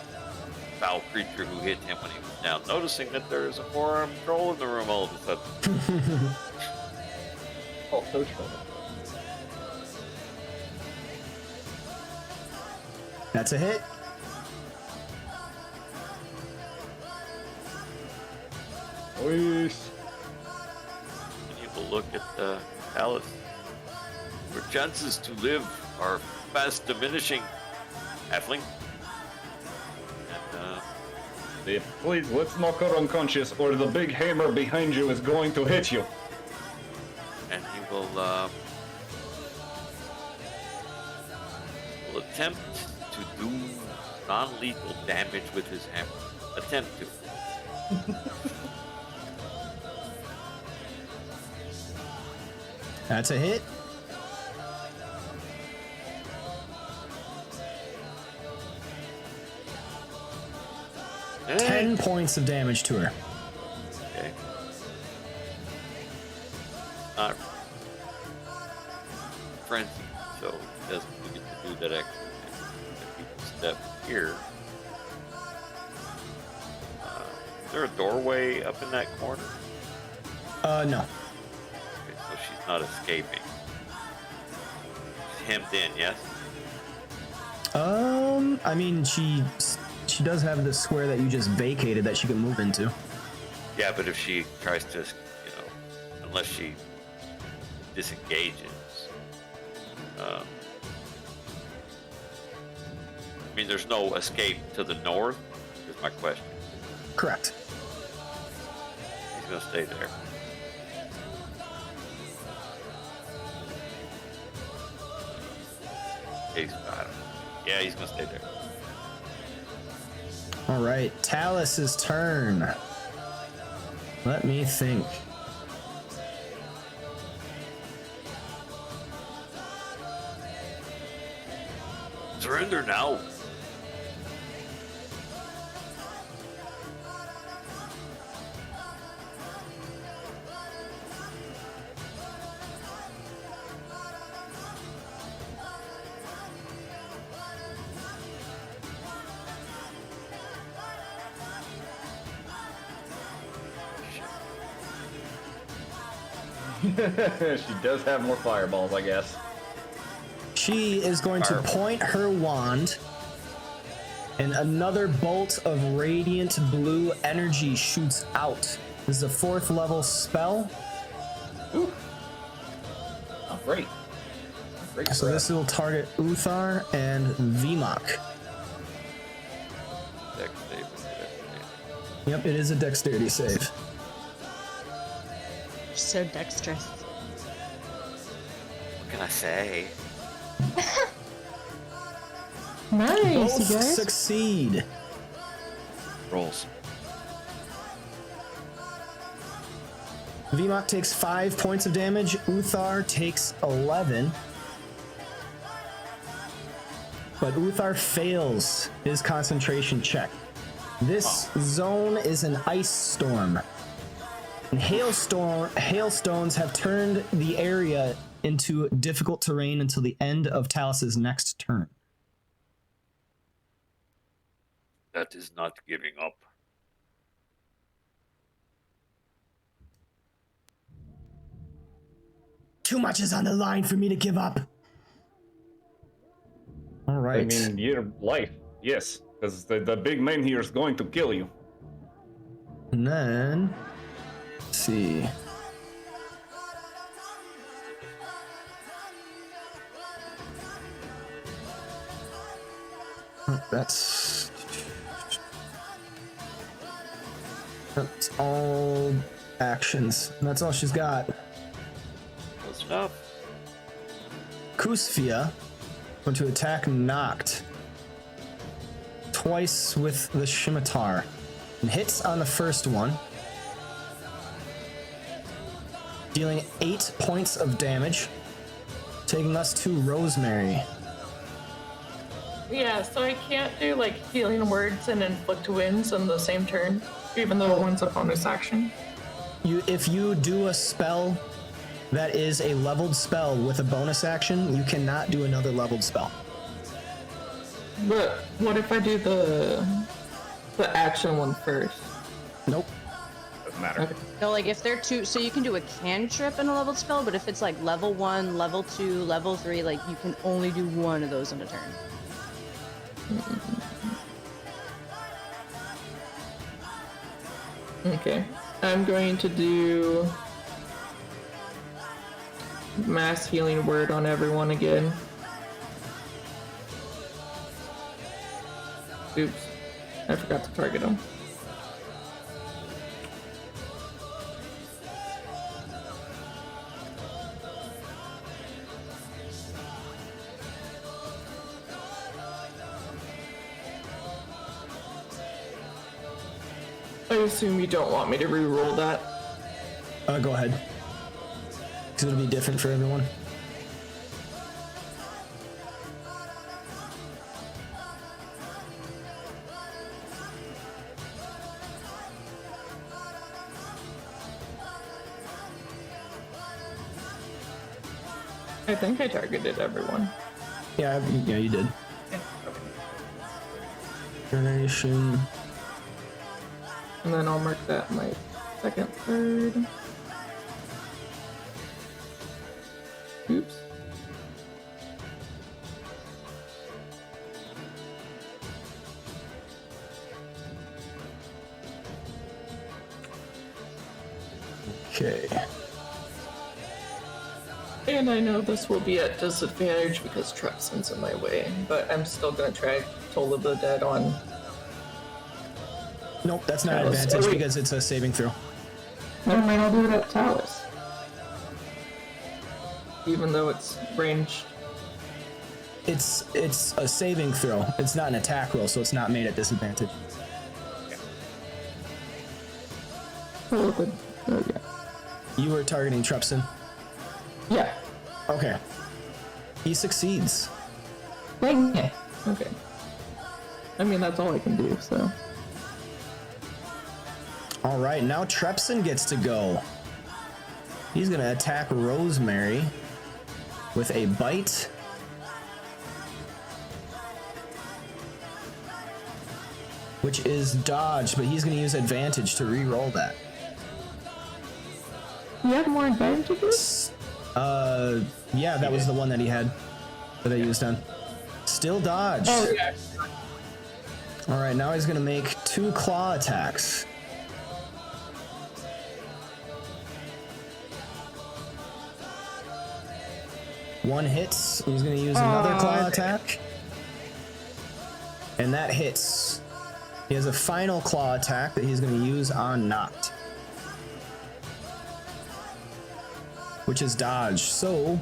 foul creature who hit him when he was down, noticing that there is a four-armed troll in the room all of a sudden. Oh, so troll. That's a hit. Nice. And you will look at Alice. Your chances to live are fast diminishing, halfling. And Yeah, please, let's knock her unconscious, or the big hammer behind you is going to hit you. and he will attempt to do non-lethal damage with his hammer. Attempt to. That's a hit. Hey. 10 points of damage to her. Okay. Not frenzy, so he doesn't get to do that extra thing. If he can step here. Is there a doorway up in that corner? No. Okay, so she's not escaping. She's hemmed in, yes? I mean, she does have the square that you just vacated that she can move into. Yeah, but if she tries to, unless she disengages, I mean, there's no escape to the north, is my question. Correct. He's gonna stay there. Yeah, he's gonna stay there. All right, Talus's turn. Let me think. Surrender now. She does have more fireballs, I guess. She is going to point her wand, and another bolt of radiant blue energy shoots out. This is a 4th level spell. Ooh. Oh, great. Great. So this will target Uthar and Vimok. Dex save. Yep, it is a dexterity save. So dexterous. What can I say? Nice, Both you guys. succeed. Rolls. Vimok takes 5 points of damage. Uthar takes 11. But Uthar fails his concentration check. This zone is an ice storm. And hailstones have turned the area into difficult terrain until the end of Talus's next turn. That is not giving up. Too much is on the line for me to give up. All right. I mean, your life, yes, because the big man here is going to kill you. And then, let's see. That's all actions. That's all she's got. Close enough. Kusfia going to attack Noct twice with the scimitar and hits on the first one, dealing 8 points of damage, taking us to Rosemary. Yeah, so I can't do like healing words and inflict wounds on the same turn, even though one's a bonus action. If you do a spell that is a leveled spell with a bonus action, you cannot do another leveled spell. But what if I do the action one first? Nope. Doesn't matter. Okay. No, like if they're two, so you can do a cantrip and a leveled spell, but if it's like level 1, level 2, level 3, like you can only do one of those in a turn. Okay, I'm going to do mass healing word on everyone again. Oops, I forgot to target them. I assume you don't want me to re-roll that. Go ahead. Because it'll be different for everyone. I think I targeted everyone. Yeah, you did. Generation. And then I'll mark that my second, third. Oops. Okay. And I know this will be at disadvantage because Trepson's in my way, but I'm still gonna try Toll of the Dead on. Nope, that's not an Talus. advantage Oh, wait. because it's a saving throw. Never mind, I'll do it at Talus. Even though it's ranged. It's a saving throw. It's not an attack roll, so it's not made at disadvantage. pull the. Oh, yeah. You were targeting Trepson. Yeah. Okay. He succeeds. Dang it. Okay. I mean, that's all I can do, so. All right, now Trepson gets to go. He's gonna attack Rosemary with a bite. Which is dodged, but he's gonna use advantage to re-roll that. You have more advantages? Yeah, that was the one that he had that I used on. Still dodged. Oh, yeah. All right, now he's gonna make 2 claw attacks. One hits. He's gonna use another claw attack, and that hits. He has a final claw attack that he's gonna use on Noct, which is dodge. So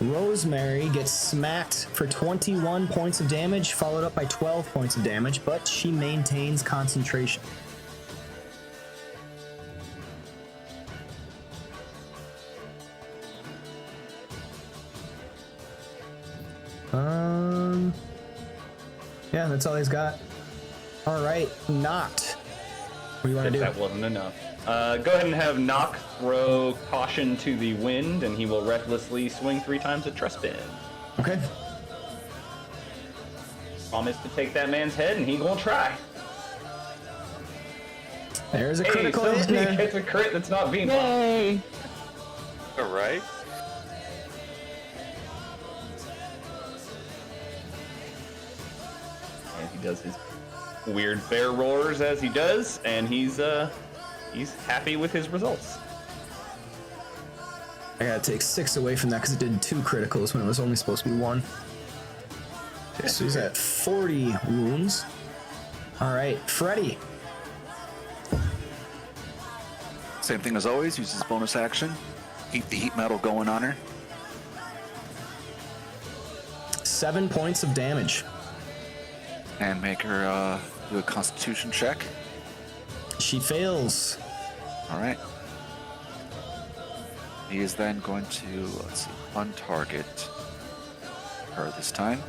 Rosemary gets smacked for 21 points of damage, followed up by 12 points of damage, but she maintains concentration. Yeah, that's all he's got. All right, Noct. What do you want to do? That wasn't enough. Go ahead and have Noct throw caution to the wind, and he will recklessly swing 3 times at Trespin. Okay. Promise to take that man's head, and he gonna try. There's a critical hit in somebody there. gets a crit that's not being Yay! All right. And he does his weird bear roars as he does, and he's happy with his results. I gotta take 6 away from that because it did 2 criticals when it was only supposed to be 1. Okay, so he's at 40 wounds. All right, Freddy. Same thing as always, uses bonus action. Keep the heat metal going on her. 7 points of damage. And make her do a constitution check. She fails. Alright. He is then going to, let's see, untarget her this time.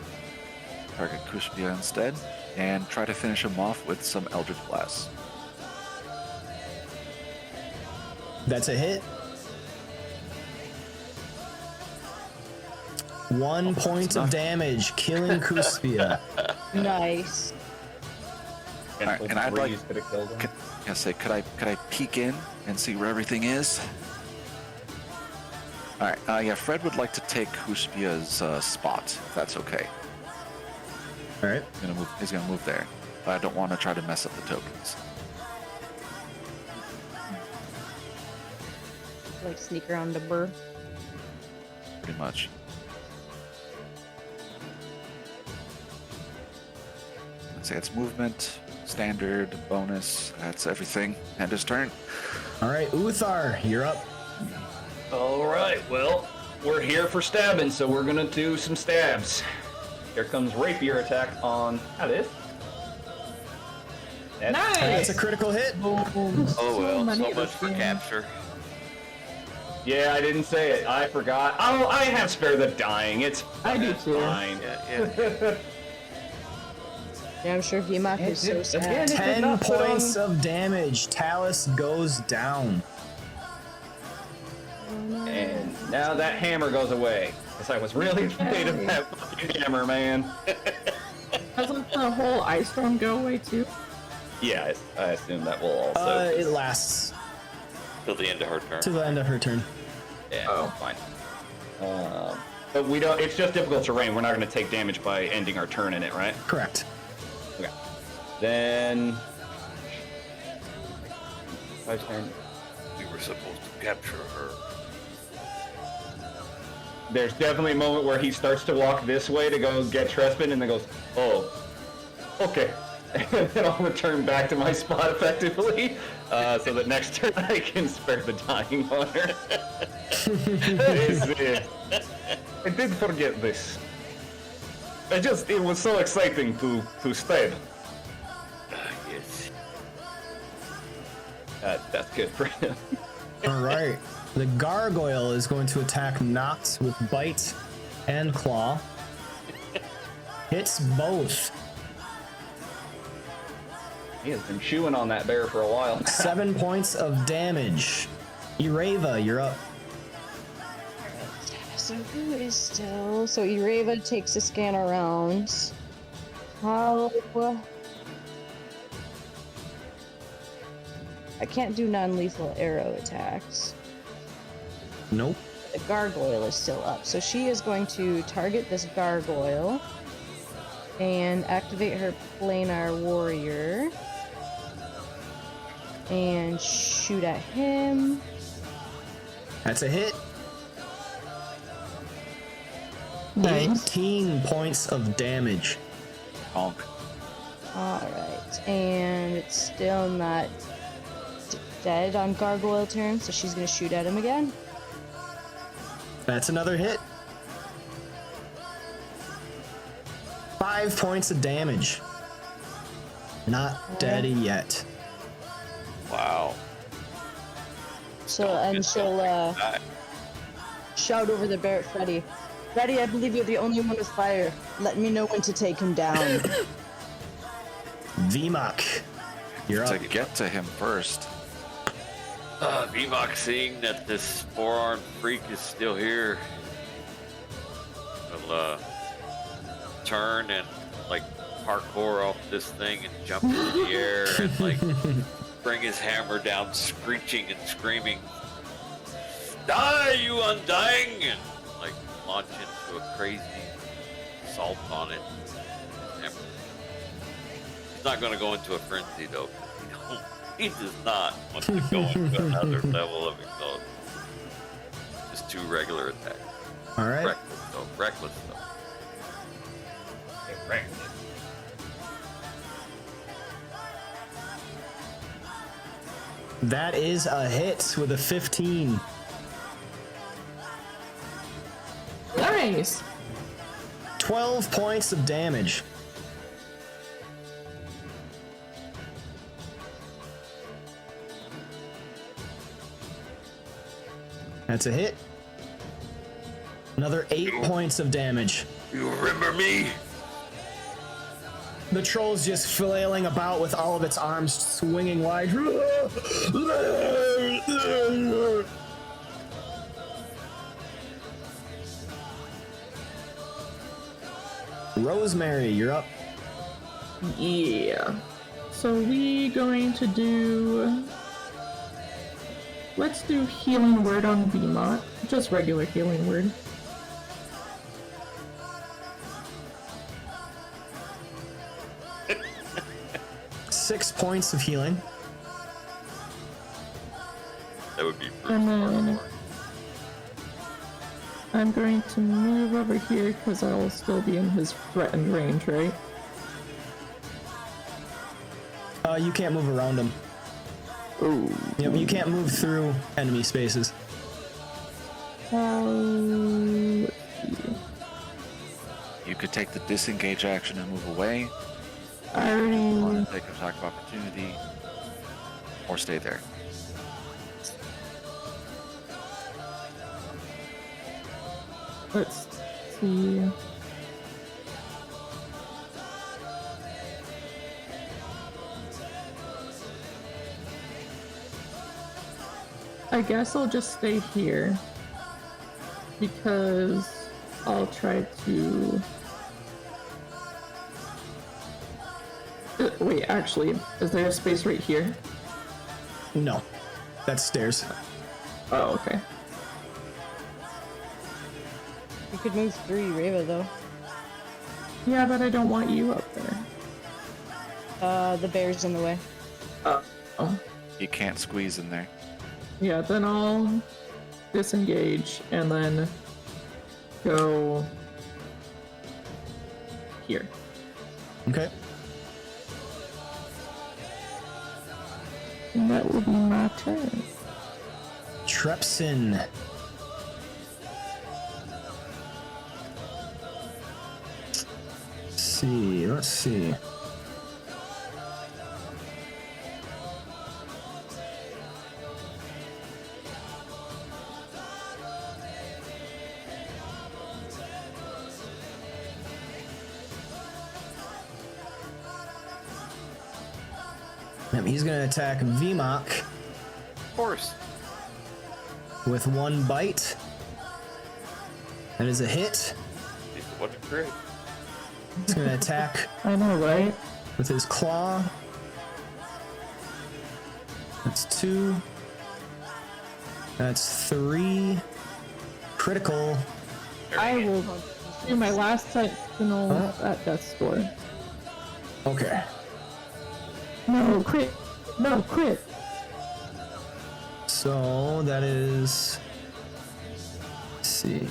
Target Kushbia instead. And try to finish him off with some Eldritch Blast. That's a hit. 1 point of damage, killing Kuspia. Nice. Alright, and I'd like- Could have killed him. Could I peek in and see where everything is? Alright, yeah, Fred would like to take Kushbia's spot, if that's okay. All right. He's gonna move there. But I don't want to try to mess up the tokens. Like sneak around the burr. Pretty much. Let's say it's movement, standard, bonus, that's everything. End his turn. All right, Uthar, you're up. All right, well, we're here for stabbing, so we're gonna do some stabs. Here comes rapier attack on this. Nice! That's a critical hit. Oh well, many so of much us for here. capture. Yeah, I didn't say it. I forgot. Oh, I have spare the dying. It's I do too. fine. Yeah. Yeah, I'm sure Vimak is so sad. Again, it did 10 not put on- points of damage. Talus goes down. And now that hammer goes away. Because I was really afraid of that fucking hammer, man. Doesn't the whole ice storm go away too? Yeah, I assume that will also. It lasts Till the end of her turn. to the end of her turn. Yeah, fine. But we don't. It's just difficult terrain. We're not going to take damage by ending our turn in it, right? Correct. Okay. Then. 5, 10. We were supposed to capture her. There's definitely a moment where he starts to walk this way to go get Trespin, and then goes, "Oh, okay." And then I'll return back to my spot effectively, so that next turn I can spare the dying on her. I did forget this. It was so exciting to stab. Yes. That's good for him. All right. The gargoyle is going to attack Nox with bite and claw. Hits both. He has been chewing on that bear for a while. 7 points of damage. Ireva, you're up. So who is still? So Ireva takes a scan around. How? I can't do non-lethal arrow attacks. Nope. The gargoyle is still up, so she is going to target this gargoyle and activate her planar warrior and shoot at him. That's a hit. Nice. 18 points of damage. Honk. Alright, and it's still not dead on gargoyle turn, so she's gonna shoot at him again. That's another hit. 5 points of damage. Not dead yet. Wow. So, and she'll shout over the bear at Freddy. Freddy, I believe you're the only one with fire. Let me know when to take him down. Vmok, you're up. To get to him first. Vmok, seeing that this four-armed freak is still here, will turn and like parkour off this thing and jump into the air and like bring his hammer down, screeching and screaming, "Die, you undying!" and like launch into a crazy assault on it. He's not going to go into a frenzy though. He does not want to go into another level of exhaustion. Just 2 regular attacks. All right. Reckless though. Reckless though. Reckless. That is a hit with a 15. Nice. 12 points of damage. That's a hit. Another 8 points of damage. You remember me? The troll's just flailing about with all of its arms swinging wide. Rosemary, you're up. Yeah. So we going to do... Let's do healing word on Vmok. Just regular healing word. Six points of healing. That would be And pretty then- hard. I'm going to move over here because I'll still be in his threatened range, right? You can't move around him. Ooh. Yep, you can't move through enemy spaces. Let's see. You could take the disengage action and move away, I or already... take an attack of opportunity, or stay there. Let's see. I guess I'll just stay here because I'll try to... Wait, actually, is there a space right here? No, that's stairs. Oh, okay. You could move through Reva though. Yeah, but I don't want you up there. The bear's in the way. Oh. You can't squeeze in there. Yeah, then I'll disengage and then go here. Okay. And that will be my turn. Trepsin. Let's see. He's gonna attack VMOC. Of course. With one bite. That is a hit. What a great. He's gonna attack I know, right? with his claw. That's 2. That's 3. Critical. I will do my last sentinel at death score. Okay. No, crit. No, crit. So that is. Let's see.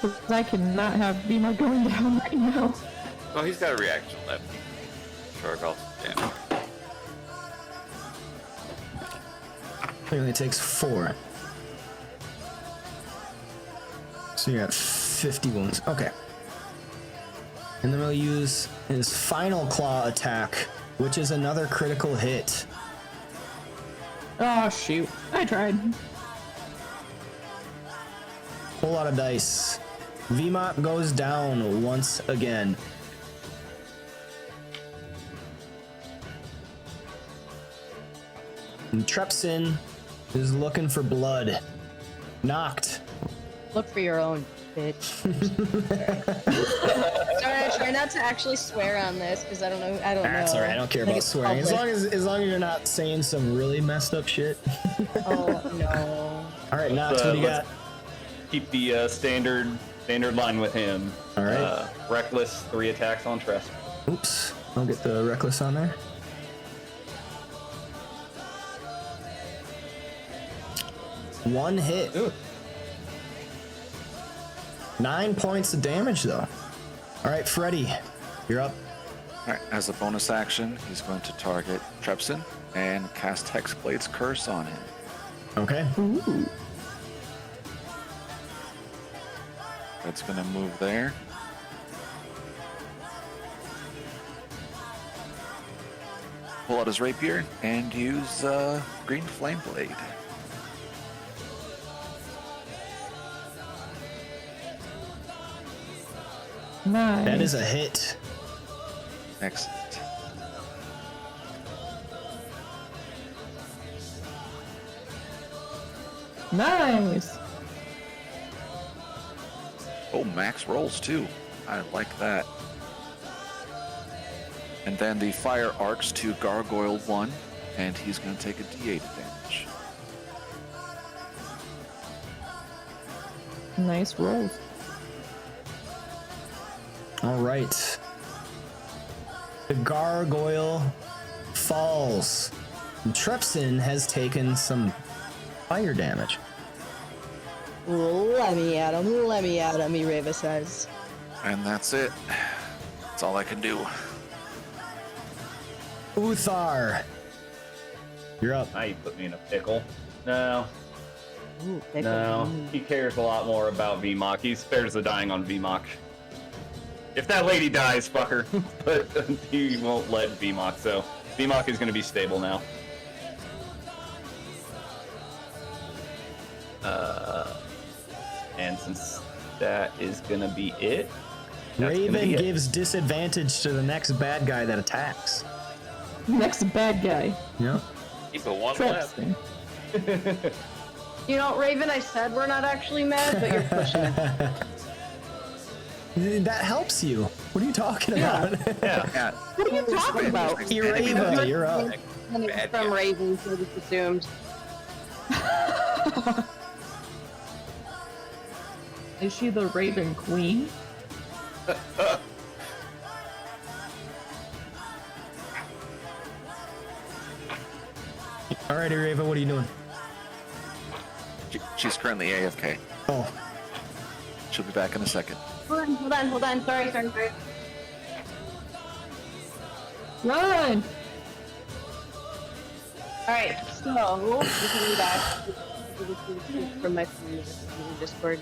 Because I cannot have Beamer going down right now. Oh, he's got a reaction left. Sure, I'll damn. It only takes 4. So you're at 50 wounds. Okay. And then we'll use his final claw attack, which is another critical hit. Oh, shoot. I tried. Whole lot of dice. VMOC goes down once again. And Trepsin is looking for blood. Knocked. Look for your own, bitch. Sorry, I try not to actually swear on this because I don't know. That's alright, I don't care about it's swearing. As public. long as you're not saying some really messed up shit. Oh no. Alright, Knox, what do you got? Keep the standard line with him. All right. Reckless, 3 attacks on Tress. Oops. I'll get the reckless on there. One hit. Ooh. 9 points of damage, though. All right, Freddy, you're up. Alright, as a bonus action, he's going to target Trepsin and cast Hexblade's Curse on him. Okay. Ooh. That's going to move there. Pull out his rapier and use Green Flame Blade. Nice. That is a hit. Excellent. Nice. Oh, max rolls too. I like that. And then the fire arcs to Gargoyle 1, and he's going to take a d8 of damage. Nice rolls. All right. The gargoyle falls. And Trepsin has taken some fire damage. Let me at him, Reva says. And that's it. That's all I can do. Uthar, you're up. Now you put me in a pickle. No, Ooh, pickle. no. He cares a lot more about VMOC. He spares the dying on VMOC. If that lady dies, fucker. But he won't let VMOC, so VMOC is going to be stable now. And since that is going to be it, that's gonna Raven be it. gives disadvantage to the next bad guy that attacks. Next bad guy. Yep. Keep it one left. Trepsin. You know, Raven, I said we're not actually mad, but you're pushing it. That helps you. What are you talking about? Yeah. What are you talking about? Ireva, you're up. Bad From guy. Raven, so just assumed. Is she the Raven Queen? All right, Ireva, what are you doing? She's currently AFK. Oh, She'll be back in a second. Hold on. Sorry. Run! Alright, so we can go back from my Discord.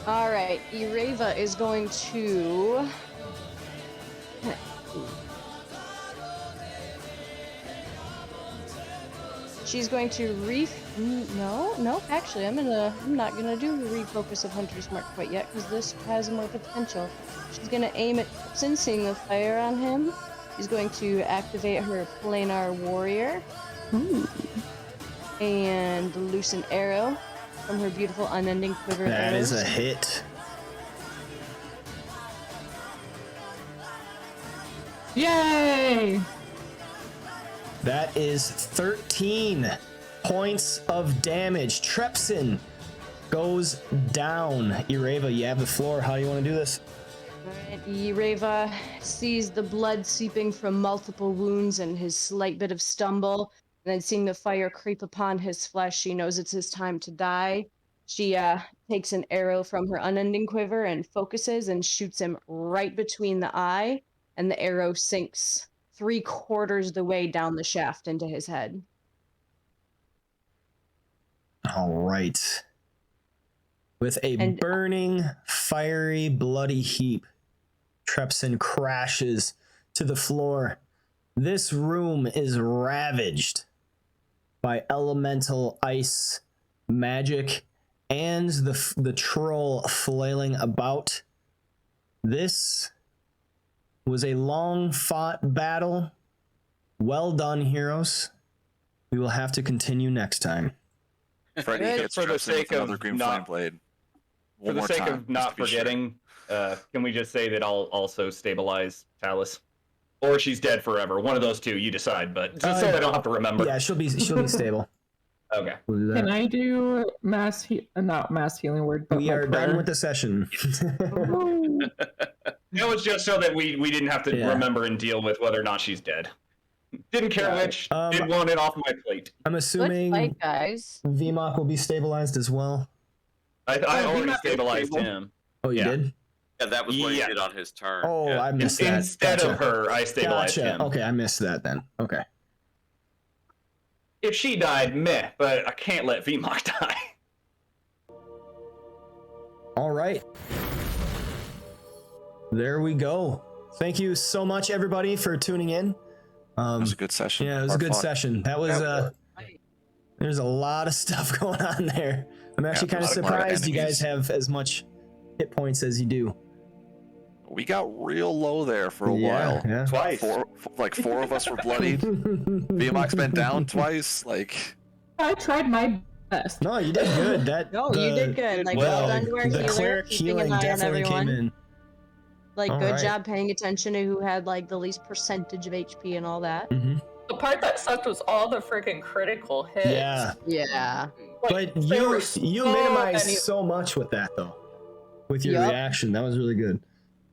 Alright, Ireva is going to... She's going to no, actually, I'm not gonna do refocus of Hunter's Mark quite yet, because this has more potential. She's gonna aim at sensing the fire on him. She's going to activate her planar warrior. Ooh. And loose an arrow from her beautiful unending quiver of That arrows. is a hit. Yay! That is 13 points of damage. Trepsin goes down. Ireva, you have the floor. How do you want to do this? Alright, Ireva sees the blood seeping from multiple wounds and his slight bit of stumble, and then seeing the fire creep upon his flesh, she knows it's his time to die. She takes an arrow from her unending quiver and focuses and shoots him right between the eye, and the arrow sinks 3/4 the way down the shaft into his head. All right. With a burning, fiery, bloody heap, Trepsin crashes to the floor. This room is ravaged by elemental ice magic and the troll flailing about. This was a long-fought battle. Well done, heroes. We will have to continue next time. Freddy Good. gets For the Trepsin sake with of another green not- flame blade. For the sake of not forgetting, can we just say that I'll also stabilize Talus? Or she's dead forever. One of those two, you decide, but just so I don't have to remember. Yeah, she'll be stable. Okay. We'll do that. Can I do not mass healing word, but We my are prayer? done with the session. Ooh. That was just so that we didn't have to Yeah. remember and deal with whether or not she's dead. Didn't care which. Didn't want it off my plate. I'm Good assuming fight, guys. VMOC will be stabilized as well. I already not stabilized stable. him. Oh, you Yeah. did? Yeah, that was what he Yeah. did on his turn. Oh, yeah. I missed that. Instead Gotcha. of her, I stabilized Gotcha. him. Okay, I missed that then. Okay. If she died, meh, but I can't let VMOC die. All right. There we go. Thank you so much, everybody, for tuning in. That was a good session. Yeah, it was a Hard good fought. session. That was there's a lot of stuff going on there. I'm actually kind of there's a lot of surprised you guys enemies. have as much hit points as you do. We got real low there for a while. Yeah. Twice. Four of us were bloodied. VMOC's been down twice. Like, I tried my best. No, you did good. That No, you did good. Like, well done to our the healer, cleric keeping healing an eye on definitely came everyone. in. Like, All good right. job paying attention to who had like the least percentage of HP and all that. Mm-hmm. The part that sucked was all the freaking critical hits. Yeah, Yeah. Like, but there you were minimized many- so much with that though. With your Yup. reaction, that was really good.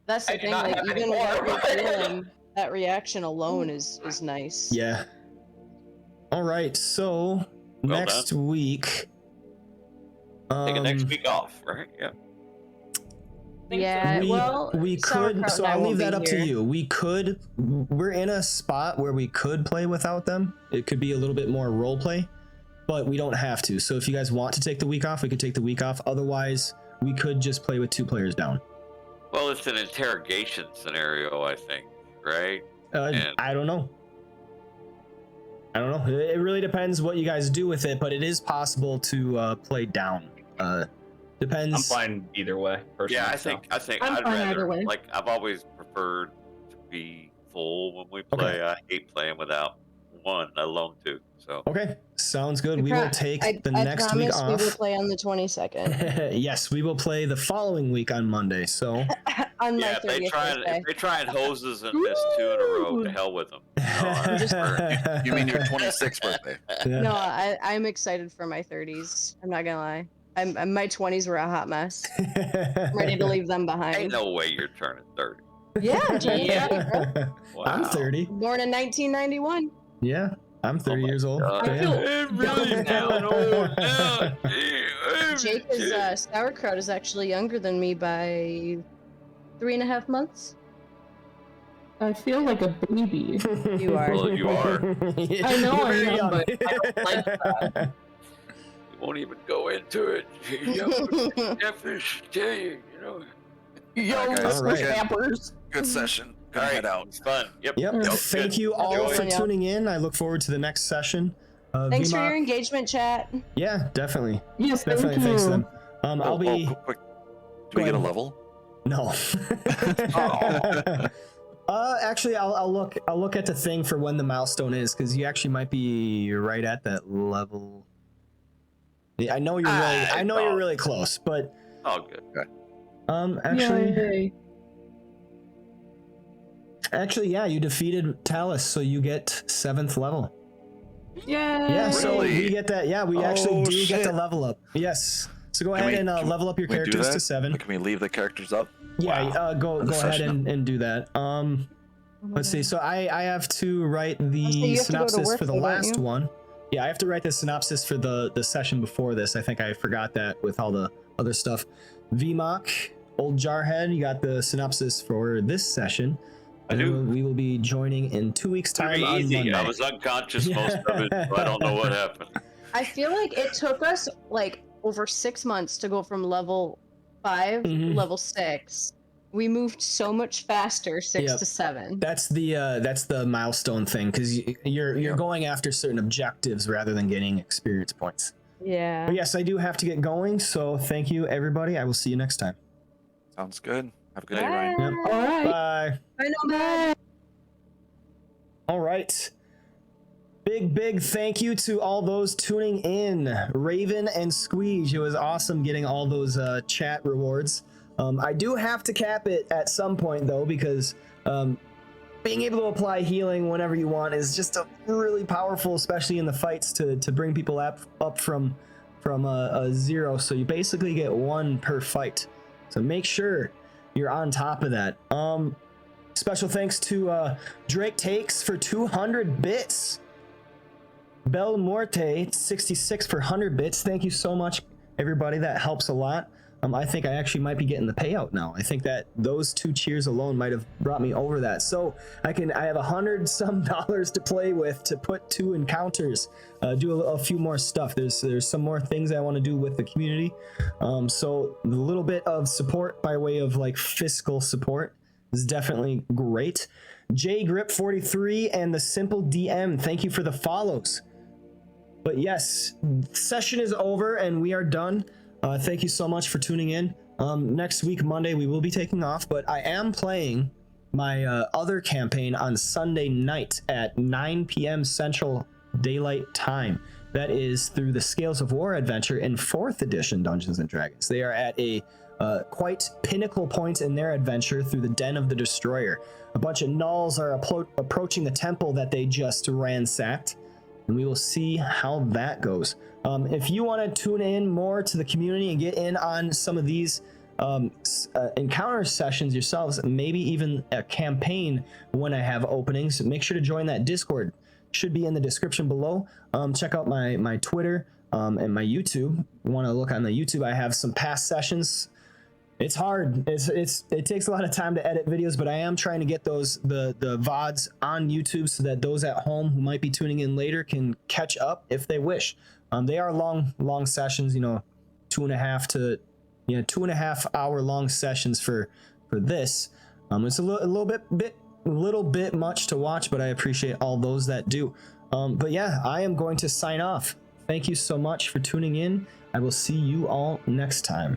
That's I the do thing. not Like, have even any without more. feeling, that reaction alone is nice. Yeah. All right, so Well next week. Take it next week off, right? Yeah. Yeah. we could. Sauerkraut So and I I'll leave won't that be up to here. you. We could. We're in a spot where we could play without them. It could be a little bit more role play, but we don't have to. So if you guys want to take the week off, we could take the week off. Otherwise, we could just play with 2 players down. Well, it's an interrogation scenario, I think, right? And- I don't know. It really depends what you guys do with it, but it is possible to play down. Depends. I'm fine either way, personally. Yeah, I so. think I'm I'd fine rather either way. like I've always preferred to be full when we play. I hate playing without one, let alone 2. So Okay, sounds good. We will take the I next week promise we will off. play on the 22nd. Yes, we will play the following week on Monday. So On yeah, my if they 30th try birthday. if they try and hoses and miss 2 in a row, to hell with them. you mean your 26th birthday? Yeah. No, I'm excited for my 30s. I'm not gonna lie. My 20s were a hot mess. I'm ready to leave them Ain't behind. no way you're turning 30. Yeah, I'm turning 30, bro. Wow. I'm 30. Born in 1991. Yeah, I'm 30 my years old. God. Yeah. I'm really feeling old now. Gee, I'm Jake is Sauerkraut is actually younger than me by 3.5 months. I feel like a baby. You are. Well, you are. I know You're I very am, young. but I don't like that. You won't even go into it. Definitely staying, you know. Yo, Alright, guys, Alright. snappers. Good session. Gonna head out. It's fun. Yep. Yep. Yep. Thank Good. you all Enjoy. for tuning in. I look forward to the next session. Thanks for VMOC, your engagement, chat. yeah, definitely. Yes, thank Definitely you. thanks to them. I'll be quick. Do Go we get a ahead. level? no. Actually, I'll look at the thing for when the milestone is, because you actually might be right at that level. Yeah, I know you're really close, but Oh, good. actually, Yay. yeah, you defeated Talus, so you get 7th level. Yay. Yeah, so Really? we get that. Yeah, we actually Oh, do get shit. the level up. Yes. So go Can ahead we- and can- level up your Can we do characters to that? 7. Like, can we leave the characters up? Yeah, go The ahead session. and do that. Let's see. So I have to write So the you have to go to synopsis work for the though, don't last you? one. Yeah, I have to write the synopsis for the session before this. I think I forgot that with all the other stuff. VMOC, Old Jarhead, you got the synopsis for this session. I do. We will be joining in 2 weeks' time Pretty on easy. Monday. I was unconscious most of it, so I don't know what happened. I feel like it took us like over 6 months to go from level 5 to Mhm. level 6. We moved so much faster 6 Yep. to 7. That's the milestone thing, because you're going after certain objectives rather than getting experience points. Yeah. But yes, I do have to get going, so thank you everybody. I will see you next time. Sounds good. Have a good day, Ryan. Yep. All right. Bye. I know, man. All right. Big thank you to all those tuning in. Raven and Squeege. It was awesome getting all those chat rewards. I do have to cap it at some point though, because being able to apply healing whenever you want is just a really powerful, especially in the fights, to bring people up from a 0. So you basically get 1 per fight. So make sure you're on top of that. Special thanks to Drake Takes for 200 bits. Bel Morte 66 for 100 bits. Thank you so much, everybody. That helps a lot. I think I actually might be getting the payout now. I think that those 2 cheers alone might have brought me over that. So I have $100 some to play with to put 2 encounters, do a few more stuff. There's some more things I want to do with the community. So a little bit of support by way of like fiscal support is definitely great. J Grip 43 and the Simple DM, thank you for the follows. But yes, session is over and we are done. Thank you so much for tuning in. Next week, Monday, we will be taking off, but I am playing my other campaign on Sunday night at 9 p.m. Central Daylight Time. That is through the Scales of War adventure in 4th edition Dungeons & Dragons. They are at a quite pinnacle point in their adventure through the Den of the Destroyer. A bunch of gnolls are approaching the temple that they just ransacked, and we will see how that goes. If you want to tune in more to the community and get in on some of these encounter sessions yourselves, maybe even a campaign when I have openings, make sure to join that Discord. Should be in the description below. Check out my Twitter and my YouTube. You want to look on the YouTube, I have some past sessions. It's hard. It takes a lot of time to edit videos, but I am trying to get the VODs on YouTube so that those at home who might be tuning in later can catch up if they wish. They are long sessions, 2.5 hour long sessions for this. It's a little bit much to watch, but I appreciate all those that do. But yeah, I am going to sign off. Thank you so much for tuning in. I will see you all next time.